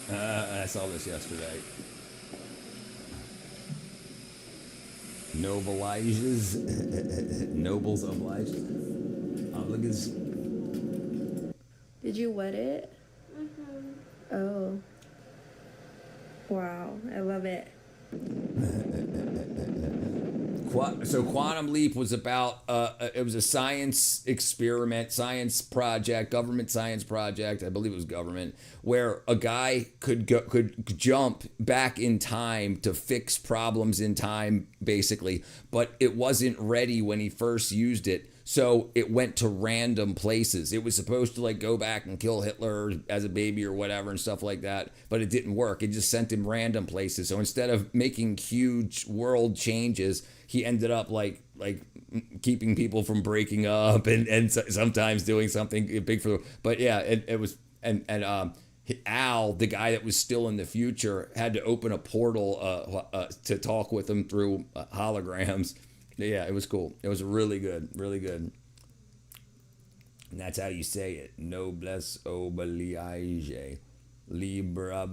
I saw this yesterday. Nobles obliges. Obligans. Did you wet it? Mm-hmm. Oh. Wow, I love it. So Quantum Leap was about, it was a science experiment, science project, government science project, I believe it was government, where a guy could jump back in time to fix problems in time, basically, but it wasn't ready when he first used it. So it went to random places. It was supposed to like go back and kill Hitler as a baby or whatever and stuff like that, but it didn't work. It just sent him random places. So instead of making huge world changes, he ended up like keeping people from breaking up and sometimes doing something big for. But yeah, it was and Al, the guy that was still in the future, had to open a portal to talk with him through holograms. Yeah, it was cool. It was really good, really good. And that's how you say it. Noblesse oblige. Libra,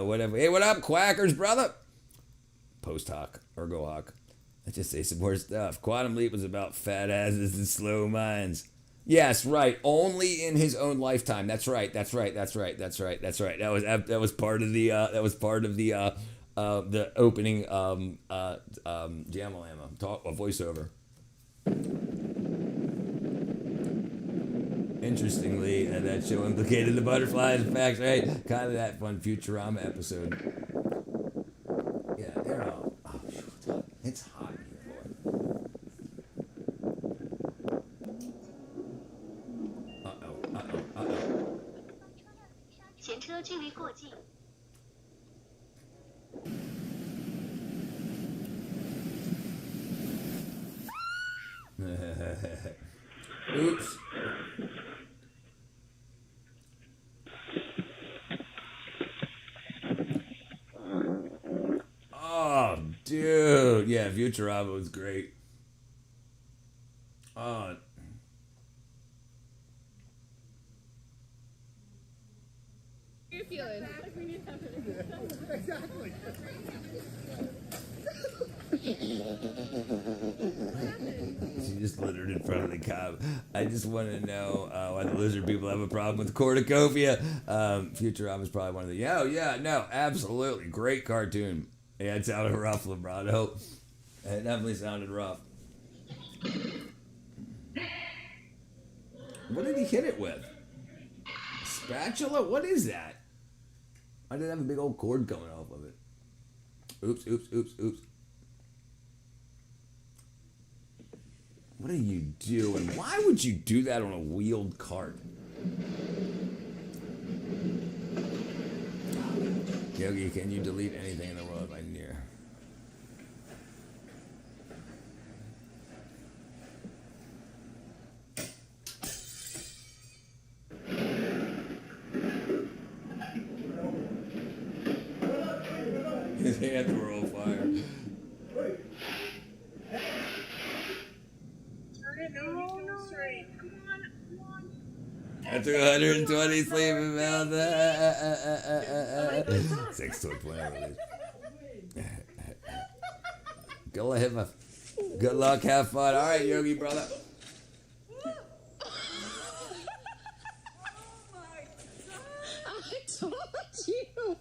whatever. Hey, what up, Quackers, brother? Post hoc or go hoc. Let's just say some more stuff. Quantum Leap was about fat asses and slow minds. Yes, right. Only in his own lifetime. That's right. That's right. That's right. That's right. That's right. That was part of the the opening Jamalama talk, a voiceover. Interestingly, that show implicated the butterflies and facts, right? Kind of that fun Futurama episode. Yeah, they're all. Oh, it's hot here, boy. Uh-oh. 前车距离过近。 Oops. Oh, dude. Yeah, Futurama was great. Oh. You're feeling. Exactly. She just littered in front of the cop. I just want to know why the lizard people have a problem with cornucopia. Futurama is probably one of the... No, absolutely. Great cartoon. Yeah, it sounded rough, Lebrado. It definitely sounded rough. What did he hit it with? A spatula? What is that? I did have a big old cord coming off of it. Oops. What are you doing? Why would you do that on a wheeled cart? Yogi, can you delete anything in the world by near? His hands were on fire. I took 120 sleeping pills. 6 to a plan. Go ahead, my. Good luck, have fun. All right, Yogi brother. I told you.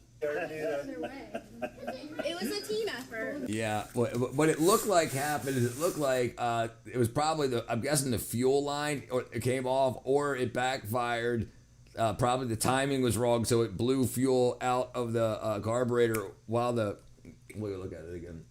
It was a team effort. Yeah, what it looked like happened is it looked like it was probably I'm guessing the fuel line or it came off or it backfired. Probably the timing was wrong, so it blew fuel out of the carburetor while the. We'll look at it again.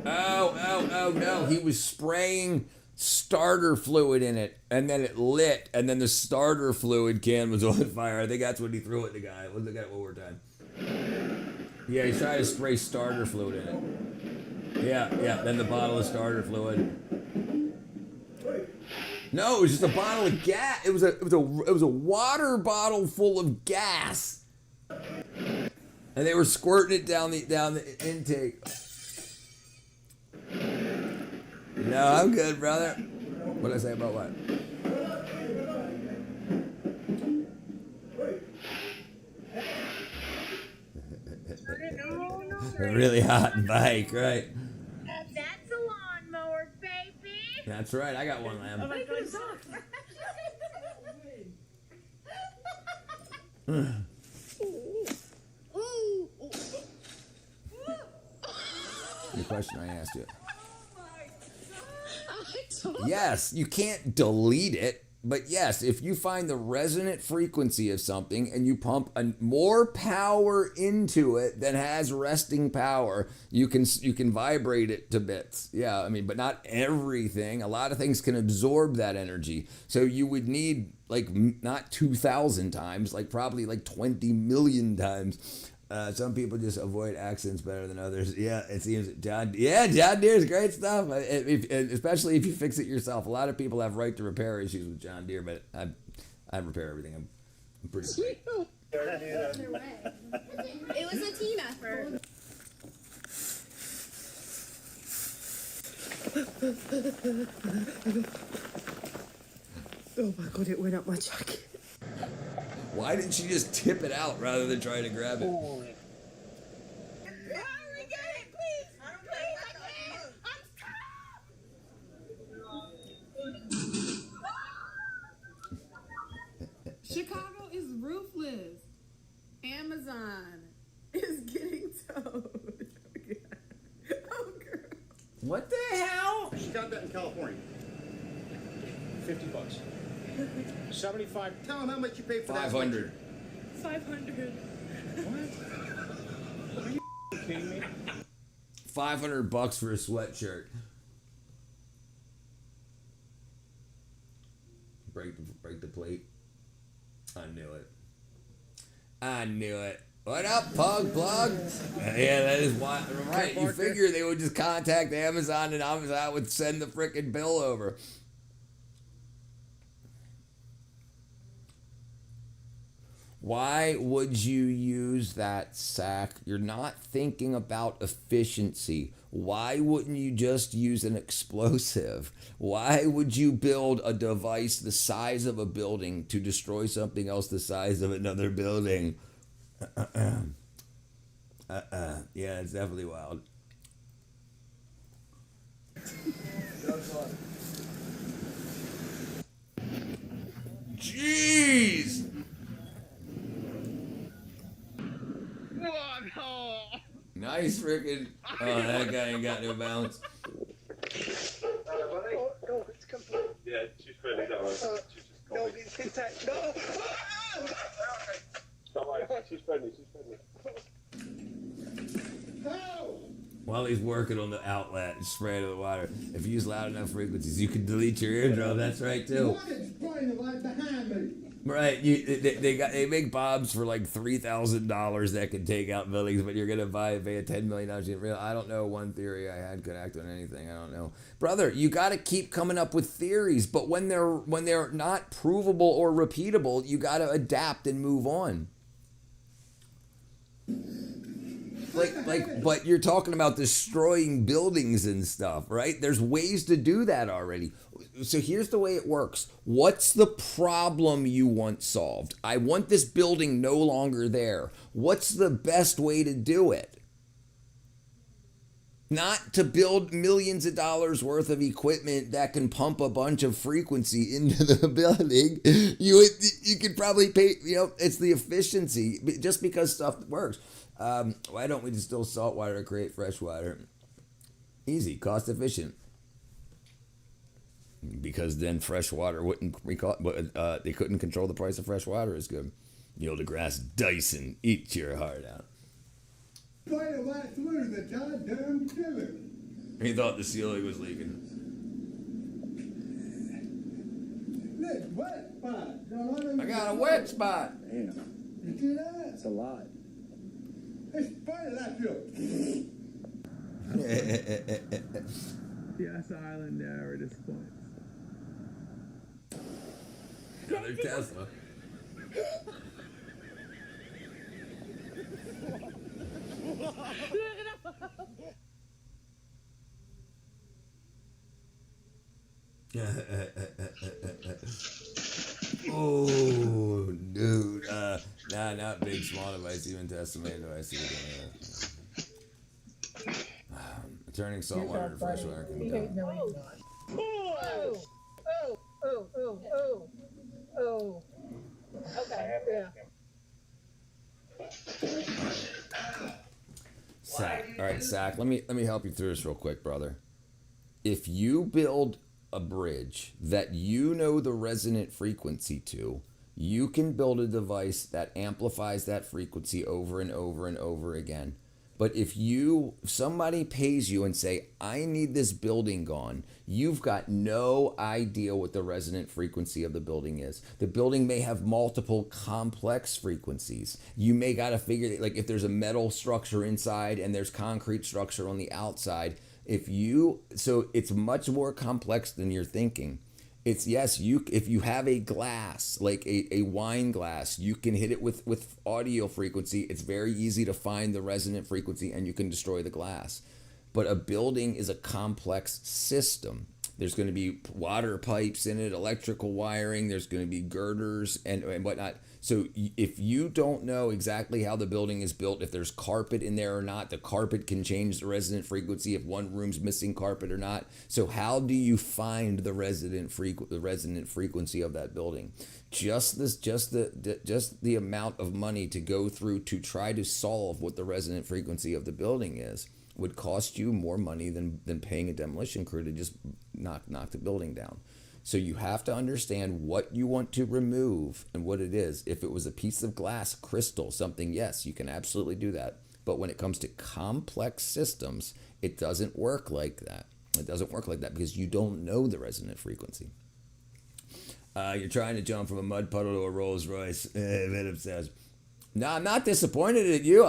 Oh no! He was spraying starter fluid in it, and then it lit, and then the starter fluid can was on fire. I think that's what he threw at the guy. Let's look at it one more time. Yeah, he tried to spray starter fluid in it. Yeah. Then the bottle of starter fluid. No, it was just a bottle of gas. It was a water bottle full of gas, and they were squirting it down the intake. No, I'm good, brother. What did I say about what? A really hot bike, right? That's a lawnmower, baby. That's right. I got one, lamb. Oh my God, stop. The question I asked you. Yes, you can't delete it. But yes, if you find the resonant frequency of something and you pump more power into it than has resting power, you can vibrate it to bits. Yeah, I mean, but not everything. A lot of things can absorb that energy. So you would need like not 2,000 times, like probably like 20 million times. Some people just avoid accents better than others. Yeah, it seems John Deere's great stuff, especially if you fix it yourself. A lot of people have right to repair issues with John Deere, but I repair everything. I'm pretty great. It was a team effort. Oh my god, it went up my jacket. Why didn't she just tip it out rather than try to grab it? Chicago is ruthless. Amazon is getting towed. Oh, girl. What the hell? She got that in California. $50. 75. Tell him how much you paid for that. 500. 500. What? Are you kidding me? $500 for a sweatshirt. Break the plate. I knew it. What up, Plug? Yeah, that is why. Right, you figure they would just contact Amazon and Amazon would send the frickin' bill over. Why would you use that, Sack? You're not thinking about efficiency. Why wouldn't you just use an explosive? Why would you build a device the size of a building to destroy something else the size of another building? Yeah, it's definitely wild. Jeez! Nice freaking. Oh, that guy ain't got no balance. Go, it's complete. Yeah, she's friendly, don't worry. She's just Go, get contact. No! Don't worry, she's friendly, While he's working on the outlet and spraying to the water, if you use loud enough frequencies, you can delete your eardrum. That's right too. What is spraying right behind me? Right, they make bombs for like $3,000 that can take out buildings, but you're gonna pay $10 million. I don't know. One theory I had could act on anything. I don't know, brother. You got to keep coming up with theories, but when they're not provable or repeatable, you got to adapt and move on. But you're talking about destroying buildings and stuff, right? There's ways to do that already. So here's the way it works. What's the problem you want solved? I want this building no longer there. What's the best way to do it? Not to build millions of dollars worth of equipment that can pump a bunch of frequency into the building. You could probably pay, it's the efficiency, just because stuff works. Why don't we distill salt water to create fresh water? Easy, cost efficient. Because then fresh water they couldn't control the price of fresh water as good. Neil deGrasse Dyson, eat your heart out. Right right through the goddamn building. He thought the ceiling was leaking. This wet spot. I got a wet spot. Damn, You see that? that's a lot. It's spraying like you. Yes, Island never disappoints. Another Tesla. Oh, dude. Not big, small device, even testament device. Turning salt water to fresh water can be done. Oh. Okay, yeah. Sack. All right, Sack. Let me help you through this real quick, brother. If you build a bridge that you know the resonant frequency to, you can build a device that amplifies that frequency over and over and over again. But if somebody pays you and say, I need this building gone, you've got no idea what the resonant frequency of the building is. The building may have multiple complex frequencies. You may got to figure that, like, if there's a metal structure inside and there's concrete structure on the outside, so it's much more complex than you're thinking. It's, yes, if you have a glass, like a wine glass, you can hit it with audio frequency. It's very easy to find the resonant frequency and you can destroy the glass. But a building is a complex system. There's going to be water pipes in it, electrical wiring, there's going to be girders and whatnot. So if you don't know exactly how the building is built, if there's carpet in there or not, the carpet can change the resonant frequency if one room's missing carpet or not. So how do you find the resonant frequency of that building? Just the amount of money to go through to try to solve what the resonant frequency of the building is would cost you more money than paying a demolition crew to just knock the building down. So you have to understand what you want to remove and what it is. If it was a piece of glass, crystal, something, yes, you can absolutely do that. But when it comes to complex systems, it doesn't work like that. It doesn't work like that because you don't know the resonant frequency. You're trying to jump from a mud puddle to a Rolls Royce. Venom says, "No, I'm not disappointed at you.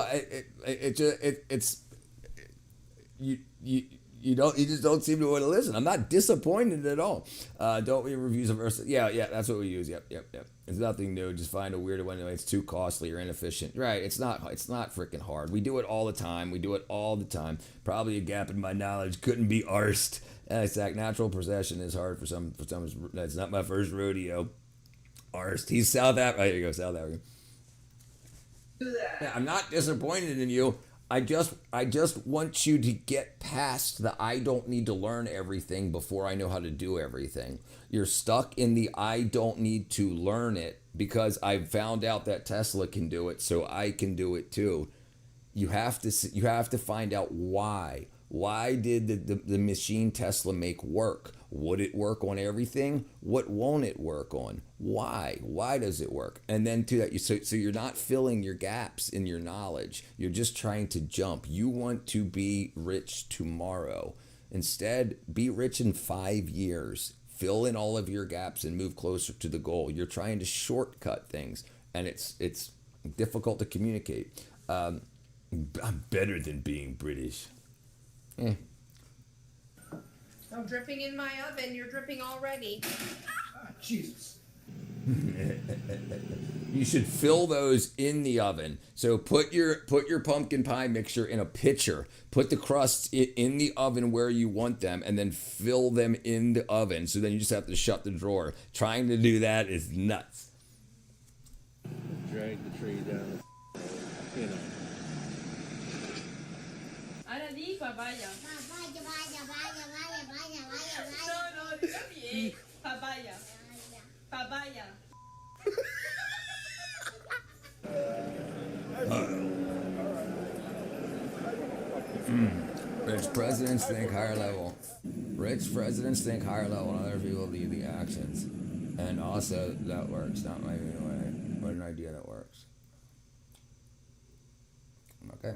You just don't seem to want to listen. I'm not disappointed at all. Don't we reviews of Versa? Yeah, that's what we use. Yep. It's nothing new. Just find a weirder one. It's too costly or inefficient. Right? It's not freaking hard. We do it all the time. Probably a gap in my knowledge. Couldn't be arsed. Exact. Natural procession is hard for some. That's not my first rodeo. Arsed. He's South Africa. There you go, South Africa. Yeah, I'm not disappointed in you. I just want you to get past the I don't need to learn everything before I know how to do everything. You're stuck in the I don't need to learn it because I found out that Tesla can do it, so I can do it too. You have to find out why. Why did the machine Tesla make work? Would it work on everything? What won't it work on? Why? Why does it work? And then to that, so you're not filling your gaps in your knowledge. You're just trying to jump. You want to be rich tomorrow. Instead, be rich in 5 years. Fill in all of your gaps and move closer to the goal. You're trying to shortcut things, and it's difficult to communicate. I'm better than being British. I'm dripping in my oven. You're dripping already. Jesus. You should fill those in the oven. So put your pumpkin pie mixture in a pitcher. Put the crusts in the oven where you want them, and then fill them in the oven. So then you just have to shut the drawer. Trying to do that is nuts. Drag the tree down. You know. Ahora di papaya. No, diga bien. Papaya. Papaya. Rich presidents think higher level. Rich presidents think higher level, and other people lead the actions. And also, that works. Not my way. What an idea that works. Okay.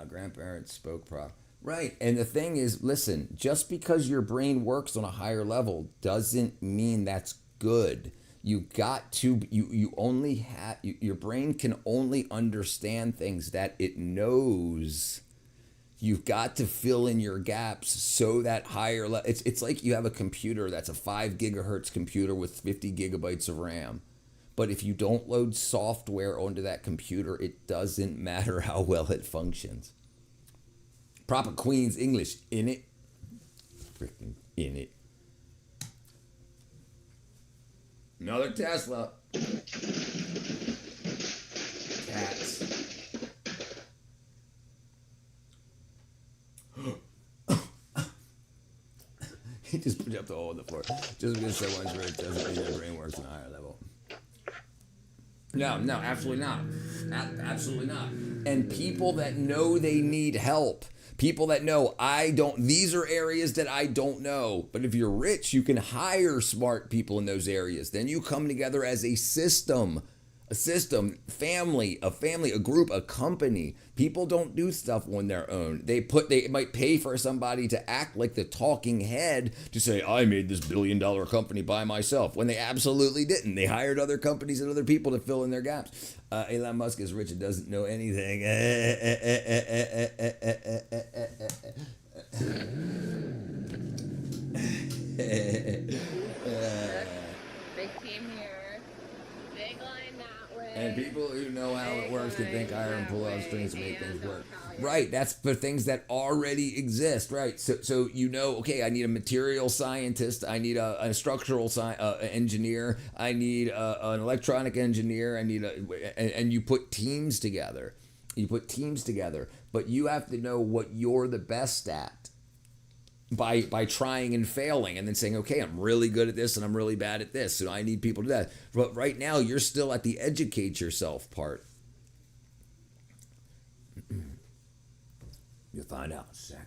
Grandparents spoke prop. Right. And the thing is, listen, just because your brain works on a higher level doesn't mean that's good. You got to, you only have, your brain can only understand things that it knows. You've got to fill in your gaps so that higher level, it's like you have a computer that's a 5 gigahertz computer with 50 gigabytes of RAM. But if you don't load software onto that computer, it doesn't matter how well it functions. Proper Queen's English, in it. Freaking in it. Another Tesla. Cats. He just put up the hole in the floor. Just because someone's rich doesn't mean their brain works on a higher level. No, absolutely not. Absolutely not. And people that know they need help, People that know these are areas that I don't know. But if you're rich, you can hire smart people in those areas. Then you come together as a system, family, a group, a company. People don't do stuff on their own. They might pay for somebody to act like the talking head to say, I made this $1 billion company by myself, when they absolutely didn't. They hired other companies and other people to fill in their gaps. Elon Musk is rich and doesn't know anything. Big team here. Big line that way. And people who know how it works can think hire and pull out strings to make things work. Right, that's for things that already exist, right? So you know, okay, I need a material scientist, I need a structural engineer, I need an electronic engineer, and you put teams together. But you have to know what you're the best at by trying and failing, and then saying, okay, I'm really good at this and I'm really bad at this, so I need people to do that. But right now, you're still at the educate yourself part. You'll find out in a second.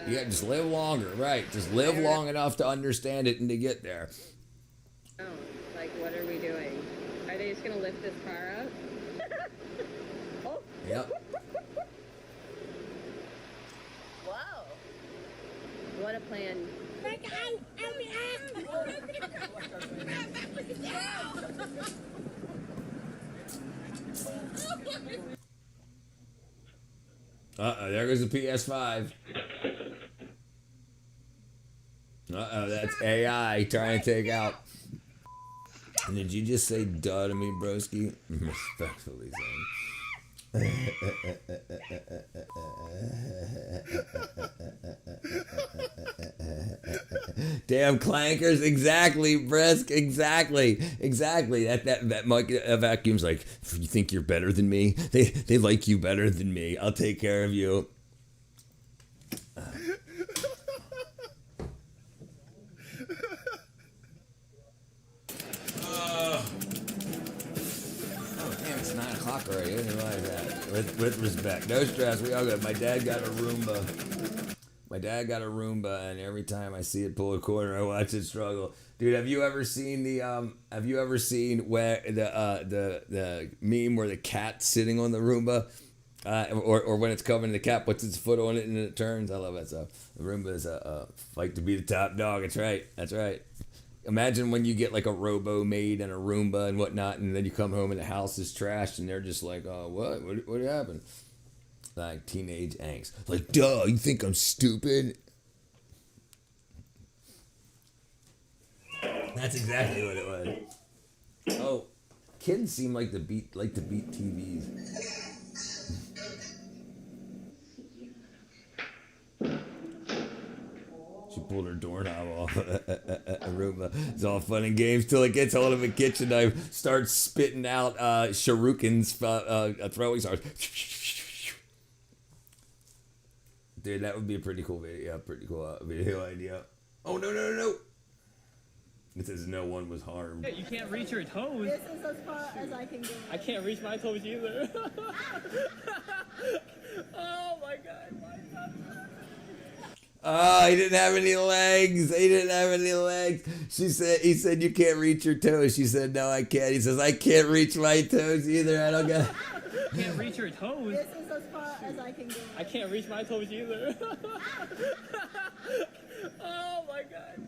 Yeah, just live longer, right? Just live long enough to understand it and to get there. Oh, like, what are we doing? Are they just gonna lift this car up? Oh. Yep. Whoa. What a plan. There goes the PS5. That's AI trying to take out. And did you just say duh to me, broski? Respectfully saying. Damn clankers, exactly, Brisk, exactly. That mic vacuum's like, you think you're better than me? They like you better than me. I'll take care of you. It's 9 o'clock already. I didn't realize that. With respect, no stress. We all good. My dad got a Roomba, and every time I see it pull a corner, I watch it struggle. Dude, have you ever seen where the meme where the cat's sitting on the Roomba, or when it's covering the cat, puts its foot on it and then it turns? I love that stuff. The Roomba is a fight to be the top dog. That's right. Imagine when you get like a robo maid and a Roomba and whatnot, and then you come home and the house is trashed, and they're just like, "Oh, what happened?" Like teenage angst. Like, duh, you think I'm stupid? That's exactly what it was. Oh, kids seem like to beat TVs. She pulled her doorknob off a Roomba. It's all fun and games till it gets hold of a kitchen knife, starts spitting out shurikens, throwing stars. Dude, that would be a pretty cool video. Pretty cool video idea. Oh, no. It says no one was harmed. You can't reach your toes. This is as far as I can go. I can't reach my toes either. Oh my god. Oh, he didn't have any legs. He said, you can't reach your toes. She said, no, I can't. He says, I can't reach my toes either. I don't got. You can't reach your toes. This is as far as I can go. I can't reach my toes either. Oh my god.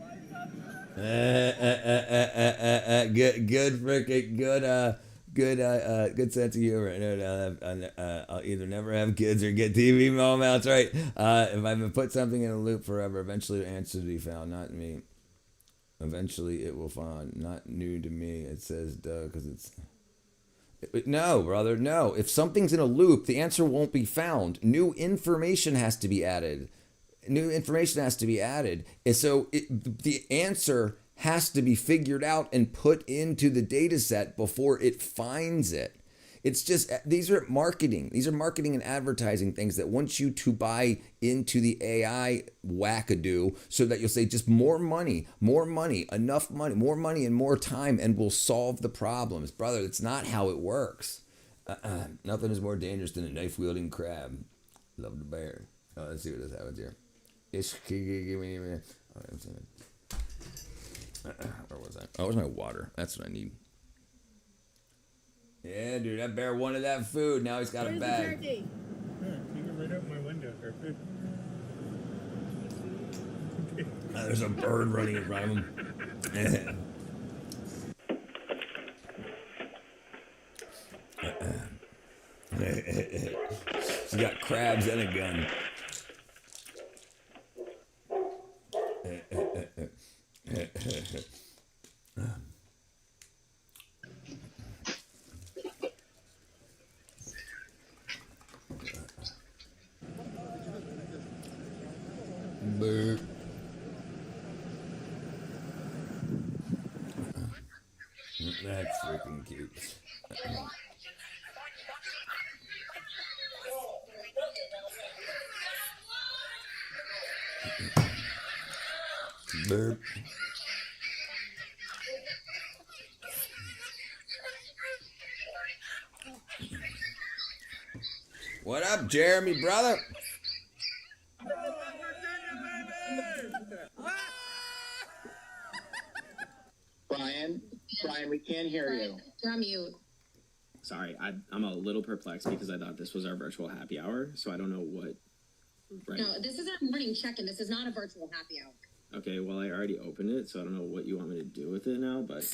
Good sense of humor. No, I'll either never have kids or get TV moments. Right. If I've put something in a loop forever, eventually the answer to be found, not me. Eventually it will find, not new to me. It says duh, because it's. No, brother, no. If something's in a loop, the answer won't be found. New information has to be added. And so the answer has to be figured out and put into the data set before it finds it. It's just, these are marketing and advertising things that want you to buy into the AI wackadoo so that you'll say just more money, enough money, more money and more time, and we'll solve the problems. Brother, that's not how it works. Nothing is more dangerous than a knife-wielding crab. Love the bear. Oh, let's see what this happens here. Oh, I'm saying. Where was I? Oh, where's my water? That's what I need. Yeah, dude, that bear wanted that food. Now he's got a bag. Yeah, you can right out my window here. There's a bird running in front of him. She got crabs and a gun. Boo. That's freaking cute. Burp. What up, Jeremy, brother? Brian, we can't hear you. You're on mute. Sorry, I'm a little perplexed because I thought this was our virtual happy hour, so I don't know what. Right. No, this is a morning check-in. This is not a virtual happy hour. Okay, well, I already opened it, so I don't know what you want me to do with it now, but.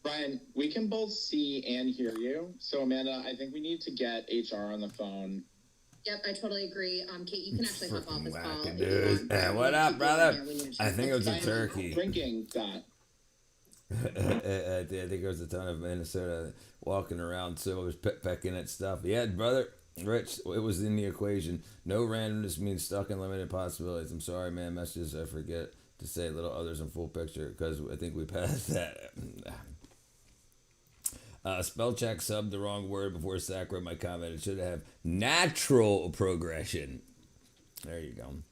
Brian, we can both see and hear you. So, Amanda, I think we need to get HR on the phone. Yep, I totally agree. Kate, you can actually hop off this call. Dude. What up, brother? I think it was a turkey. Drinking that. I think it was a ton of Minnesota walking around, so it was pecking at stuff. Yeah, brother, Rich, it was in the equation. No randomness means stuck in limited possibilities. I'm sorry, man. Messages I forget to say little others in full picture because I think we passed that. Spell check subbed the wrong word before Zach read my comment. It should have natural progression. There you go.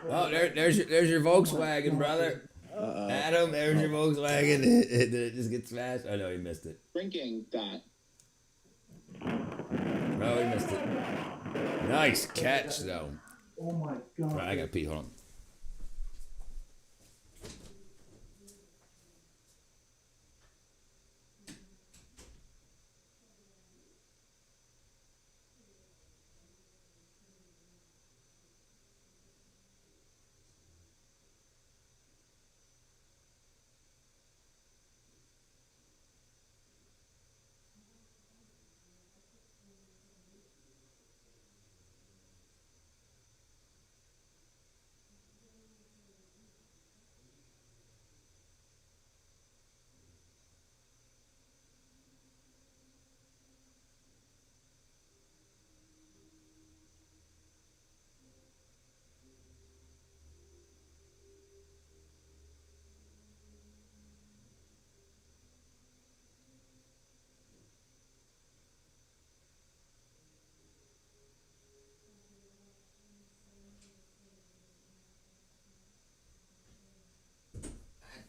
Oh, there's your Volkswagen, brother. Adam, there's your Volkswagen. Did it just get smashed? Oh no, he missed it. Drinking that. Oh, he missed it. Nice catch, though. Oh my god. Right, I gotta pee. Hold on.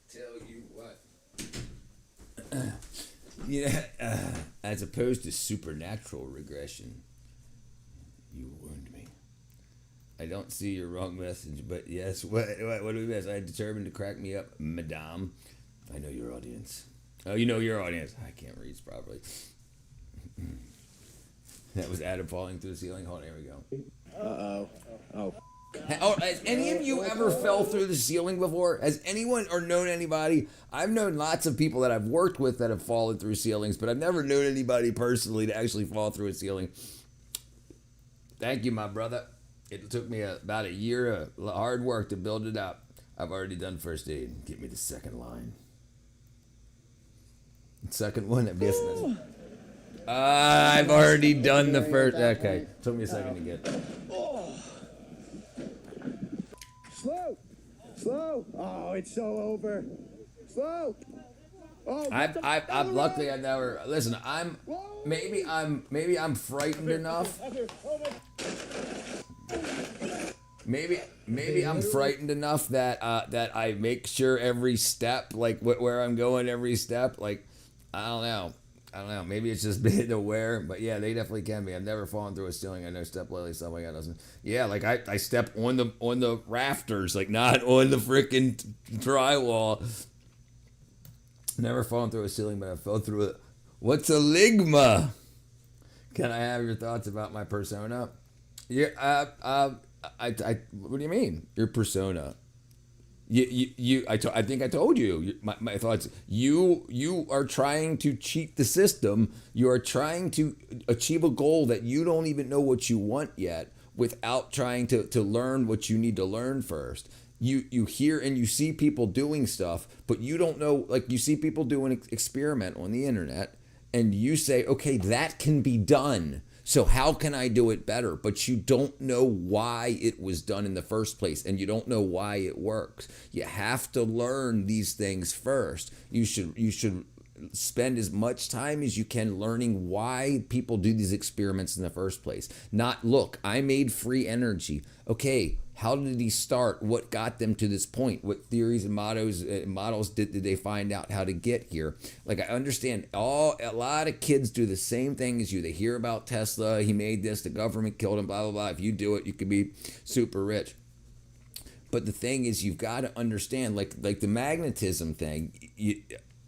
Tell you what. As opposed to supernatural regression, you warned me. I don't see your wrong message, but yes, what do we miss? I determined to crack me up, madame. I know your audience. Oh, you know your audience. I can't read properly. That was Adam falling through the ceiling. Hold on, here we go. Uh-oh. Oh. Oh, has any of you ever fell through the ceiling before? Has anyone or known anybody? I've known lots of people that I've worked with that have fallen through ceilings, but I've never known anybody personally to actually fall through a ceiling. Thank you, my brother. It took me about a year of hard work to build it up. I've already done first aid. Give me the second line. Second one, I'm guessing. I've already done the first. Okay, took me a second to get. Slow. Oh, it's so over. Slow. Oh, I'm luckily I've never. Listen, maybe I'm frightened enough. maybe I'm frightened enough that that I make sure every step, like where I'm going every step, like I don't know. Maybe it's just being aware, but yeah, they definitely can be. I've never fallen through a ceiling. I know step lately, stuff like that doesn't. Yeah, like I step on the rafters, like not on the freaking drywall. Never fallen through a ceiling, but I fell through it. What's a ligma? Can I have your thoughts about my persona? Yeah, what do you mean? Your persona? I think I told you my thoughts. You are trying to cheat the system. You are trying to achieve a goal that you don't even know what you want yet, without trying to learn what you need to learn first. You hear and you see people doing stuff, but you don't know. Like, you see people do an experiment on the internet, and you say, okay, that can be done. So how can I do it better? But you don't know why it was done in the first place, and you don't know why it works. You have to learn these things first. You should spend as much time as you can learning why people do these experiments in the first place. Not, look, I made free energy. Okay, how did he start? What got them to this point? What theories and models did they find out how to get here? Like, I understand a lot of kids do the same thing as you. They hear about Tesla, he made this, the government killed him, blah, blah, blah. If you do it, you could be super rich. But the thing is, you've got to understand, like the magnetism thing,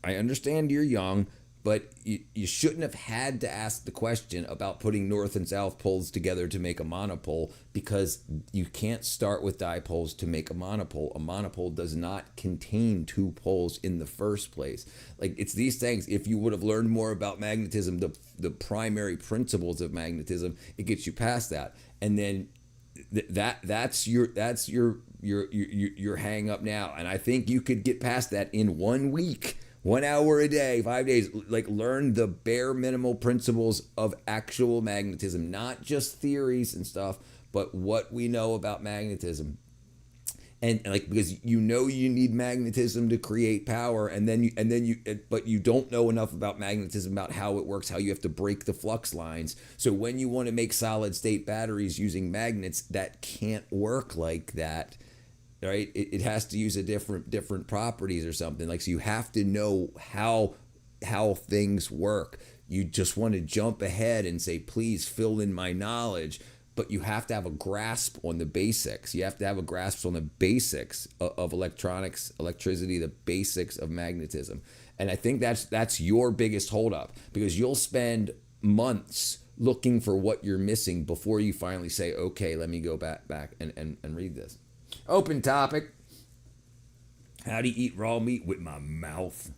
I understand you're young, but you shouldn't have had to ask the question about putting north and south poles together to make a monopole, because you can't start with dipoles to make a monopole. A monopole does not contain two poles in the first place. Like, it's these things. If you would have learned more about magnetism, the primary principles of magnetism, it gets you past that. And then that's your hang up now. And I think you could get past that in 1 week. 1 hour a day, 5 days, like, learn the bare minimal principles of actual magnetism, not just theories and stuff, but what we know about magnetism. And like, because you need magnetism to create power, but you don't know enough about magnetism, about how it works, how you have to break the flux lines. So when you want to make solid state batteries using magnets, that can't work like that. Right, it has to use a different properties or something. Like, so you have to know how things work. You just want to jump ahead and say, please fill in my knowledge, but you have to have a grasp on the basics. You have to have a grasp on the basics of electronics, electricity, the basics of magnetism. And I think that's your biggest holdup, because you'll spend months looking for what you're missing before you finally say, okay, let me go back and read this. Open topic. How do you eat raw meat? With my mouth.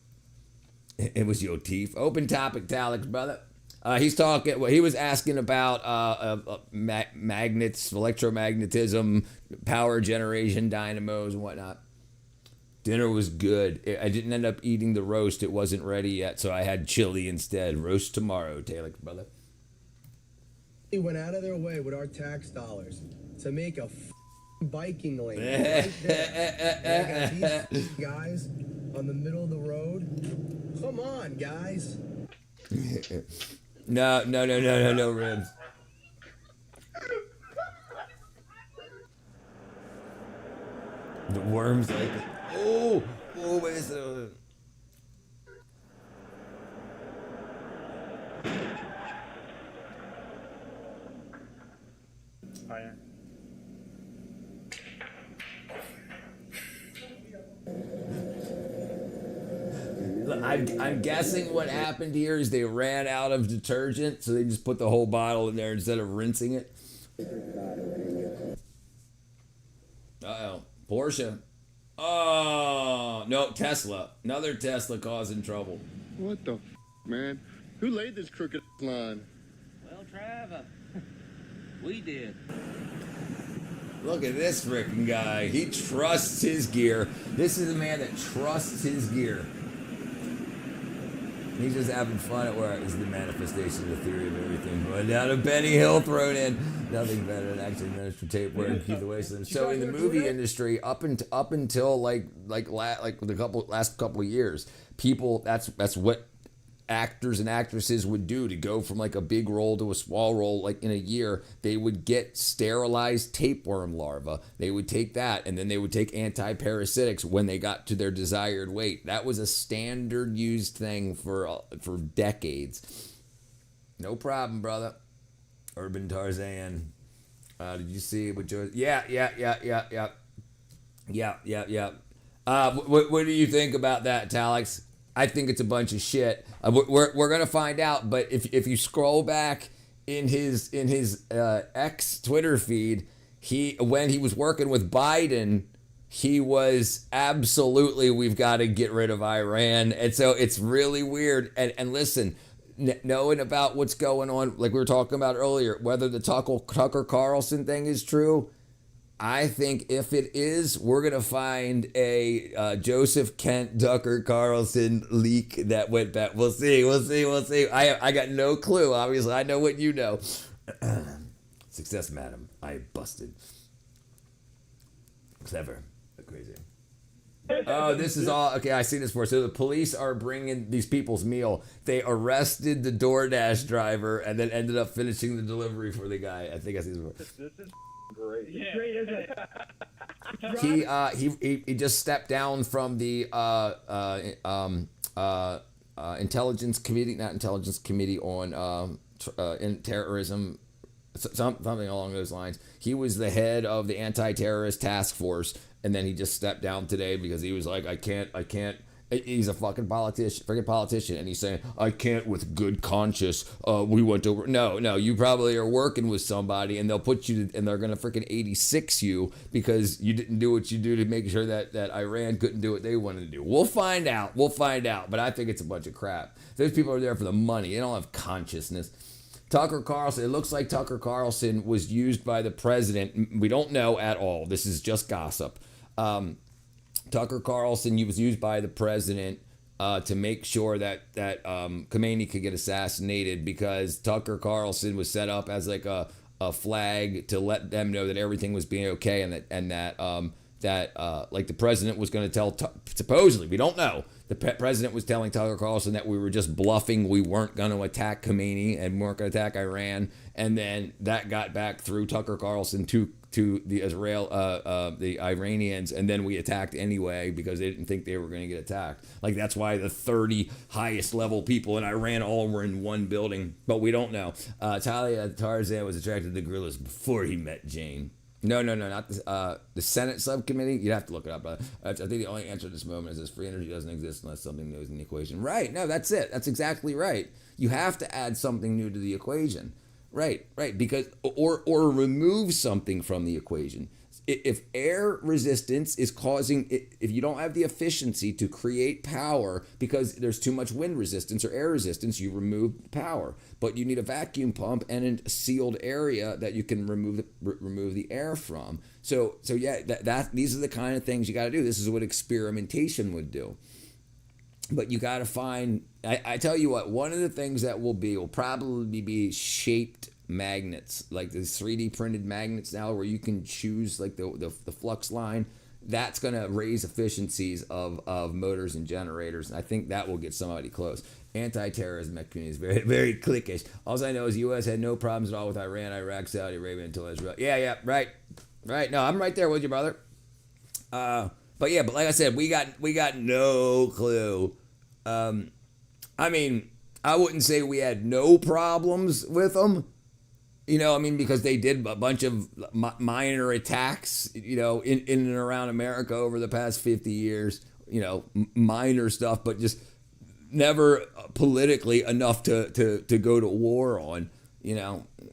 It was your teeth. Open topic, Talix, brother. He's talking. Well, he was asking about magnets, electromagnetism, power generation, dynamos, and whatnot. Dinner was good. I didn't end up eating the roast. It wasn't ready yet, so I had chili instead. Roast tomorrow, Talix, brother. They went out of their way with our tax dollars to make a biking lane right there. They got these guys on the middle of the road. Come on, guys. No, ribs. The worms like it. Oh, wait a second. Fire. I'm guessing what happened here is they ran out of detergent, so they just put the whole bottle in there instead of rinsing it. Uh-oh. Porsche. Oh, no, Tesla. Another Tesla causing trouble. What the man? Who laid this crooked line? Well, Trav, we did. Look at this freaking guy. He trusts his gear. This is a man that trusts his gear. He's just having fun at work. This is the manifestation of the theory of everything. But down to Benny Hill thrown in. Nothing better than actually administer tape work and keep the waste of them. So in the movie industry, up until like the last couple of years, people that's what actors and actresses would do to go from like a big role to a small role like in a year. They would get sterilized tapeworm larvae. They would take that, and then they would take anti-parasitics when they got to their desired weight. That was a standard used thing for decades. No problem, brother. Urban Tarzan. Did you see what Joe? Yeah. What do you think about that, Talix? I think it's a bunch of shit. We're gonna find out. But if you scroll back in his ex Twitter feed, when he was working with Biden, he was absolutely, we've got to get rid of Iran, and so it's really weird. And listen, knowing about what's going on, like we were talking about earlier, whether the Tucker Carlson thing is true. I think if it is, we're going to find a Joseph Kent Tucker Carlson leak that went back. We'll see. I got no clue. Obviously, I know what you know. Success, madam. I busted. Clever. Crazy. Oh, this is all. Okay, I see this before. So the police are bringing these people's meal. They arrested the DoorDash driver and then ended up finishing the delivery for the guy. I think I see this before. This is great. Yeah. Great, isn't it? He just stepped down from the intelligence committee, not intelligence committee on in terrorism, something along those lines. He was the head of the anti-terrorist task force, and then he just stepped down today because he was like, I can't. He's a freaking politician, and he's saying, I can't with good conscience. We went to no. You probably are working with somebody, and they'll put you and they're gonna freaking 86 you because you didn't do what you do to make sure that Iran couldn't do what they wanted to do. We'll find out. But I think it's a bunch of crap. Those people are there for the money. They don't have consciousness. Tucker Carlson. It looks like Tucker Carlson was used by the president. We don't know at all. This is just gossip. Tucker Carlson was used by the president to make sure that Khomeini could get assassinated because Tucker Carlson was set up as like a flag to let them know that everything was being okay and that like the president was going to tell supposedly, we don't know, the president was telling Tucker Carlson that we were just bluffing, we weren't going to attack Khomeini and weren't going to attack Iran, and then that got back through Tucker Carlson to the the Iranians, and then we attacked anyway because they didn't think they were going to get attacked. Like that's why the 30 highest level people in Iran all were in one building, but we don't know. Talia Tarzan was attracted to gorillas before he met Jane. No, not the Senate subcommittee. You'd have to look it up, brother. I think the only answer at this moment is this: free energy doesn't exist unless something new is in the equation. Right? No, that's it. That's exactly right. You have to add something new to the equation. Right. Because or remove something from the equation. If air resistance is causing, if you don't have the efficiency to create power because there's too much wind resistance or air resistance, you remove power. But you need a vacuum pump and a sealed area that you can remove the air from. So yeah, these are the kind of things you got to do. This is what experimentation would do. But you got to find, I tell you what, one of the things that will probably be shaped magnets, like the 3D printed magnets now where you can choose like the flux line. That's going to raise efficiencies of motors and generators. And I think that will get somebody close. Anti-terrorism community is very, very cliquish. All I know is the U.S. had no problems at all with Iran, Iraq, Saudi Arabia until Israel. Yeah, right. No, I'm right there with you, brother. But like I said, we got no clue. I mean, I wouldn't say we had no problems with them, because they did a bunch of minor attacks, in and around America over the past 50 years, minor stuff, but just never politically enough to go to war on,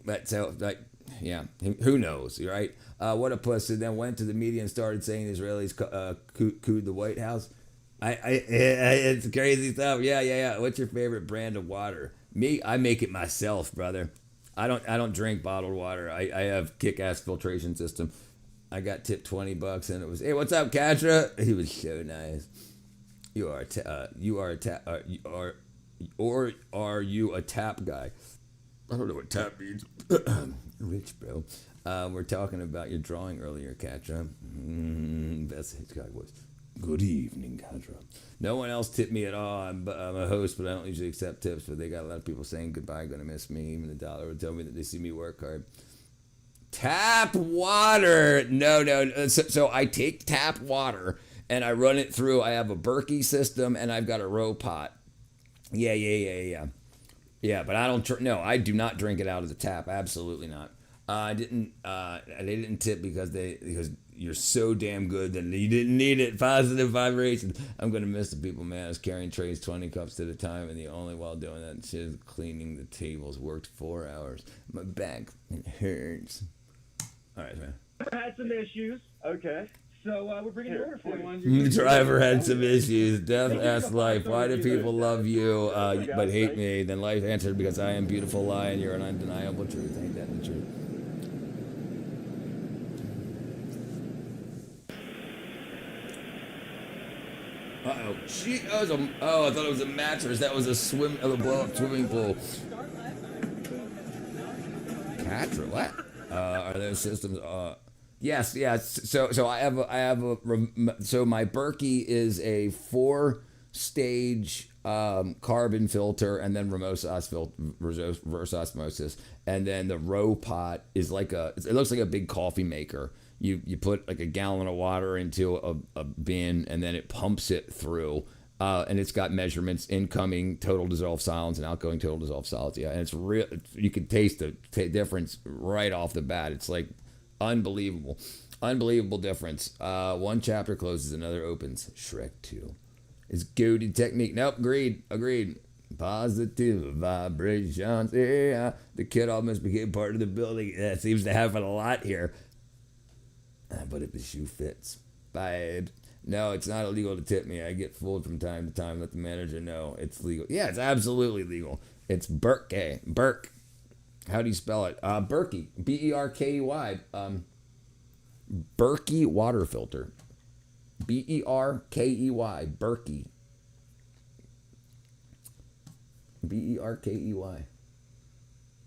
But so, like, yeah, who knows, right? What a pussy. Then went to the media and started saying Israelis cooed the White House. It's crazy stuff. Yeah. What's your favorite brand of water? Me, I make it myself, brother. I don't drink bottled water. I have kick-ass filtration system. I got tipped $20 and it was, hey, what's up, Katra? He was so nice. Are you a tap guy? I don't know what tap means. Rich, bro. We're talking about your drawing earlier, Katra. Best Hitchcock voice. Good evening, Cadra. No one else tipped me at all. I'm a host, but I don't usually accept tips. But they got a lot of people saying goodbye, gonna miss me. Even the dollar would tell me that they see me work hard. Tap water. No. So I take tap water and I run it through. I have a Berkey system and I've got a row pot. Yeah. Yeah, but I don't. No, I do not drink it out of the tap. Absolutely not. I didn't. They didn't tip because you're so damn good that you didn't need it. Positive vibrations. I'm gonna miss the people, man. I was carrying trays 20 cups at a time, and the only while doing that shit is cleaning the tables. Worked 4 hours. My back it hurts. All right, man. Had some issues. Okay. So we're bringing it over for you. The driver had some issues. Death asked life, why do people love you but hate me? Then life answered, because I am beautiful lie and you're an undeniable truth. Ain't that the truth? Uh-oh. I thought it was a mattress. That was a blow-up swimming pool. Catra, what? Are those systems? Yes. So I have so my Berkey is a 4-stage carbon filter, and then reverse osmosis, and then the row pot is it looks like a big coffee maker. You put like a gallon of water into a bin, and then it pumps it through. And it's got measurements: incoming total dissolved solids and outgoing total dissolved solids. Yeah, and it's real. You can taste the difference right off the bat. It's like unbelievable difference. One chapter closes, another opens. Shrek 2 is goated technique. Nope, agreed. Positive vibrations. Yeah, the kid almost became part of the building. That seems to happen a lot here. But if the shoe fits, vibes. No, it's not illegal to tip me. I get fooled from time to time. Let the manager know it's legal. Yeah, it's absolutely legal. It's Berkey. Burke. How do you spell it? Berkey. Berkey. Berkey water filter. Berkey. Berkey. Berkey.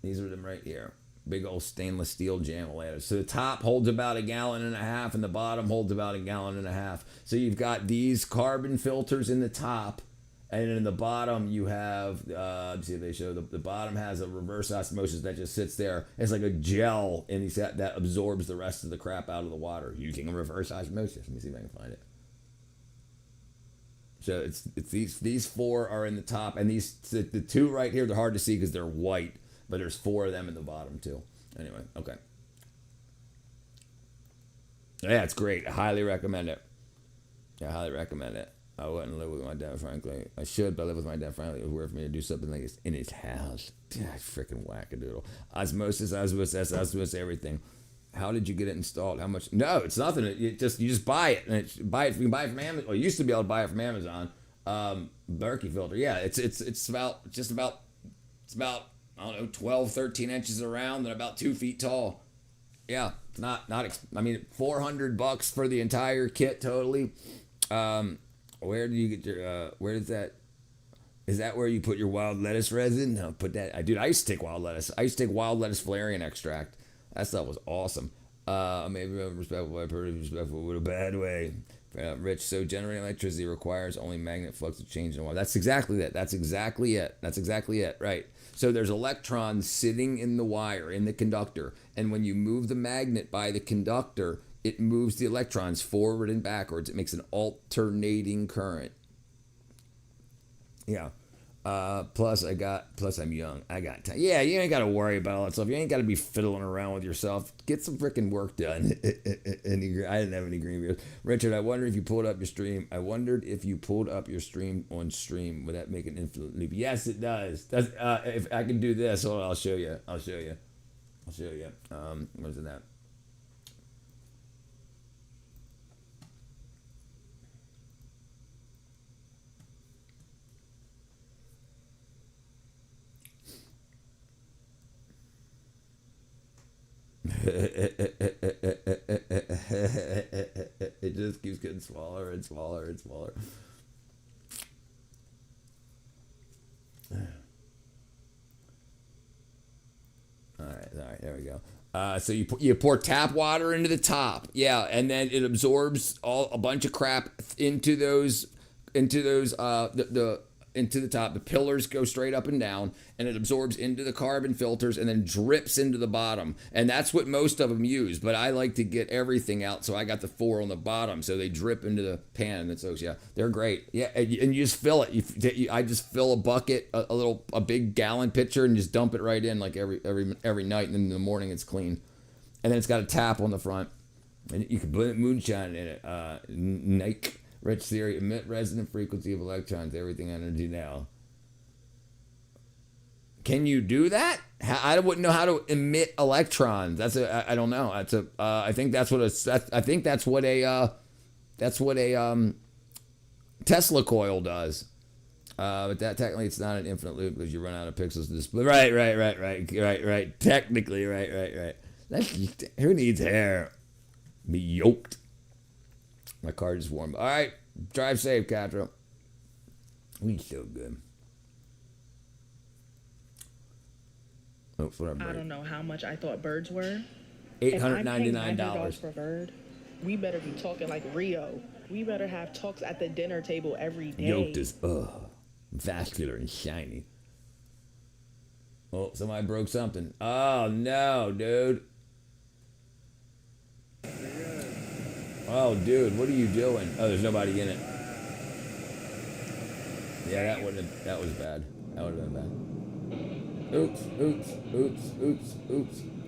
These are them right here. Big old stainless steel JAMA ladders. So the top holds about 1.5 gallons and the bottom holds about 1.5 gallons. So you've got these carbon filters in the top, and in the bottom you have, let's see if they show, the bottom has a reverse osmosis that just sits there. It's like a gel, and that absorbs the rest of the crap out of the water using a reverse osmosis. Let me see if I can find it. So it's these 4 are in the top, and the 2 right here, they're hard to see because they're white. But there's 4 of them in the bottom too. Anyway, okay. Yeah, it's great. I highly recommend it. I wouldn't live with my dad, frankly. I should, but I live with my dad, frankly. It was weird for me to do something like this in his house. Freaking wackadoodle. Osmosis, everything. How did you get it installed? How much? No, it's nothing. You just buy it, and you can buy it from Amazon. Well, you used to be able to buy it from Amazon. Berkey filter. Yeah, it's about I don't know, 12, 13 inches around and about 2 feet tall. Yeah, it's not. I mean, $400 for the entire kit totally. Where do you get your? Where is that? Is that where you put your wild lettuce resin? No, put that. I used to take wild lettuce. I used to take wild lettuce valerian extract. That stuff was awesome. Maybe I'm respectful, but pretty respectful with a bad way. Rich, so generating electricity requires only magnet flux to change in water. That's exactly it. That's exactly it. Right. So there's electrons sitting in the wire, in the conductor, and when you move the magnet by the conductor, it moves the electrons forward and backwards. It makes an alternating current. Yeah. Plus I'm young. I got time. Yeah, you ain't got to worry about all that stuff. You ain't got to be fiddling around with yourself. Get some freaking work done. I didn't have any green beers. Richard, I wondered if you pulled up your stream. On stream. Would that make an infinite loop? Yes, it does. If I can do this, hold on, I'll show you. Where's it at? It just keeps getting smaller and smaller and smaller. All right, there we go. So you pour tap water into the top, yeah, and then it absorbs a bunch of crap into the top. The pillars go straight up and down, and it absorbs into the carbon filters and then drips into the bottom. And that's what most of them use, but I like to get everything out, so I got the 4 on the bottom, so they drip into the pan. And so yeah, they're great. Yeah, and you just fill it. I just fill a bucket, a big gallon pitcher, and just dump it right in like every night, and then in the morning it's clean. And then it's got a tap on the front, and you can put moonshine in it. Nike. Rich theory, emit resonant frequency of electrons, everything energy now. Can you do that? I wouldn't know how to emit electrons. I don't know. I think that's what a Tesla coil does. But that technically it's not an infinite loop because you run out of pixels to display. Right. Technically, right. Who needs hair? Be yoked. My car just warmed. All right, drive safe, Castro. We so good. Oh, for our break. I don't know how much I thought birds were. $899 for a bird. We better be talking like Rio. We better have talks at the dinner table every day. Yoked is vascular and shiny. Oh, somebody broke something. Oh no, dude. Oh, dude, what are you doing? Oh, there's nobody in it. Yeah, that was bad. That would have been bad. Oops.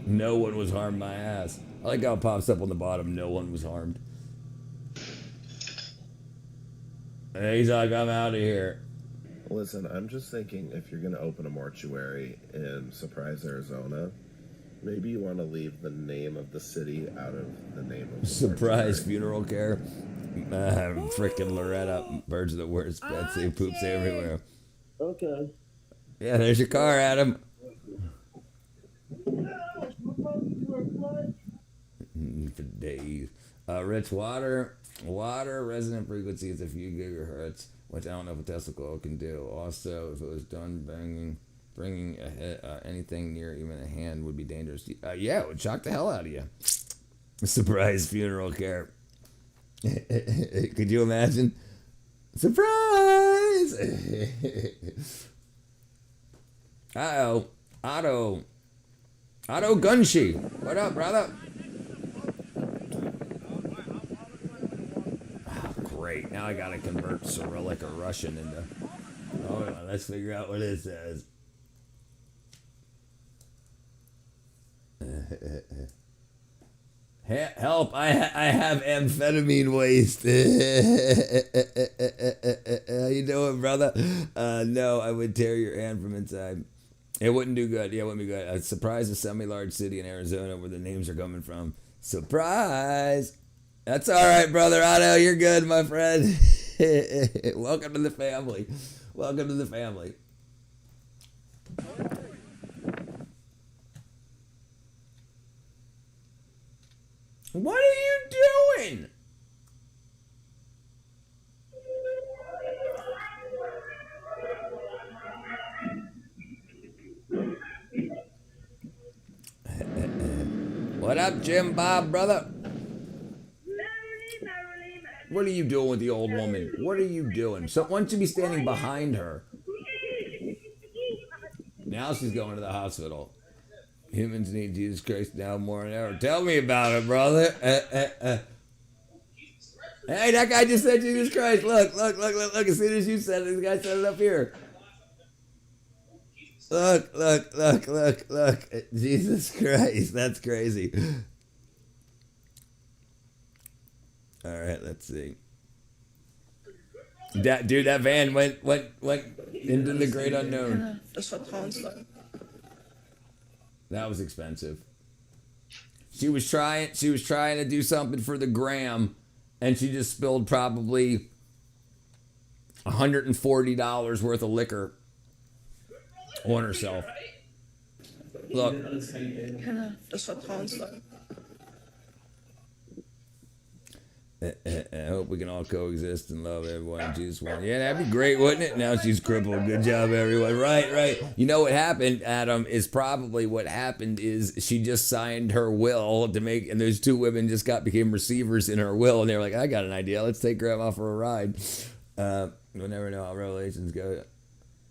No one was harmed my ass. I like how it pops up on the bottom. No one was harmed. And he's like, I'm out of here. Listen, I'm just thinking if you're going to open a mortuary in Surprise, Arizona, maybe you want to leave the name of the city out of the name of the Surprise Funeral Care. Frickin' Loretta. Birds are the worst. Betsy poops everywhere. Okay. Yeah, there's your car, Adam. For days. Rich water. Water resonant frequency is a few gigahertz, which I don't know if a Tesla coil can do. Also, if it was done bringing anything near even a hand would be dangerous. Yeah, it would shock the hell out of you. Surprise Funeral Care. Could you imagine? Surprise! Uh-oh. Otto Gunshi. What up, brother? Oh, great. Now I gotta convert Cyrillic or Russian into... Hold on, let's figure out what it says. Help, I have amphetamine waste. How you doing, brother? No, I would tear your hand from inside. It wouldn't do good. Yeah, it wouldn't be good. Surprise, a semi-large city in Arizona where the names are coming from. Surprise! That's all right, brother Otto. You're good, my friend. Welcome to the family. Welcome to the family. What are you doing? What up, Jim Bob, brother? What are you doing with the old woman? What are you doing? So, why don't you be standing behind her? Now she's going to the hospital. Humans need Jesus Christ now more than ever. Tell me about it, brother. Hey, that guy just said Jesus Christ. Look. As soon as you said it, this guy said it up here. Look. Jesus Christ. That's crazy. All right, let's see. That van went into the great unknown. That was expensive. She was trying to do something for the gram, and she just spilled probably $140 worth of liquor on herself. Look. I hope we can all coexist and love everyone in Jesus' one. Yeah, that'd be great, wouldn't it? Now she's crippled. Good job, everyone. Right. You know what happened, Adam, is probably what happened is she just signed her will to make, and those two women just became receivers in her will, and they were like, I got an idea. Let's take Grandma for a ride. We'll never know how Revelations go.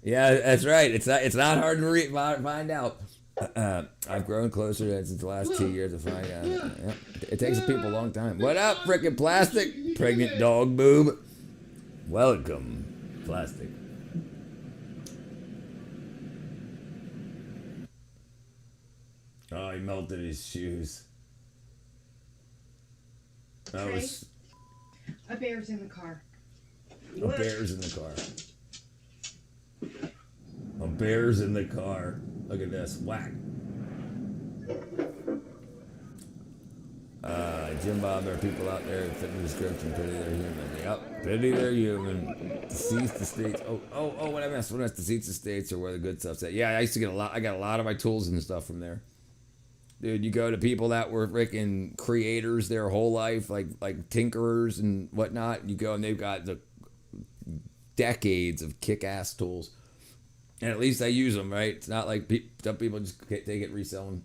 Yeah, that's right. It's not hard to find out. I've grown closer since the last 2 years to find out. Yeah. It takes people a long time. What up, frickin' Plastic? Pregnant dog boob. Welcome, Plastic. Oh, he melted his shoes. That was... A bear's in the car. A bear's in the car. A bear's in the car. Look at this. Whack. Jim Bob, there are people out there that fit the description. Pity they're human. Yep. Pity they're human. Deceased estates. Oh, what I missed. What I missed. Deceased estates are where the good stuff's at. Yeah, I used to get a lot. I got a lot of my tools and stuff from there. Dude, you go to people that were freaking creators their whole life, like tinkerers and whatnot. You go and they've got the decades of kick-ass tools. And at least I use them, right? It's not like some people just take it, resell them.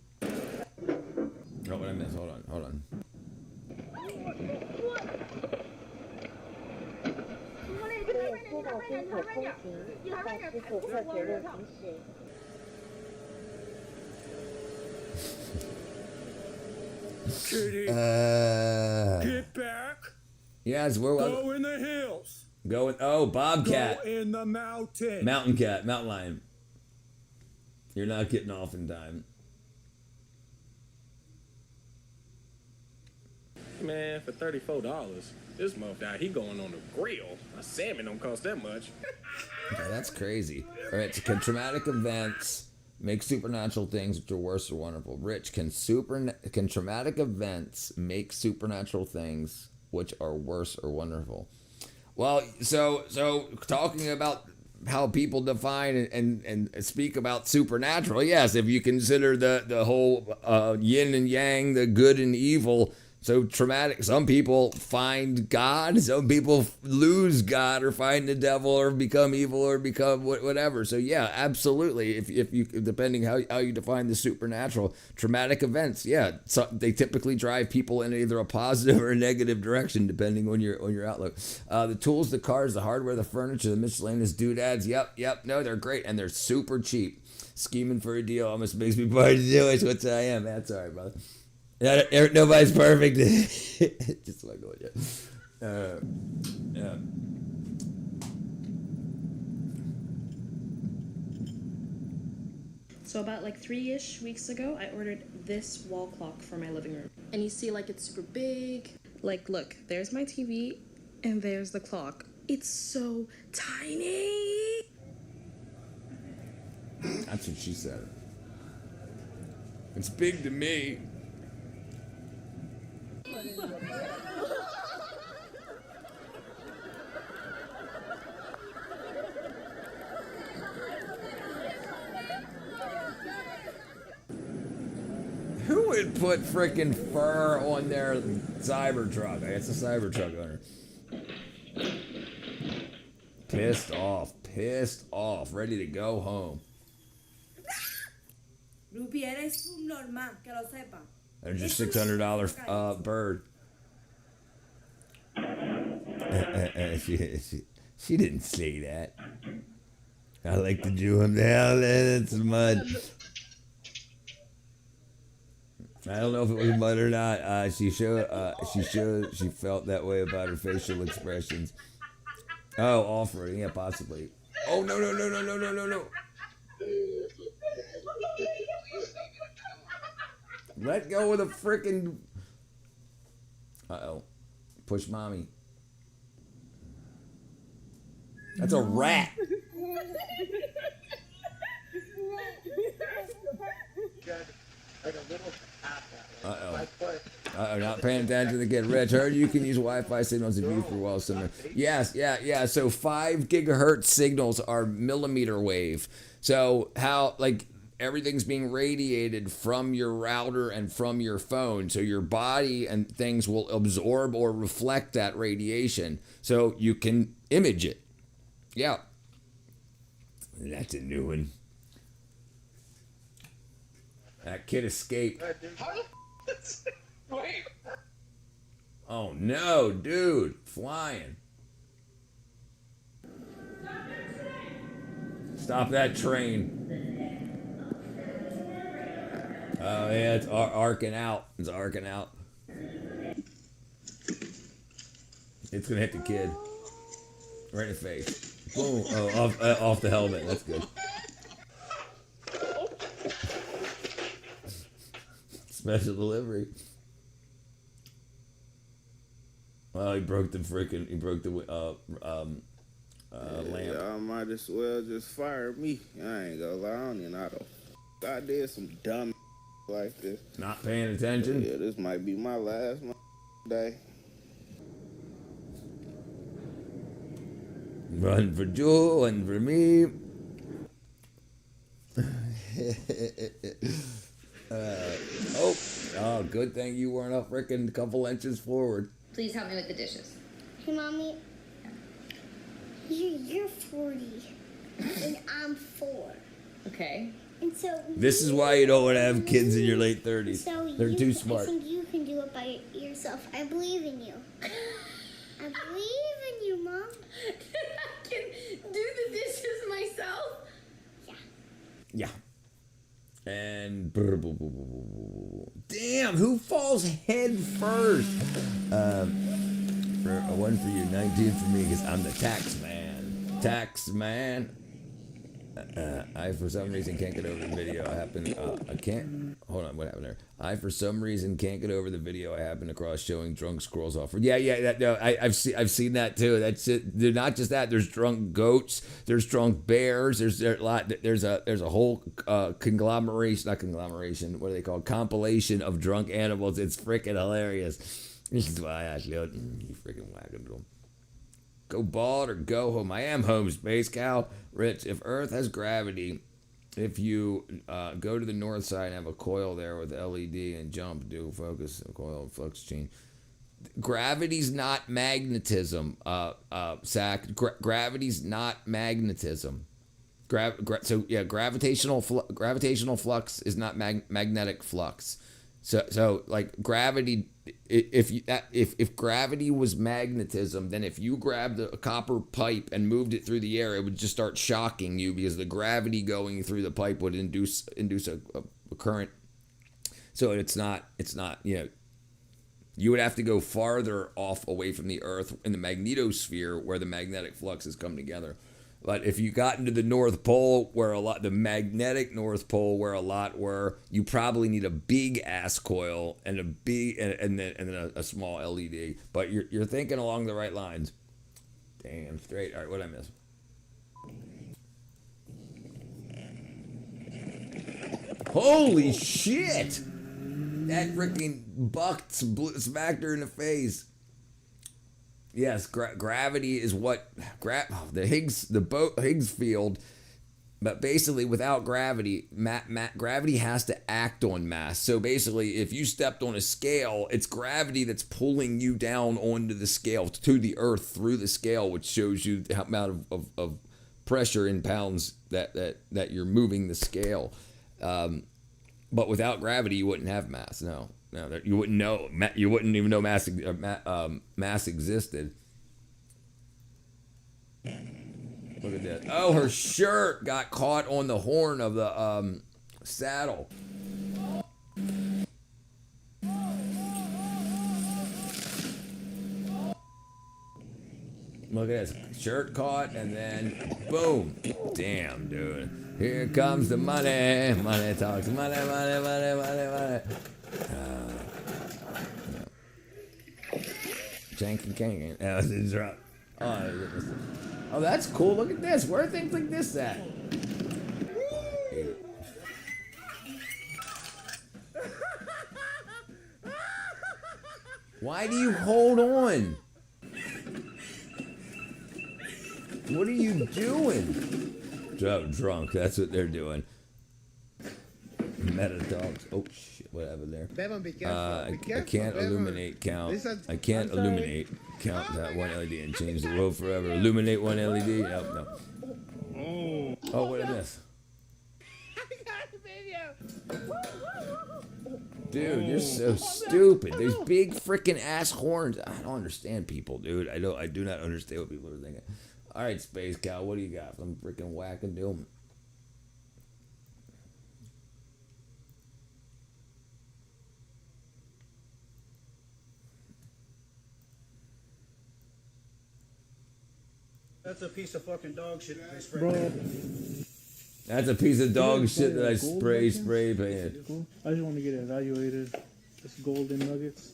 Oh, what I missed? Hold on. Kitty, get back. Yes, Go in the hills. Bobcat. Go in the mountain. Mountain cat, mountain lion. You're not getting off in time. Man, for $34, this motherfucker, he going on the grill. A salmon don't cost that much. Yeah, that's crazy. All right, so can traumatic events make supernatural things which are worse or wonderful? Rich, can traumatic events make supernatural things which are worse or wonderful? Well, so talking about how people define and speak about supernatural, yes, if you consider the whole yin and yang, the good and evil. So traumatic, some people find God, some people lose God or find the devil or become evil or become whatever. So yeah, absolutely. If you, depending how you define the supernatural, traumatic events, yeah, so they typically drive people in either a positive or a negative direction, depending on your outlook. The tools, the cars, the hardware, the furniture, the miscellaneous doodads, yep, no, they're great and they're super cheap. Scheming for a deal almost makes me part of the Jewish, which I am. That's all right, brother. Yeah, nobody's perfect. Just like going, yeah. So about like 3-ish weeks ago, I ordered this wall clock for my living room. And you see like it's super big. Like, look, there's my TV and there's the clock. It's so tiny. That's what she said. It's big to me. Who would put frickin' fur on their Cybertruck? I guess a Cybertruck owner. Pissed off, ready to go home. Ruby, eres un normal, que lo sepa. There's your $600 bird. She didn't say that. I like to chew him down in some mud. I don't know if it was mud or not. She felt that way about her facial expressions. Oh, offering, yeah, possibly. Oh, no. Let go of the frickin'... Uh-oh. Push mommy. That's a rat. Uh-oh, not paying attention to the kid. Rich, heard you can use Wi-Fi signals if used for well similar. Yes, yeah. So 5 gigahertz signals are millimeter wave. So how, like, everything's being radiated from your router and from your phone. So your body and things will absorb or reflect that radiation so you can image it. Yeah. That's a new one. That kid escaped. Wait. Oh no, dude. Flying. Stop that train. Oh yeah, it's arcing out. It's arcing out. It's gonna hit the kid. Right in the face. Boom. Oh, off the helmet. That's good. Special delivery. Well, he broke the lamp. Y'all might as well just fire me. I ain't gonna lie, I don't even know how to. I did some dumb like this. Not paying attention? Yeah, this might be my last day. Run for Jewel and for me. Oh, good thing you weren't a freaking couple inches forward. Please help me with the dishes. Hey, Mommy. You're 40, and I'm 4. Okay. And so This is why you don't want to have kids in your late 30s. So They're too I smart. think you can do it by yourself. I believe in you. I believe in you, Mom. I can do the dishes myself. Yeah. And damn, who falls head first? For a 1 for you, 19 for me, because I'm the tax man. Tax man. I for some reason can't get over the video. I can't. Hold on, what happened there? I for some reason can't get over the video I happened across showing drunk squirrels off. I've seen that too. That's it. They're not just that. There's drunk goats. There's drunk bears. There's a whole conglomeration. Not conglomeration. What are they called? Compilation of drunk animals. It's freaking hilarious. This is why I should. You freaking wagon. Go bald or go home. I am home, Space Cow. Rich, if Earth has gravity, if you go to the north side and have a coil there with LED and jump, do focus, coil, flux chain. Gravity's not magnetism, Sack. Gravity's not magnetism. Gravitational flux is not magnetic flux. So like gravity, if gravity was magnetism, then if you grabbed a copper pipe and moved it through the air, it would just start shocking you because the gravity going through the pipe would induce a current. So it's not, you would have to go farther off away from the Earth in the magnetosphere where the magnetic fluxes come together. But if you got into the North Pole, the magnetic North Pole, where a lot were, you probably need a big ass coil and then a small LED. But you're thinking along the right lines. Damn straight. All right, what did I miss? Holy shit! That freaking buck smacked her in the face. Yes, gravity is what the Higgs field, but basically without gravity, gravity has to act on mass. So basically, if you stepped on a scale, it's gravity that's pulling you down onto the scale to the Earth through the scale, which shows you the amount of pressure in pounds that you're moving the scale. But without gravity, you wouldn't have mass. No, you wouldn't know. You wouldn't even know mass existed. Look at that. Oh, her shirt got caught on the horn of the saddle. Look at this. Shirt caught, and then boom. Damn, dude. Here comes the money. Money talks. Money. Janky King. Oh, that's cool. Look at this. Where are things like this at? Why do you hold on? What are you doing? Drunk. That's what they're doing. meta dogs. Oh shit! What happened there? Bevan, be careful. I Be careful, can't Bevan. illuminate count. Listen, I can't I'm sorry. illuminate count that one LED and change the world forever. Illuminate one LED. Nope, no. Oh, what is this? Dude, you're so stupid. There's big freaking ass horns. I don't understand people, dude. I do not understand what people are thinking. All right, Space Cow, what do you got? Some freaking wackadoo. That's a piece of fucking dog shit that they sprayed. That's a piece of dog shit that I spray painted. I just want to get it evaluated. It's golden nuggets.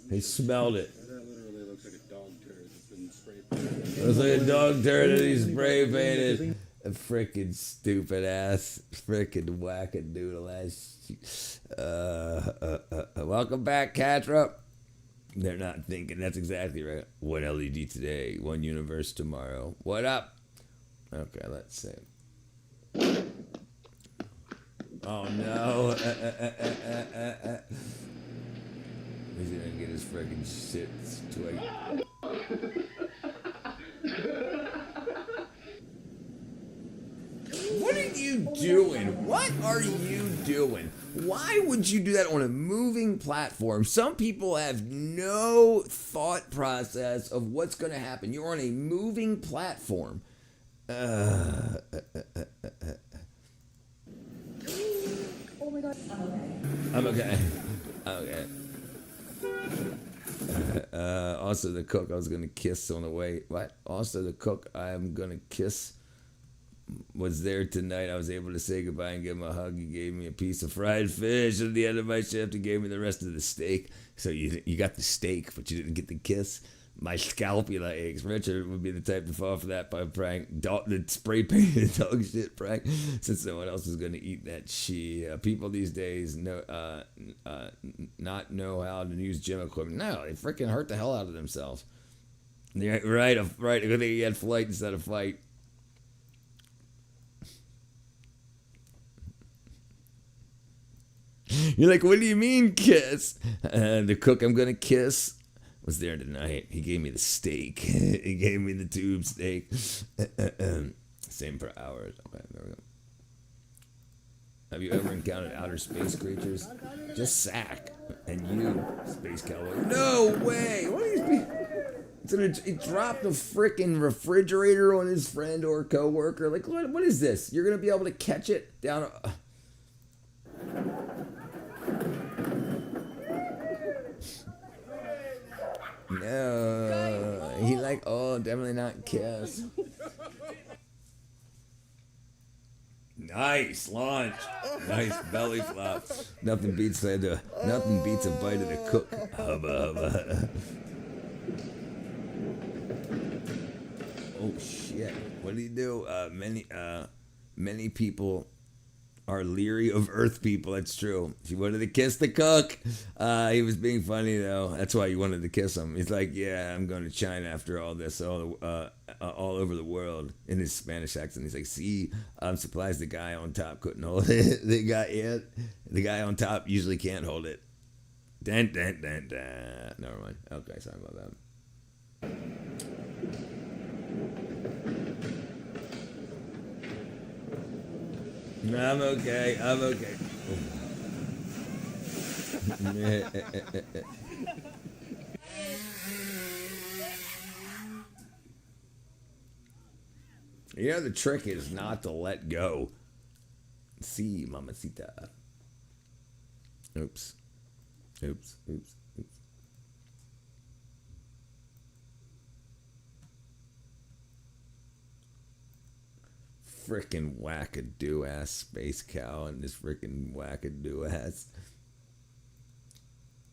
He smelled it. That literally looks like a dog turd that's been spray painted. Looks like a dog turd that he spray painted. A freaking stupid ass, freaking wackadoodle ass. Welcome back, Catra. They're not thinking. That's exactly right. One LED today, one universe tomorrow. What up? Okay, let's see. Oh no. He's gonna get his freaking shit straight. What are you doing? What are you doing? Why would you do that on a moving platform? Some people have no thought process of what's going to happen. You're on a moving platform. Oh my god. I'm okay. I'm okay. Also, the cook I was going to kiss on the way. What? Also, the cook I'm going to kiss was there tonight. I was able to say goodbye and give him a hug. He gave me a piece of fried fish at the end of my shift. He gave me the rest of the steak. So you got the steak, but you didn't get the kiss. My scalpula aches. Richard would be the type to fall for that by prank. The spray painted dog shit prank. Since no one else is going to eat that shit. People these days not know how to use gym equipment. No, they freaking hurt the hell out of themselves. Yeah, right. A good thing he had flight instead of fight. You're like, what do you mean kiss? The cook I'm going to kiss was there tonight. He gave me the steak. He gave me the tube steak. Same for hours. Okay, there we go. Have you ever encountered outer space creatures? Just Sack. And you, Space Cowboy. No way! What are these people? He dropped a freaking refrigerator on his friend or coworker. Like, what is this? You're going to be able to catch it down... No, he like, oh, definitely not kiss. Nice launch, nice belly flop. Nothing beats a bite of the cook. Hubba hubba. Oh shit! What did he do? Many people are leery of Earth people. That's true. She wanted to kiss the cook. He was being funny though. That's why he wanted to kiss him. He's like, yeah, I'm going to China after all this, all over the world, in his Spanish accent. He's like, see, I'm surprised the guy on top couldn't hold it. The guy on top usually can't hold it. Dun, dun, dun, dun. Never mind. Okay, sorry about that. I'm okay. You know, the trick is not to let go. See, mamacita. Oops. Frickin' wackadoo ass Space Cow and this frickin' wackadoo ass.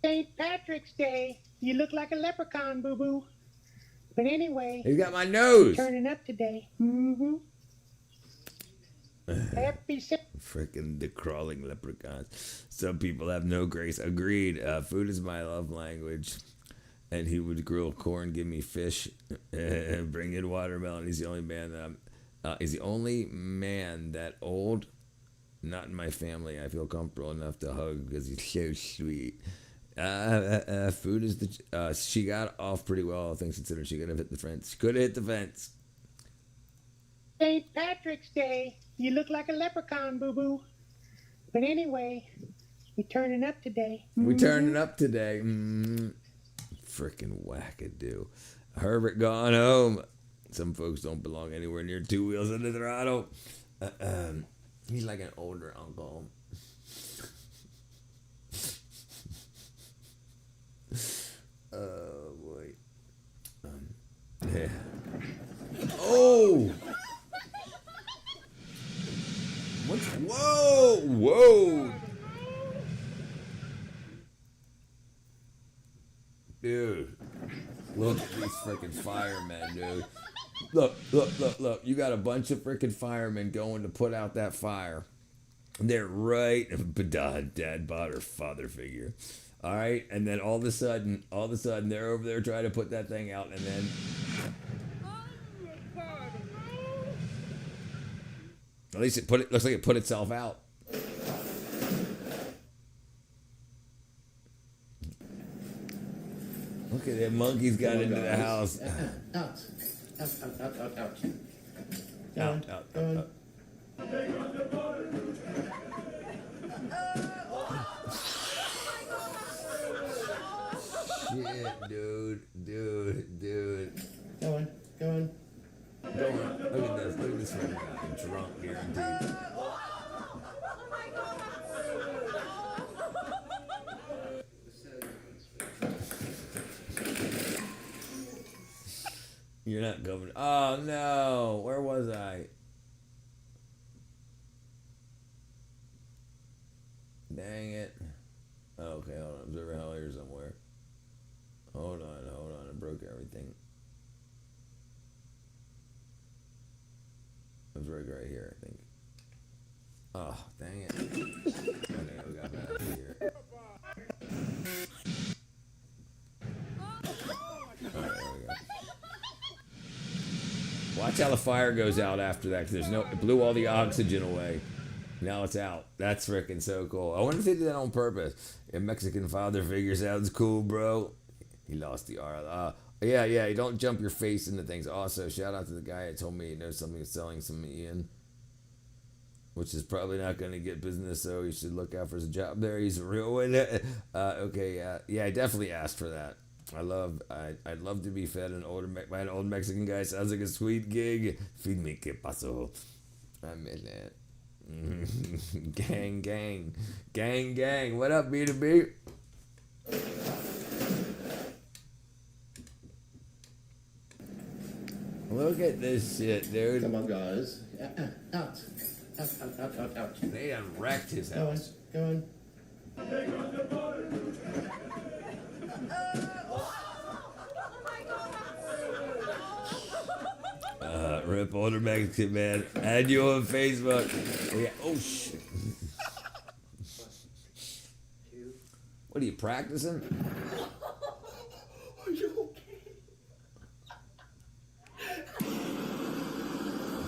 St. Patrick's Day. You look like a leprechaun, boo boo. But anyway, he's got my nose. Turning up today. Mm-hmm. Happy Frickin' the crawling leprechauns. Some people have no grace. Agreed. Food is my love language. and he would grill corn, give me fish, and bring in watermelon. He's the only man that he's the only man that old, not in my family, I feel comfortable enough to hug because he's so sweet. Food is the. She got off pretty well, all things considered. She could have hit the fence. Could have hit the fence. St. Patrick's Day. You look like a leprechaun, boo boo. But anyway, we turning up today. We turning up today. Freaking wackadoo. Herbert gone home. Some folks don't belong anywhere near two wheels on the throttle. He's like an older uncle. Oh boy. Yeah. Oh. What's whoa. Dude. Look at these freaking firemen, dude. Look. You got a bunch of freaking firemen going to put out that fire. They're right. Dad bought her father figure. All right. And then all of a sudden, they're over there trying to put that thing out. And then. At least it looks like it put itself out. Look at that monkeys got into the house. Out. Shit, dude. Going. Look at this one guy, drunk, guaranteed. You're not going. Oh no, where was I? Dang it. Okay, hold on. Observer hell here somewhere. Hold on. I broke everything. It was right here, I think. Oh, dang it. I think we got that here. Alright, there we go. Watch how the fire goes out after that, because it blew all the oxygen away. Now it's out. That's freaking so cool. I wonder if they did that on purpose. A Mexican father figure sounds cool, bro. He lost the R. Yeah, you don't jump your face into things. Also, shout out to the guy that told me he knows something is selling some Ian, which is probably not going to get business, so he should look out for his job there. He's a real one. Okay, yeah, I definitely asked for that. I'd love to be fed by an old Mexican guy. Sounds like a sweet gig. Feed me, que paso? I mean that. Gang. What up, B2B? Look at this shit, dude. Come on, guys. Out. They done wrecked his house. Going. Rip older Mexican man. Add you on Facebook. Yeah. Oh shit. What are you practicing? Are you okay?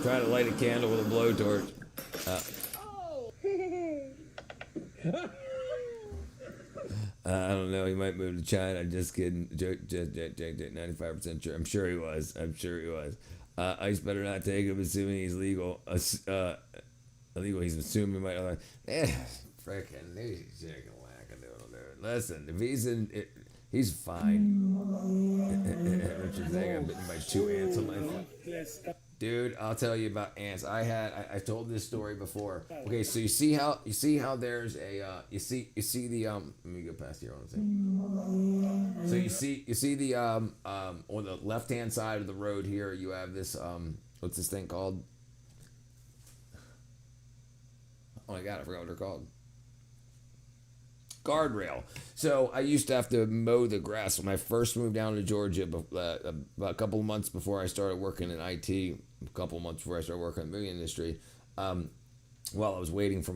Try to light a candle with a blowtorch. I don't know. He might move to China. Just kidding. Joke. 95% sure. I'm sure he was. ICE better not take him, assuming he's legal. Illegal. He's assuming he might. Freaking he's chicken wackadoodle, dude. Listen, if he's in, he's fine. Richard saying I'm bitten by 2 ants on my foot. Dude, I'll tell you about ants. I told this story before. Okay, so you see how there's a you see the let me go past here on the thing. So you see the on the left hand side of the road here you have this what's this thing called? Oh my god, I forgot what they're called. Guardrail. So I used to have to mow the grass when I first moved down to Georgia, a couple of months before I started working in IT, a couple of months before I started working in the movie industry. While I was waiting for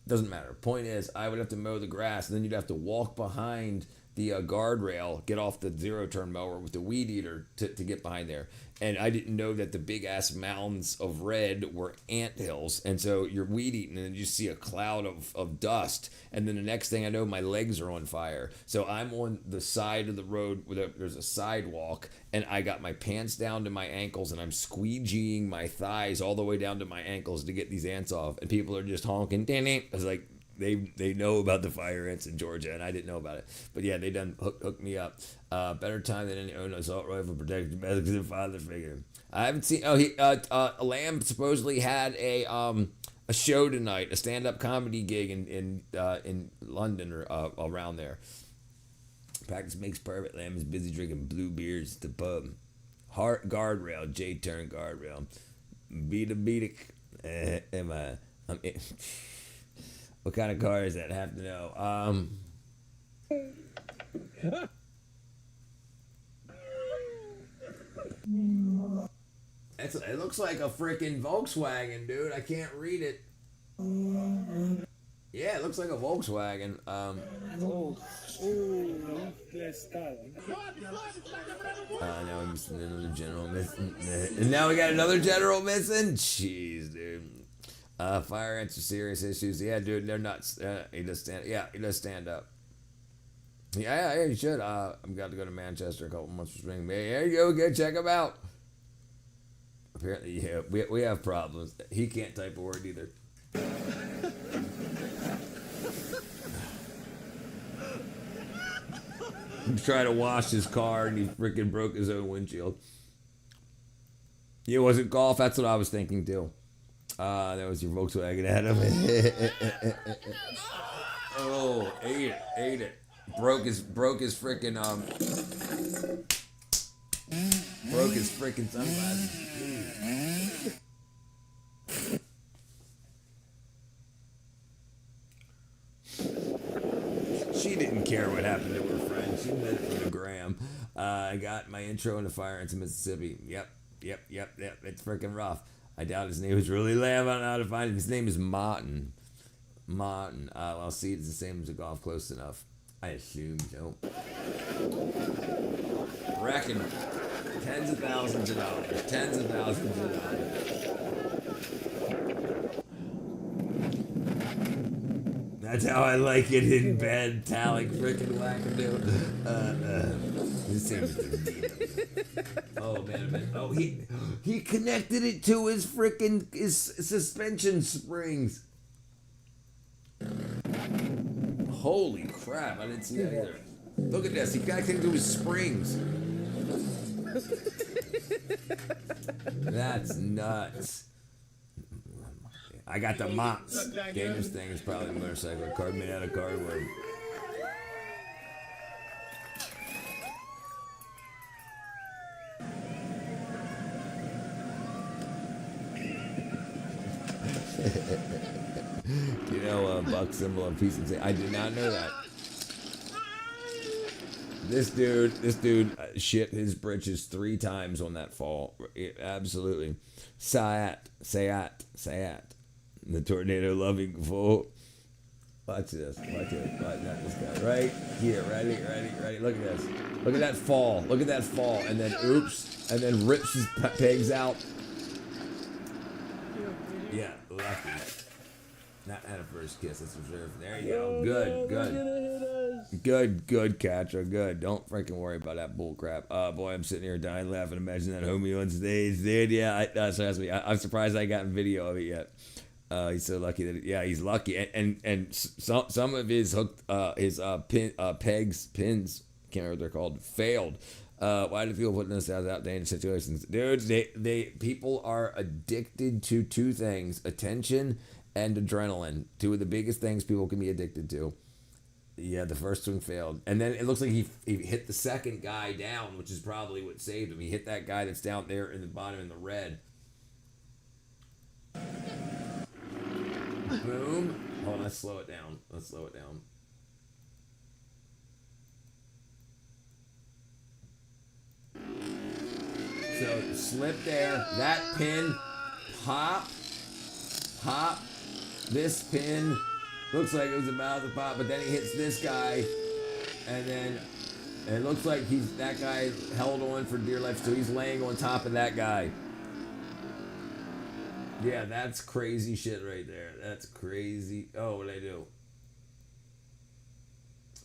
doesn't matter. Point is, I would have to mow the grass, and then you'd have to walk behind the guardrail, get off the zero-turn mower with the weed eater to get behind there. And I didn't know that the big-ass mounds of red were ant hills. And so you're weed eating and you see a cloud of dust. And then the next thing I know, my legs are on fire. So I'm on the side of the road where there's a sidewalk. And I got my pants down to my ankles and I'm squeegeeing my thighs all the way down to my ankles to get these ants off. And people are just honking. I was like, they know about the fire ants in Georgia, and I didn't know about it. But yeah, they done hooked me up. Better time than any own assault rifle protected by the father figure. I haven't seen. Oh, Lamb supposedly had a show tonight, a stand-up comedy gig in London or around there. Practice makes perfect. Lamb is busy drinking blue beers at the pub. Heart guardrail, J-turn guardrail. Beat a. Am I? What kind of car is that? I have to know. It looks like a freaking Volkswagen, dude. I can't read it. Yeah, it looks like a Volkswagen. Now we're missing another general missing. And now we got another general missing? Jeez, dude. Fire ants are serious issues. Yeah, dude, they're nuts. He does stand up. Yeah, he should. I'm got to go to Manchester a couple months for spring. There you go, check him out. Apparently, yeah, we have problems. He can't type a word either. He's trying to wash his car and he freaking broke his own windshield. Yeah, was it golf? That's what I was thinking too. That was your Volkswagen, Adam. Oh, ate it. Broke his freaking broke his freaking sunglasses. She didn't care what happened to her friend. She meant it for the gram. I got my intro into fire into Mississippi. Yep. It's freaking rough. I doubt his name was really Lamb. I don't know how to find it. His name is Martin. Well, see, it's the same as a golf. Close enough. I assume so. Reckon tens of thousands of dollars. That's how I like it in bed, Talik freaking wackadoo. This seems oh man. Oh, he connected it to his freaking suspension springs. Holy crap, I didn't see that either. Look at this, he connected it to his springs. That's nuts. I got the mops. Dangerous thing is probably a motorcycle card made out of cardboard. You know, buck symbol of peace and say, I did not know that. This dude shit his britches 3 times on that fall. Absolutely. Sayat. The tornado loving fool. Watch this. Watch that. This guy right here. Ready. Look at this. Look at that fall. And then oops. And then rips his pegs out. Yeah, lucky. Not at a first kiss. That's reserved. There you go. Good, Katra. Good. Don't freaking worry about that bull crap. Boy, I'm sitting here dying laughing. Imagine that homie on stage, dude. Yeah, trust me. I'm surprised I got video of it yet. He's so lucky that he's lucky. And some of his hooked pins, can't remember what they're called, failed. Why do people put themselves out dangerous situations? Dude, they people are addicted to 2 things: attention and adrenaline. 2 of the biggest things people can be addicted to. Yeah, the first one failed. And then it looks like he hit the second guy down, which is probably what saved him. He hit that guy that's down there in the bottom in the red. Boom. Hold on, let's slow it down. So, slip there. That pin. Pop. This pin looks like it was about to pop, but then he hits this guy. And then it looks like that guy held on for dear life, so he's laying on top of that guy. Yeah, that's crazy shit right there. That's crazy. Oh, what did I do?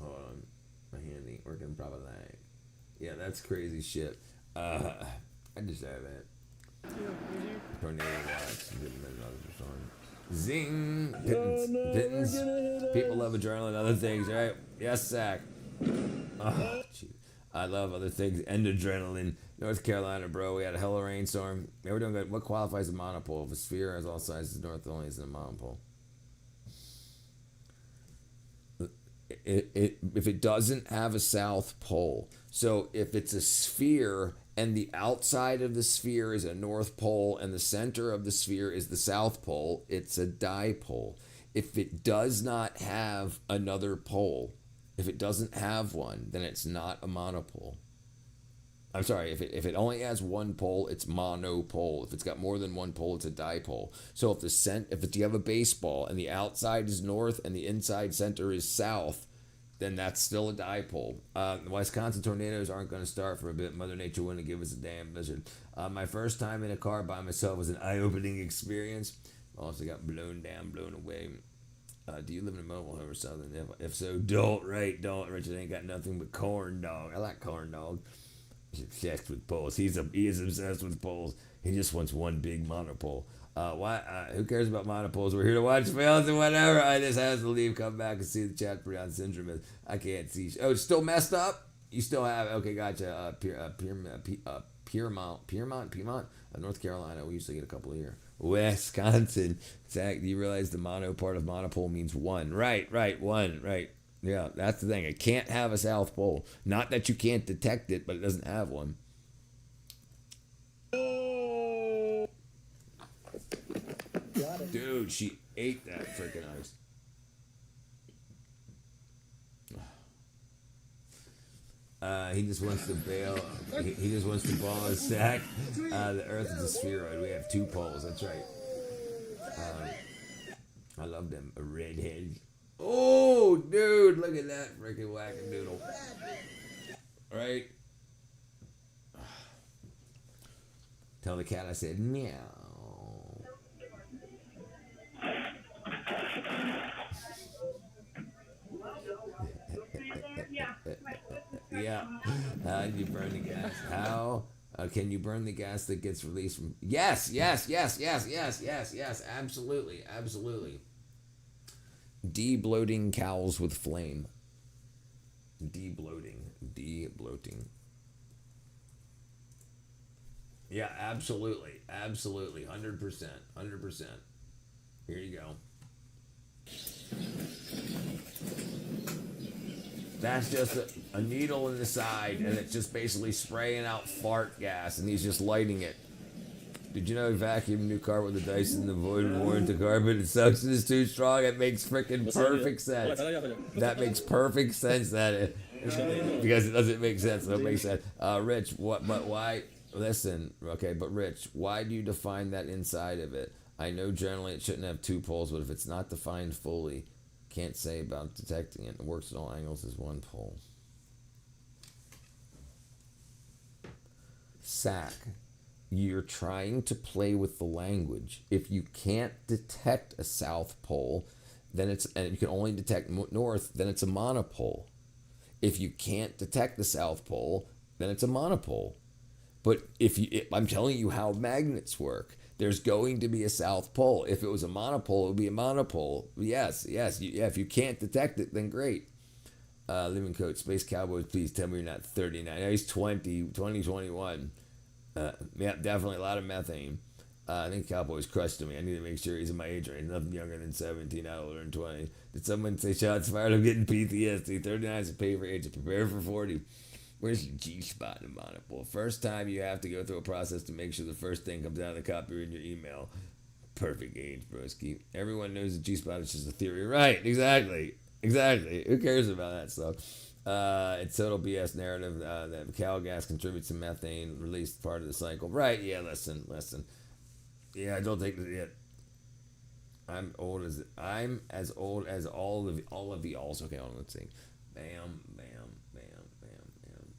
Hold on. My hand ain't working properly. Yeah, that's crazy shit. I just have that. Tornado watch. Zing. Pittance. People love adrenaline, other things, right? Yes, Zach. Oh, geez. I love other things and adrenaline. North Carolina, bro. We had a hell of a rainstorm. Yeah, we're doing good. What qualifies a monopole? If a sphere has all sizes, north only is a monopole. If it doesn't have a south pole, so if it's a sphere and the outside of the sphere is a north pole and the center of the sphere is the south pole, it's a dipole. If it does not have another pole, if it doesn't have one, then it's not a monopole. I'm sorry, if it only has one pole, it's monopole. If it's got more than one pole, it's a dipole. So if you have a baseball and the outside is north and the inside center is south, then that's still a dipole. The Wisconsin tornadoes aren't going to start for a bit. Mother Nature wouldn't give us a damn blizzard. My first time in a car by myself was an eye-opening experience. Also got blown down, blown away. Do you live in a mobile home or something? If so, don't. Richard ain't got nothing but corn dog. I like corn dog. He's obsessed with poles. He is obsessed with poles. He just wants one big monopole. Who cares about monopoles? We're here to watch fails and whatever. I just have to leave, come back and see the chat for on syndrome. I can't see. Oh, it's still messed up? You still have, okay, gotcha. Piedmont, North Carolina. We used to get a couple a year. Wisconsin. Zach, do you realize the mono part of monopole means one? Right, one, right. Yeah, that's the thing. It can't have a south pole. Not that you can't detect it, but it doesn't have one. Dude, she ate that freaking ice. He just wants to bail. He just wants to ball his sack. The Earth is a spheroid. We have two poles. That's right. I love them redheads. Oh, dude, look at that freaking wackadoodle. Right? Tell the cat I said meow. Yeah. How do you burn the gas? How can you burn the gas that gets released from... Yes. Absolutely. De-bloating cows with flame. De-bloating. Yeah, absolutely. 100%. Here you go. That's just a needle in the side, and it's just basically spraying out fart gas, and he's just lighting it. Did you know he vacuumed a new carpet with the Dyson to avoid warranted carpet? It sucks and it's too strong. It makes freaking perfect sense. That makes perfect sense. Because it doesn't make sense. So it makes sense. Rich, why? Listen, okay, but Rich, why do you define that inside of it? I know generally it shouldn't have two poles, but if it's not defined fully, can't say about detecting it. It works at all angles as one pole. Sack. You're trying to play with the language. If you can't detect a south pole, and you can only detect north, then it's a monopole. If you can't detect the south pole, then it's a monopole. But I'm telling you how magnets work. There's going to be a south pole. If it was a monopole, it would be a monopole. Yes. If you can't detect it, then great. Living Coach, Space Cowboys, please tell me you're not 39. No, he's 21. Yeah, definitely a lot of methane. I think Cowboys crushed him. I need to make sure he's in my age range. Nothing younger than 17, not older than 20. Did someone say shots fired? I'm getting PTSD. 39 is a paper age. Prepare for 40. Where's your G-spot in the monopole? First time you have to go through a process to make sure the first thing comes out of the copy in your email. Perfect age, broski. Everyone knows the G-spot is just a theory. Right, exactly. Who cares about that stuff? It's total BS narrative that cow gas contributes to methane released part of the cycle. Right, yeah, listen. Yeah, I don't take it. I'm as old as all of the alls. Okay, hold on, let's see. bam, bam, bam, bam, bam.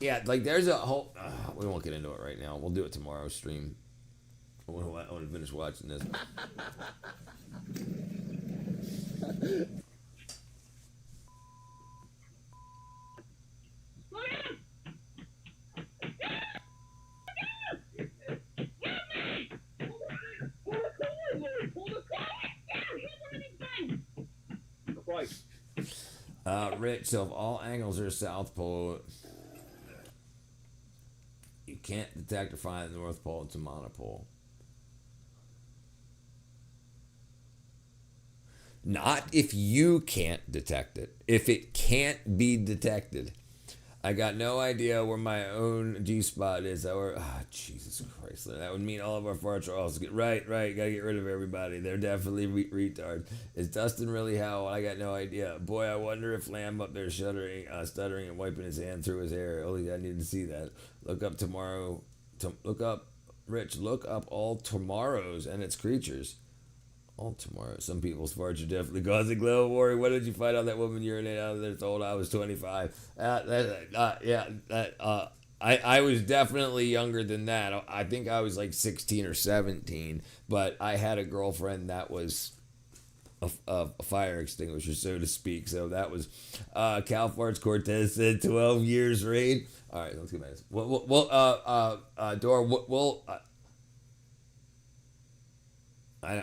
Yeah, like there's a whole. We won't get into it right now. We'll do it tomorrow stream. I want to finish watching this. Rich, so if all angles are South Pole, you can't detect or find the North Pole, it's a monopole. Not if you can't detect it. If it can't be detected. I got no idea where my own G-spot is. Jesus Christ. That would mean all of our farts are also good. Right. Gotta get rid of everybody. They're definitely retards. Is Dustin really how? I got no idea. Boy, I wonder if Lamb up there stuttering and wiping his hand through his hair. Only I need to see that. Look up tomorrow. Look up all tomorrows and its creatures. All tomorrow. Some people's farts are definitely causing global warming. What did you find out that woman urinated out of there told I was 25? I was definitely younger than that. I think I was like 16 or 17. But I had a girlfriend that was a fire extinguisher, so to speak. So that was Cal Farts Cortez said 12 years reign. All right, let's get back to this. Dora, I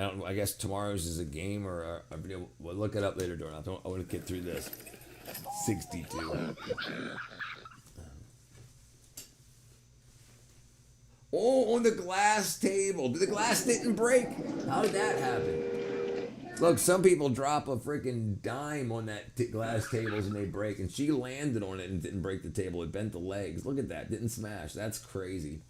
don't. I guess tomorrow's is a game or a video. We'll look it up later, Dora. I want to get through this. 62. Oh, on the glass table. The glass didn't break. How did that happen? Look, some people drop a freaking dime on that glass tables and they break. And she landed on it and didn't break the table. It bent the legs. Look at that. Didn't smash. That's crazy.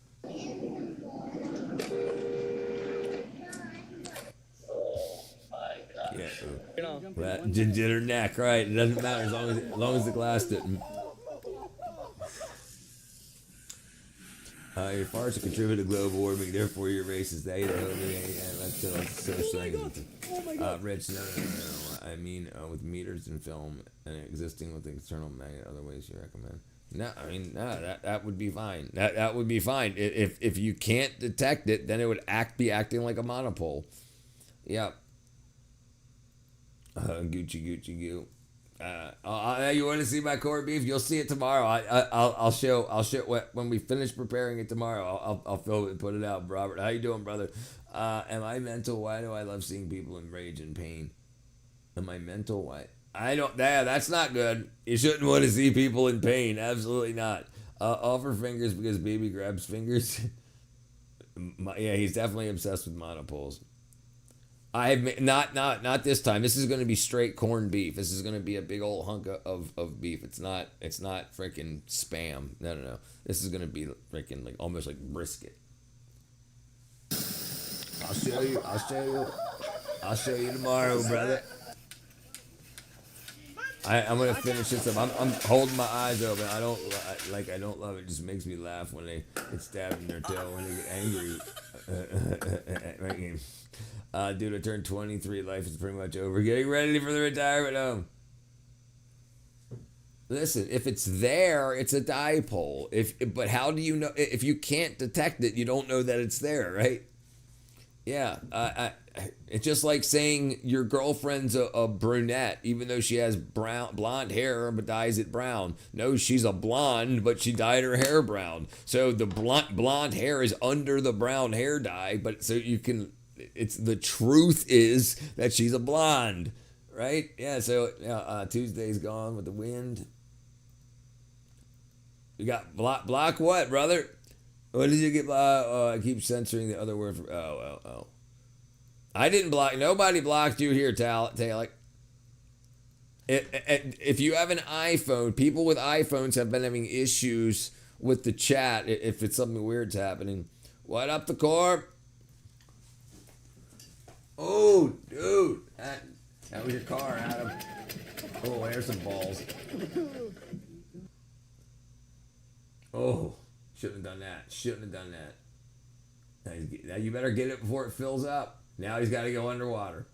Yeah, that did her neck, right? It doesn't matter as long as the glass didn't. Your farts contribute to global warming, therefore your race is they. That's so saying. Rich, no. I mean, with meters and film and existing with the external magnet, other ways you recommend. No, I mean, no, that would be fine. That would be fine. If you can't detect it, then it would be acting like a monopole. Yep. Gucci goo. You want to see my corned beef? You'll see it tomorrow. I'll show when we finish preparing it tomorrow. I'll film it and put it out. Robert, how you doing, brother? Am I mental? Why do I love seeing people in rage and pain? Am I mental? Why? I don't. Yeah, that's not good. You shouldn't want to see people in pain. Absolutely not. Offer fingers because baby grabs fingers. Yeah, he's definitely obsessed with monopoles. I've not this time. This is going to be straight corned beef. This is going to be a big old hunk of beef. It's not freaking spam. No. This is going to be freaking like almost like brisket. I'll show you tomorrow, brother. I'm gonna finish this up. I'm holding my eyes open. I don't love it. It just makes me laugh when they get stabbed in their tail when they get angry. Dude, I turned 23. Life is pretty much over. Getting ready for the retirement home. Listen, if it's there, it's a dipole. But how do you know? If you can't detect it, you don't know that it's there, right? Yeah, it's just like saying your girlfriend's a brunette, even though she has blonde hair but dyes it brown. No, she's a blonde, but she dyed her hair brown. So the blonde hair is under the brown hair dye, but so you can. It's the truth is that she's a blonde, right? Yeah. So Tuesday's gone with the wind. You got block what, brother? What did you get? I keep censoring the other word for. Oh. I didn't block. Nobody blocked you here, Taylor. If you have an iPhone, people with iPhones have been having issues with the chat if it's something weird's happening. What up, the corp? Oh, dude. That was your car, Adam. Oh, there's some balls. Oh. Shouldn't have done that. Now you better get it before it fills up. Now he's got to go underwater.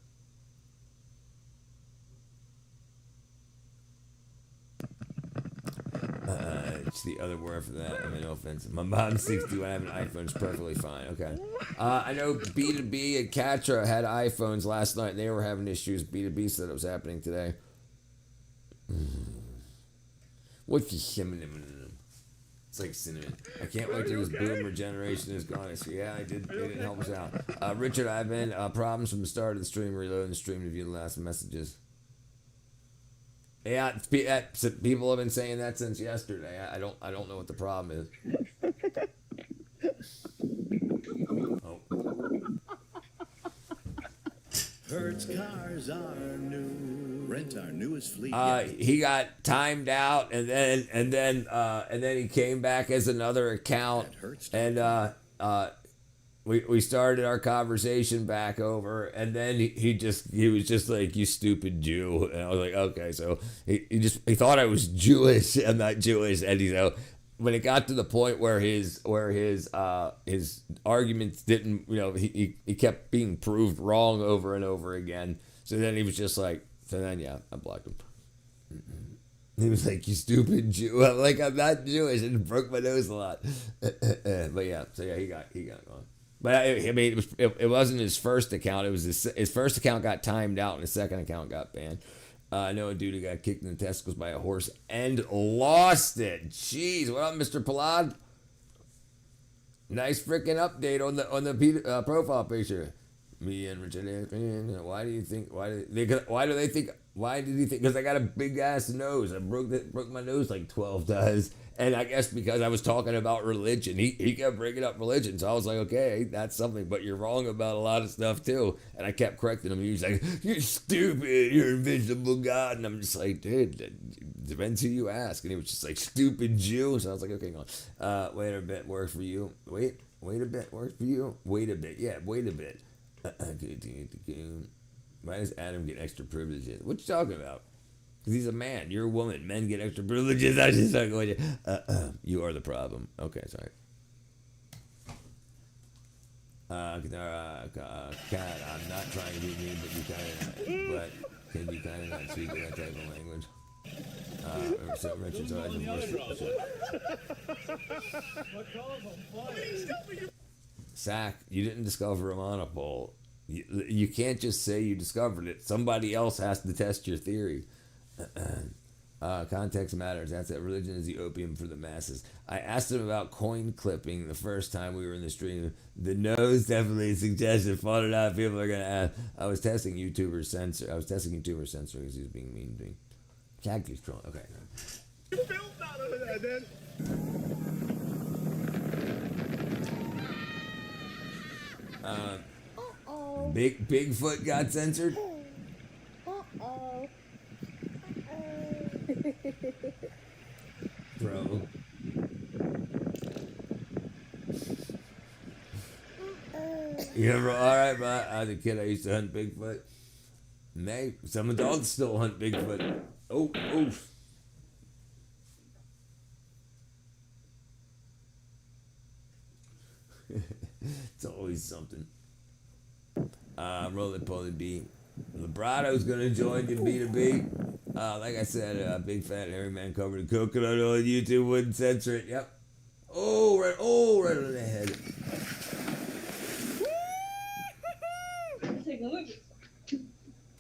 It's the other word for that. I mean, no offense. My mom's 61. I have an iPhone. It's perfectly fine. Okay. I know B2B and Katra had iPhones last night. And they were having issues. B2B said it was happening today. What's the cinnamon? It's like cinnamon. I can't wait till this boomer generation is gone. So yeah, they didn't help us out. Richard, I've been problems from the start of the stream. Reloading the stream to view the last messages. Yeah, people have been saying that since yesterday. I don't know what the problem is. Oh. Hertz cars are new. Rent our newest fleet. He got timed out, and then he came back as another account, and we started our conversation back over, and then he was just like, "You stupid Jew," and I was like, "Okay." So he thought I was Jewish. I'm not Jewish, and when it got to the point where his arguments didn't, he kept being proved wrong over and over again. So then he was just like, I blocked him. He was like, "You stupid Jew." I'm like, "I'm not Jewish," and it broke my nose a lot. But yeah, so yeah, he got gone. But I mean, it wasn't his first account. It was his first account got timed out, and his second account got banned. I know a dude who got kicked in the testicles by a horse and lost it. Jeez, what up, Mr. Palad? Nice freaking update on the profile picture. Me and Richard. Why do you think? Why do they think? Why did he think? Because I got a big ass nose. I broke my nose like 12 times. And I guess because I was talking about religion, he kept bringing up religion. So I was like, okay, that's something, but you're wrong about a lot of stuff too. And I kept correcting him. He was like, "You're stupid. You're invisible God." And I'm just like, dude, it depends who you ask. And he was just like, "Stupid Jew." So I was like, okay, go on. Wait a bit, works for you. Wait a bit, works for you. Wait a bit. Yeah, wait a bit. Why does Adam get extra privileges? What you talking about? Because he's a man. You're a woman. Men get extra privileges. I just not going to. You are the problem. Okay, sorry. God, I'm not trying to be mean, but can you kind of not speak that type of language? So Richard's always Sack, you didn't discover a monopole. You can't just say you discovered it. Somebody else has to test your theory. Context matters. That's it. Religion is the opium for the masses. I asked him about coin clipping the first time we were in the stream. The nose definitely suggested. Fought it out. People are gonna ask. I was testing YouTuber censor because he was being mean to me. Cactus trolling. Okay. You built out of that, then. Bigfoot got censored. Bro. You ever, all right, but as a kid I used to hunt Bigfoot. Some adults still hunt Bigfoot. Oh. It's always something. Roll it, Polly B. Librado's gonna join you, B2B. Like I said, big fat hairy man covered in coconut oil on YouTube wouldn't censor it. Yep. Right on the head.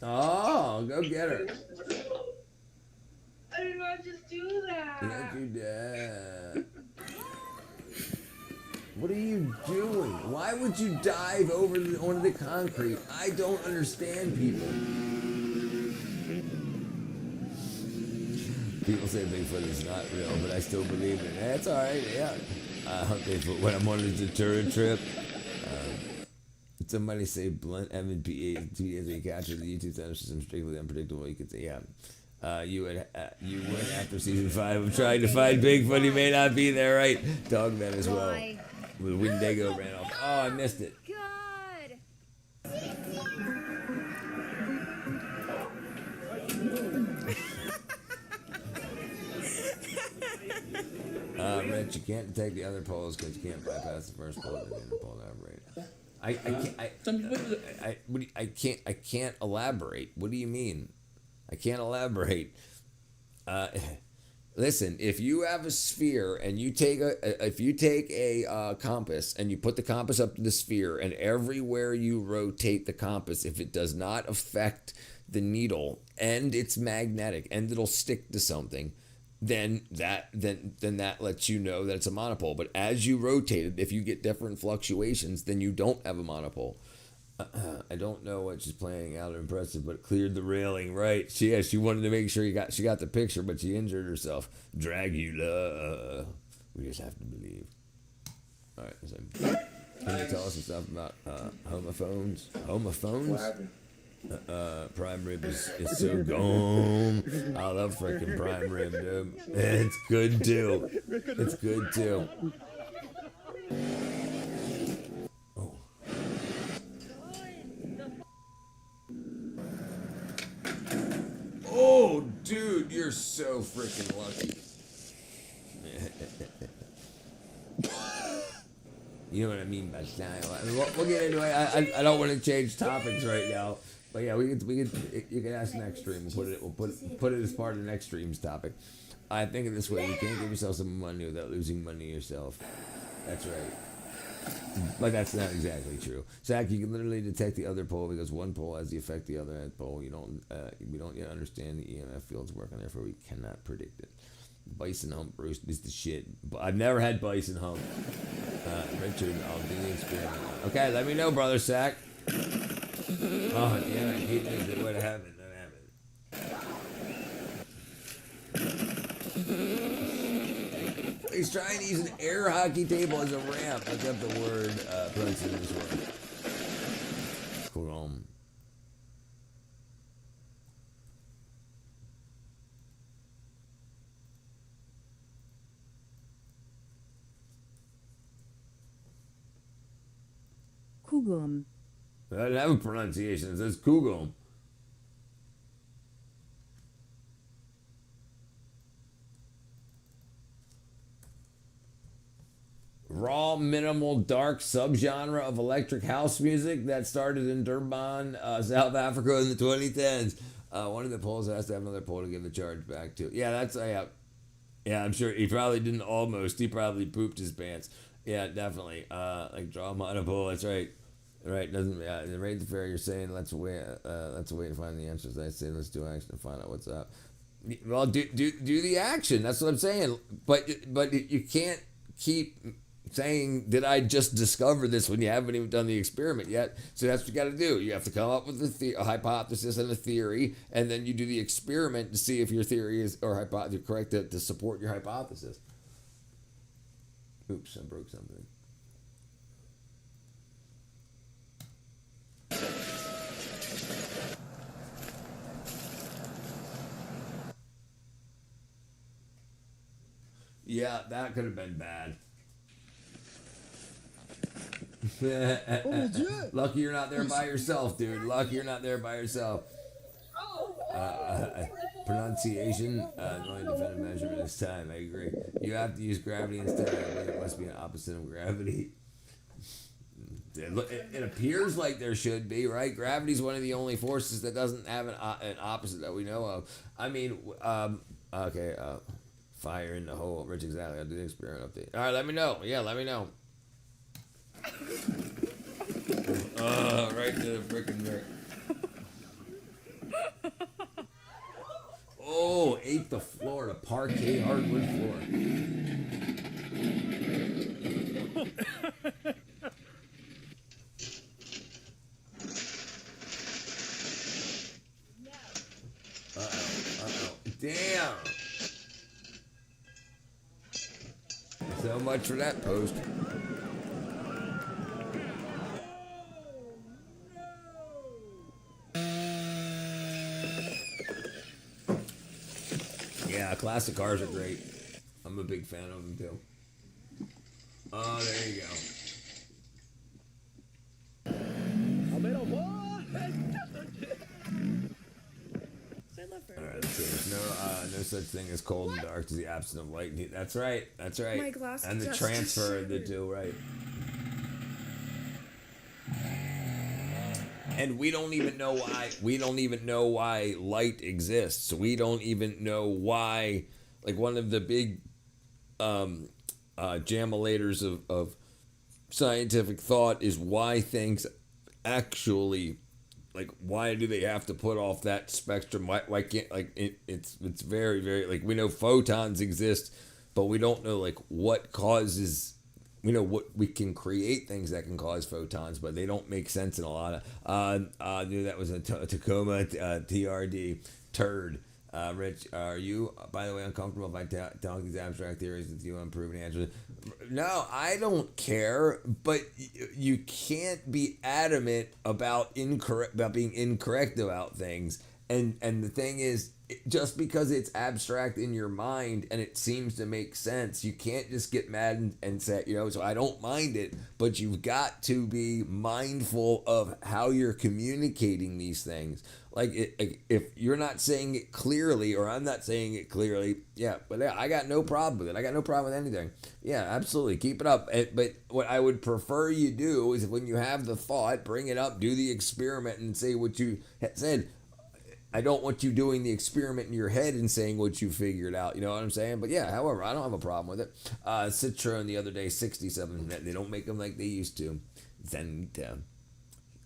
Oh, go get her. I did not just do that. Yes, you did. What are you doing? Why would you dive onto the concrete? I don't understand people. People say Bigfoot is not real, but I still believe it. That's all right. Yeah, I hunt Bigfoot when I'm on a deterrent trip. Somebody say blunt M&P as a catcher. The YouTube center system strictly unpredictable. You could say, yeah. You would after season 5 of trying to find Bigfoot. He may not be there, right? Dogman as well. With Wendigo ran off. Oh, I missed it. Rich, you can't detect the other poles because you can't bypass the first pole and then the pole to operate. I can't elaborate. What do you mean? I can't elaborate. Listen, if you have a sphere and you take a compass and you put the compass up to the sphere, and everywhere you rotate the compass, if it does not affect the needle and it's magnetic and it'll stick to something, then that lets you know that it's a monopole. But as you rotate it, if you get different fluctuations, then you don't have a monopole. I don't know what she's playing out impressive, but cleared the railing, right? She wanted to make sure she got the picture, but she injured herself. Dragula. We just have to believe. All right, so can you tell us some stuff about homophones? Homophones? Prime rib is so gone. I love freaking prime rib, dude. It's good too. It's good too. Oh, dude, you're so freaking lucky. You know what I mean by style. I mean, we'll get into it. I don't want to change topics right now, but yeah, we could. You can ask next stream. We'll put it as part of next stream's topic. I think of this way: you can't give yourself some money without losing money yourself. That's right. But that's not exactly true. Zach, you can literally detect the other pole because one pole has the effect the other pole. We don't yet understand the EMF fields work, and therefore we cannot predict it. Bison hump roast is the shit. I've never had bison hump. Richard, I'll do the experiment. Okay, let me know, brother Zach. Oh, damn it. He knows it would happen. He's trying to use an air hockey table as a ramp. Look up the word pronunciation this word. Cool. Kugum. I don't have a pronunciation. It says Kugum. Raw, minimal, dark subgenre of electric house music that started in Durban, South Africa in the 2010s. One of the poles has to have another pole to give the charge back to. Yeah, that's yeah, I'm sure he probably didn't almost. He probably pooped his pants. Yeah, definitely. Like draw monopole. That's right. Right, doesn't rate the fair. You're saying let's wait to find the answers. I say let's do action to find out what's up. Well, do the action. That's what I'm saying. But you can't keep saying, did I just discover this when you haven't even done the experiment yet? So that's what you got to do. You have to come up with a hypothesis and a theory, and then you do the experiment to see if your theory is or hypothesis correct to support your hypothesis. Oops, I broke something. Yeah, that could have been bad. Lucky you're not there by yourself, dude. Lucky you're not there by yourself. Pronunciation, only definitive measurement this time. I agree. You have to use gravity instead. It must be an opposite of gravity. It appears like there should be, right? Gravity is one of the only forces that doesn't have an opposite that we know of. I mean, okay. Fire in the hole. Rich, exactly. I'll do the experiment update. All right, let me know. Yeah, let me know. Right to the frickin' dirt. Oh, ate the floor, the parquet hardwood floor. Uh-oh. Damn. So much for that post. Yeah, classic cars are great. I'm a big fan of them too. Oh, there you go. Alright, so there's no such thing as cold and dark to the absence of light. That's right. That's right. My glass and the just transfer of the two, right? And we don't even know why. We don't even know why light exists. We don't even know why like one of the big jamulators of scientific thought is why things actually, like, why do they have to put off that spectrum? Why can't, like, it's very, very, like, we know photons exist, but we don't know, like, what causes. We know what we can create things that can cause photons, but they don't make sense in a lot of. I knew that was a Tacoma TRD turd. Rich, are you, by the way, uncomfortable if I talk these abstract theories with you unproven answers? No, I don't care, but you can't be adamant about being incorrect about things. And the thing is, just because it's abstract in your mind and it seems to make sense, you can't just get mad and say, so I don't mind it, but you've got to be mindful of how you're communicating these things. Like, if you're not saying it clearly, or I'm not saying it clearly, but I got no problem with it. I got no problem with anything. Yeah, absolutely. Keep it up. But what I would prefer you do is, when you have the thought, bring it up, do the experiment, and say what you said. I don't want you doing the experiment in your head and saying what you figured out. You know what I'm saying? But yeah, however, I don't have a problem with it. Citroen the other day, 67. They don't make them like they used to. Zenita.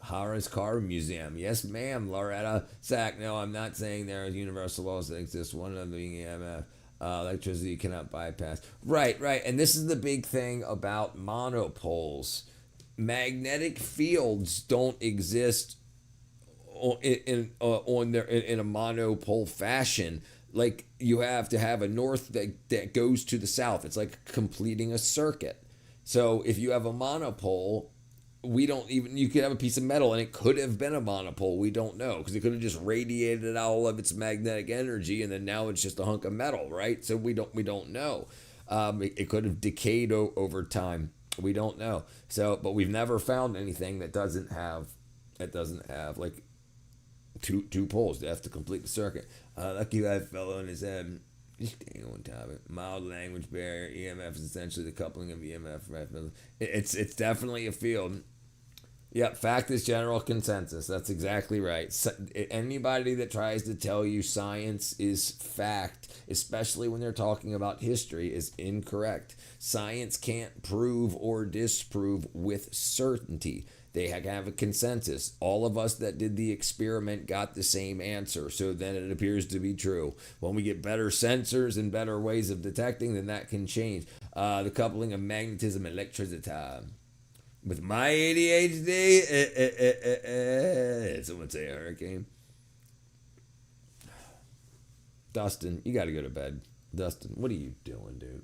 Harris Car Museum. Yes, ma'am. Loretta Sack. No, I'm not saying there are universal laws that exist. One of them being EMF. Electricity you cannot bypass. Right. And this is the big thing about monopoles. Magnetic fields don't exist in a monopole fashion. Like, you have to have a north that goes to the south. It's like completing a circuit. So if you have a monopole, you could have a piece of metal and it could have been a monopole. We don't know, because it could have just radiated all of its magnetic energy, and then now it's just a hunk of metal, right? So we don't know. It could have decayed over time. We don't know. So, but we've never found anything that doesn't have like two poles. They have to complete the circuit. Lucky that fellow in his head. Just staying on topic. Mild language barrier. EMF is essentially the coupling of EMF. It's definitely a field. Yep, fact is general consensus. That's exactly right. Anybody that tries to tell you science is fact, especially when they're talking about history, is incorrect. Science can't prove or disprove with certainty. They have a consensus. All of us that did the experiment got the same answer, so then it appears to be true. When we get better sensors and better ways of detecting, then that can change. The coupling of magnetism and electricity. With my ADHD, someone say a hurricane. Dustin, you got to go to bed. Dustin, what are you doing, dude?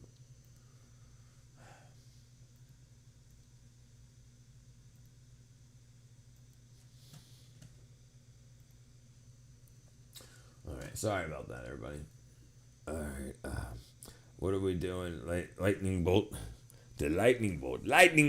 All right, sorry about that, everybody. All right, what are we doing? Lightning bolt. The lightning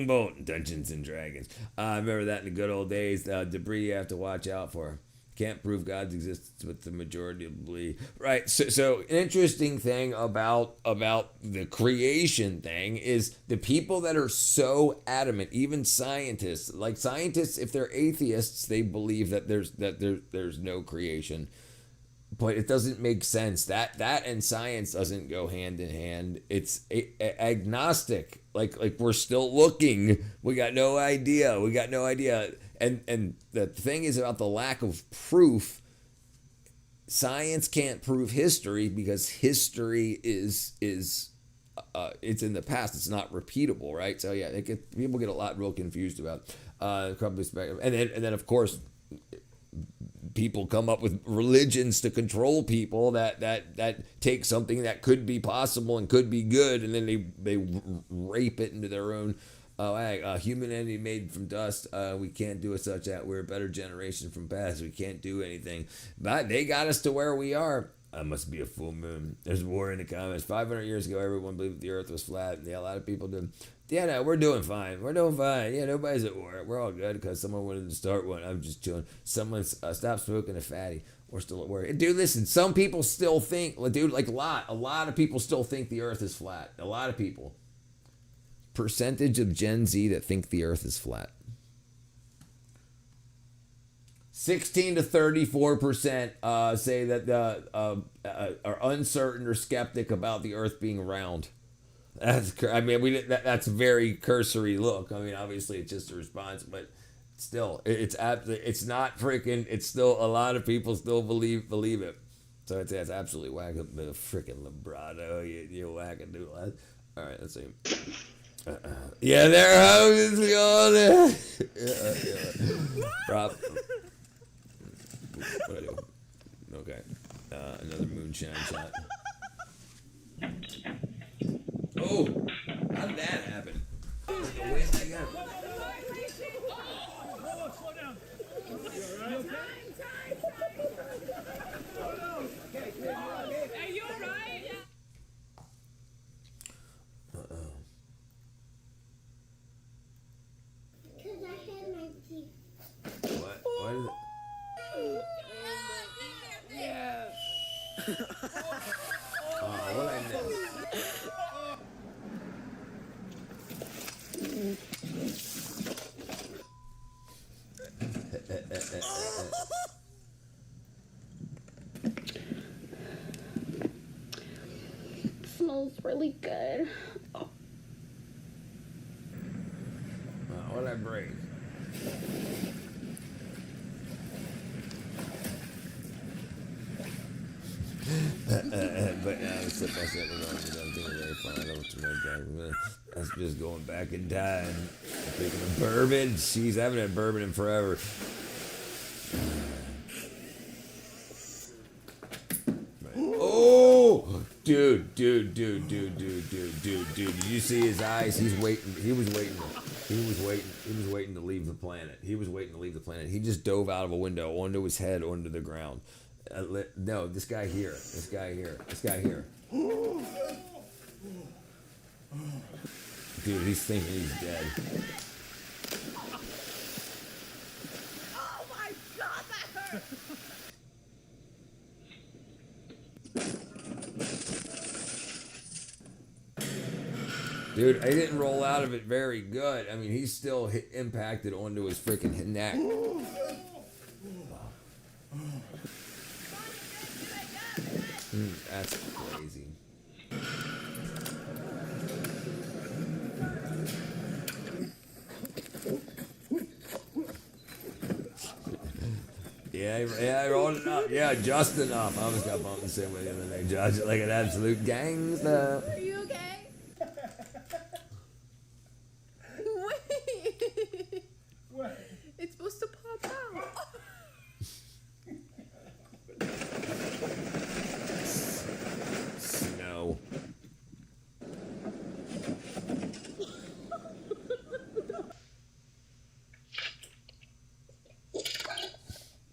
bolt, Dungeons and Dragons. I remember that in the good old days. Debris you have to watch out for. Can't prove God's existence, but the majority believe. Right. So an interesting thing about the creation thing is the people that are so adamant, even scientists, if they're atheists, they believe that there's no creation. But it doesn't make sense. That and science doesn't go hand in hand. It's agnostic. Like we're still looking. We got no idea. And the thing is about the lack of proof. Science can't prove history because history is it's in the past. It's not repeatable, right? So yeah, people get a lot real confused about perspective. And then of course, people come up with religions to control people that take something that could be possible and could be good, and then they rape it into their own humanity made from dust. We can't do it such that we're a better generation from past. We can't do anything, but they got us to where we are. I must be a full moon. There's war in the comments. 500 years ago, everyone believed the earth was flat. Yeah, a lot of people did. Yeah, no, we're doing fine. Yeah, nobody's at war. We're all good because someone wanted to start one. I'm just chilling. Someone stop smoking a fatty. We're still at war. Dude, listen, some people still think, dude, like a lot of people still think the earth is flat. A lot of people. Percentage of Gen Z that think the earth is flat. 16 to 34% say that are uncertain or skeptic about the Earth being round. I mean, that's a very cursory look. I mean, obviously it's just a response, but still, it's not freaking. It's still a lot of people still believe it. So I'd say it's absolutely whack. A bit of freaking vibrato, you wackadoodle. All right, let's see. Yeah, their house is going. Prop. What do I do? Okay. Another moonshine shot. Oh, how did that happen? Wait a second. Slow down. Are you alright? Because I had my teeth. What? What is it? Oh, what I missed? Smells really good. What I break? But now it's step by step I'm thinking very fine. I don't know. That's just going back in time. Thinking of bourbon. Jeez, I haven't had bourbon in forever. Oh, dude. Did you see his eyes? He was waiting to leave the planet. He just dove out of a window, onto his head, onto the ground. No, this guy here. Dude, he's thinking he's dead. Oh my god, that hurt! Dude, I didn't roll out of it very good. I mean, he's still impacted onto his freaking neck. That's crazy. Yeah, I rolled it up. Yeah, just enough. I almost got bumped the same way the other day, Judge. Like an absolute gangster. Are you okay? Wait. What? It's supposed to pop out. Snow.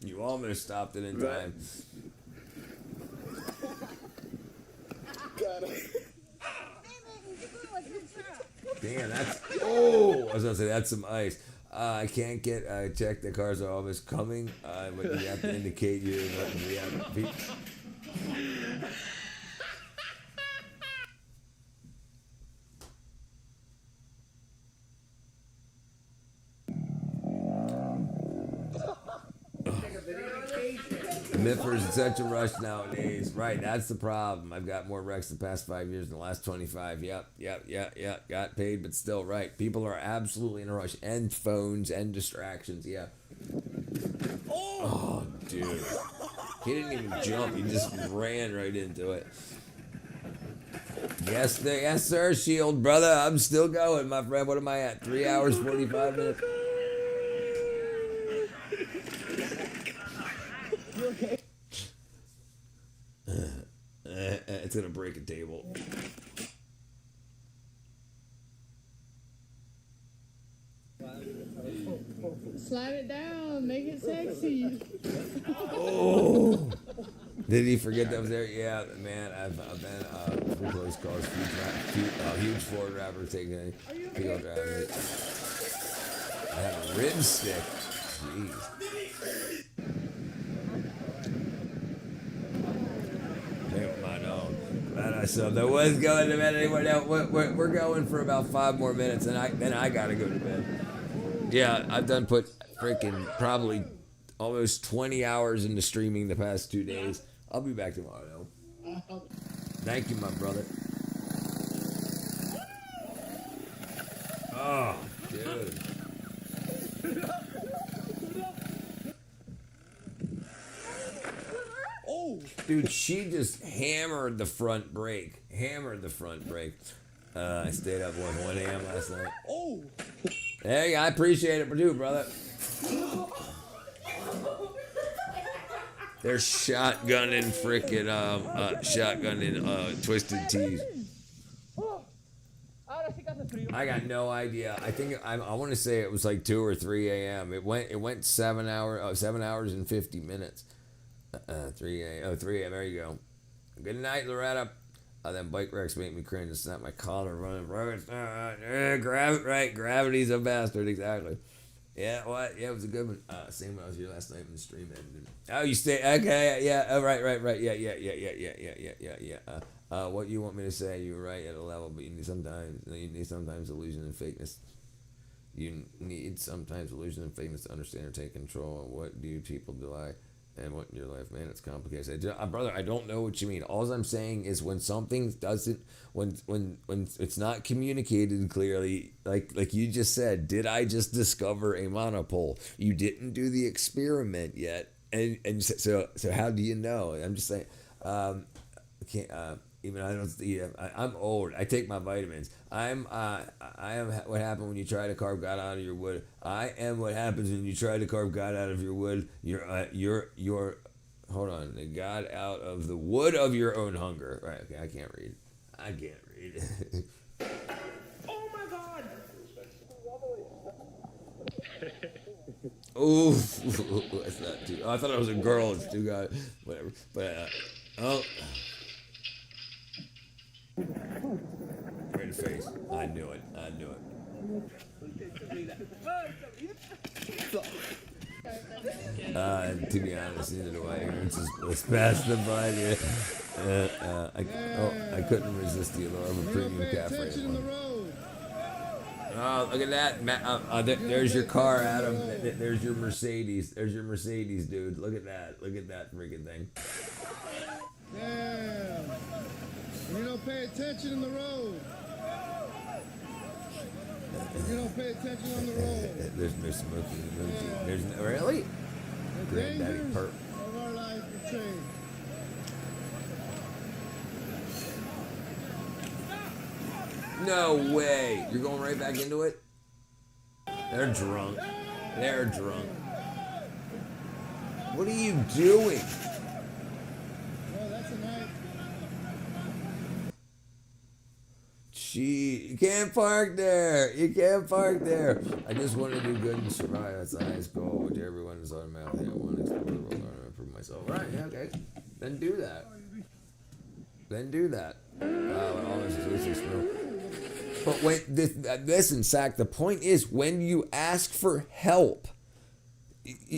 You almost stopped it in time. Got it. Damn, that's. Oh! I was gonna say, that's some ice. I can't check the cars are almost coming, but you have to indicate you. Miffers in such a rush nowadays. Right, that's the problem. I've got more wrecks the past 5 years than the last 25. Yep. Got paid, but still, right. People are absolutely in a rush. And phones and distractions, yeah. Oh, dude. He didn't even jump. He just ran right into it. Yes, sir, Shield, brother. I'm still going, my friend. What am I at? 3 hours, 45 minutes? You okay? It's gonna break a table. Slide it down, make it sexy. Oh! Did he forget that was there? Yeah, man. I've been pretty close calls. Huge Ford rapper taking a field driver. I have a rib stick. Jeez. So there was going to bed anywhere. Now we're going for about 5 more minutes, and then I gotta go to bed. Yeah, I've done put freaking probably almost 20 hours into streaming the past 2 days. I'll be back tomorrow, though. Thank you, my brother. Oh, dude. Oh, dude, she just hammered the front brake. I stayed up 1 a.m. last night. Oh. Hey, I appreciate it, too, brother. They're shotgunning Twisted Teas. I got no idea. I think I want to say it was like 2 or 3 a.m. It went 7 hours and 50 minutes. 3 a.m. There you go. Good night, Loretta. Then bike wrecks make me cringe and snap my collar running. Gravity's a bastard, exactly. Yeah, what? Yeah, it was a good one. Same when I was here last night when the stream ended. Oh, you stay? Okay, yeah. Oh, right. Yeah. What you want me to say? You're right at a level, but you need sometimes illusion and fakeness. You need sometimes illusion and fakeness to understand or take control. What do people do? And what in your life, man, it's complicated. Brother, I don't know what you mean. All I'm saying is when something doesn't, when it's not communicated clearly, like you just said, did I just discover a monopole? You didn't do the experiment yet, and so how do you know? I'm just saying, I can't. Even I don't. I'm old. I take my vitamins. I am what happened when you try to carve God out of your wood. I am what happens when you try to carve God out of your wood. You're hold on. The God out of the wood of your own hunger. Right. Okay. I can't read. Oh my God! Oh, that's not too. I thought it was a girl. It's two guys. Whatever. But oh. Right in the face. I knew it. To be honest, neither do I. Let's pass the by here. I couldn't resist the allure of a premium cafe. Oh, look at that. There's your car, Adam. There's your Mercedes. Dude. Look at that freaking thing. Yeah. You don't pay attention in the road. You don't pay attention on the road. There's no smoking. There's no, really? Granddaddy perp. Of our life and trade. No way. You're going right back into it? They're drunk. What are you doing? You can't park there. I just want to do good and survive. That's the highest goal, which everyone is automatically. I want to explore the world and improve myself. Right, yeah, okay. Then do that. All this is smooth. But listen, Sack, the point is when you ask for help,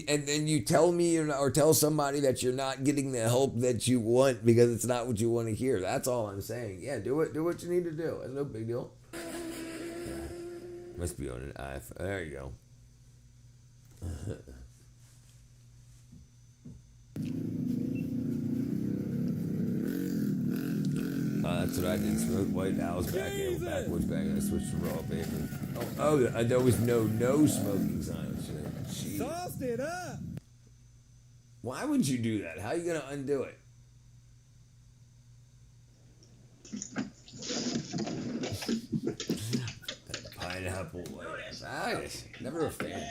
and then you tell me or tell somebody that you're not getting the help that you want because it's not what you want to hear. That's all I'm saying. Yeah, do what you need to do. It's no big deal. Must be on an iPhone. There you go. That's what I did. Smoke White Owl's backwards back, and I switched to raw paper. There was no smoking sign. Sauced it up. Why would you do that? How are you gonna undo it? Pineapple White House. Never a fan.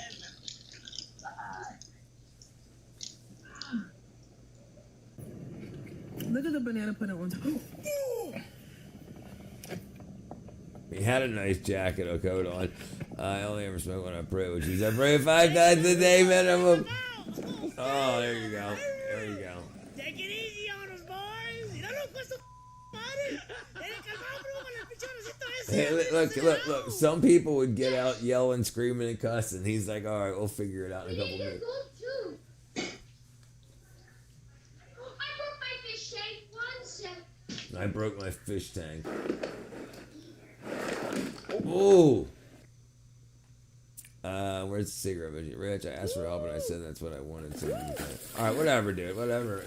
Look at the banana pudding one. He had a nice jacket or coat on. I only ever smoke when I pray, which is I pray 5 times a day minimum. Oh, there you go. Take it easy on us, boys. You don't know what's the Hey, look. Some people would get out yelling, screaming, and cussing. He's like, all right, we'll figure it out in a couple minutes. I broke my fish tank. Where's the secret? Rich, I asked for help and I said that's what I wanted to. All right, whatever, dude. Whatever.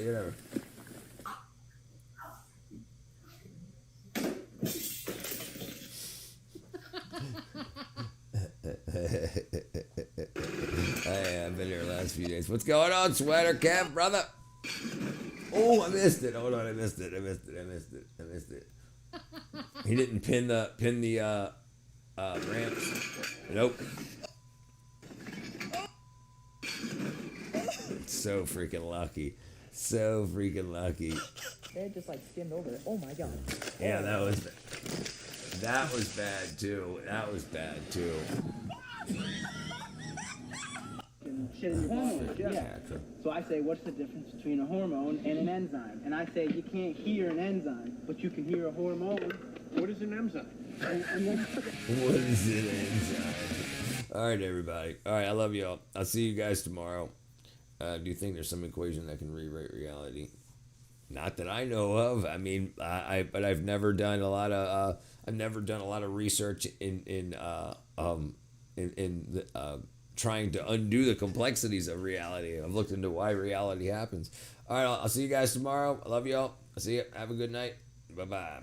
Hey, I've been here the last few days. What's going on, Sweater Kev, brother? Oh, I missed it. Hold on, I missed it. He didn't pin the ramps. Nope. So freaking lucky. They're just like skimmed over it. Oh my god. Yeah, that was bad too. Shit in your hormones, yeah. So I say, what's the difference between a hormone and an enzyme? And I say, you can't hear an enzyme, but you can hear a hormone. What is an enzyme? What is an enzyme? All right, everybody. All right, I love y'all. I'll see you guys tomorrow. Do you think there's some equation that can rewrite reality? Not that I know of. I mean, but I've never done a lot of research in trying to undo the complexities of reality. I've looked into why reality happens. All right, I'll see you guys tomorrow. I love y'all. I'll see you. Have a good night. Bye.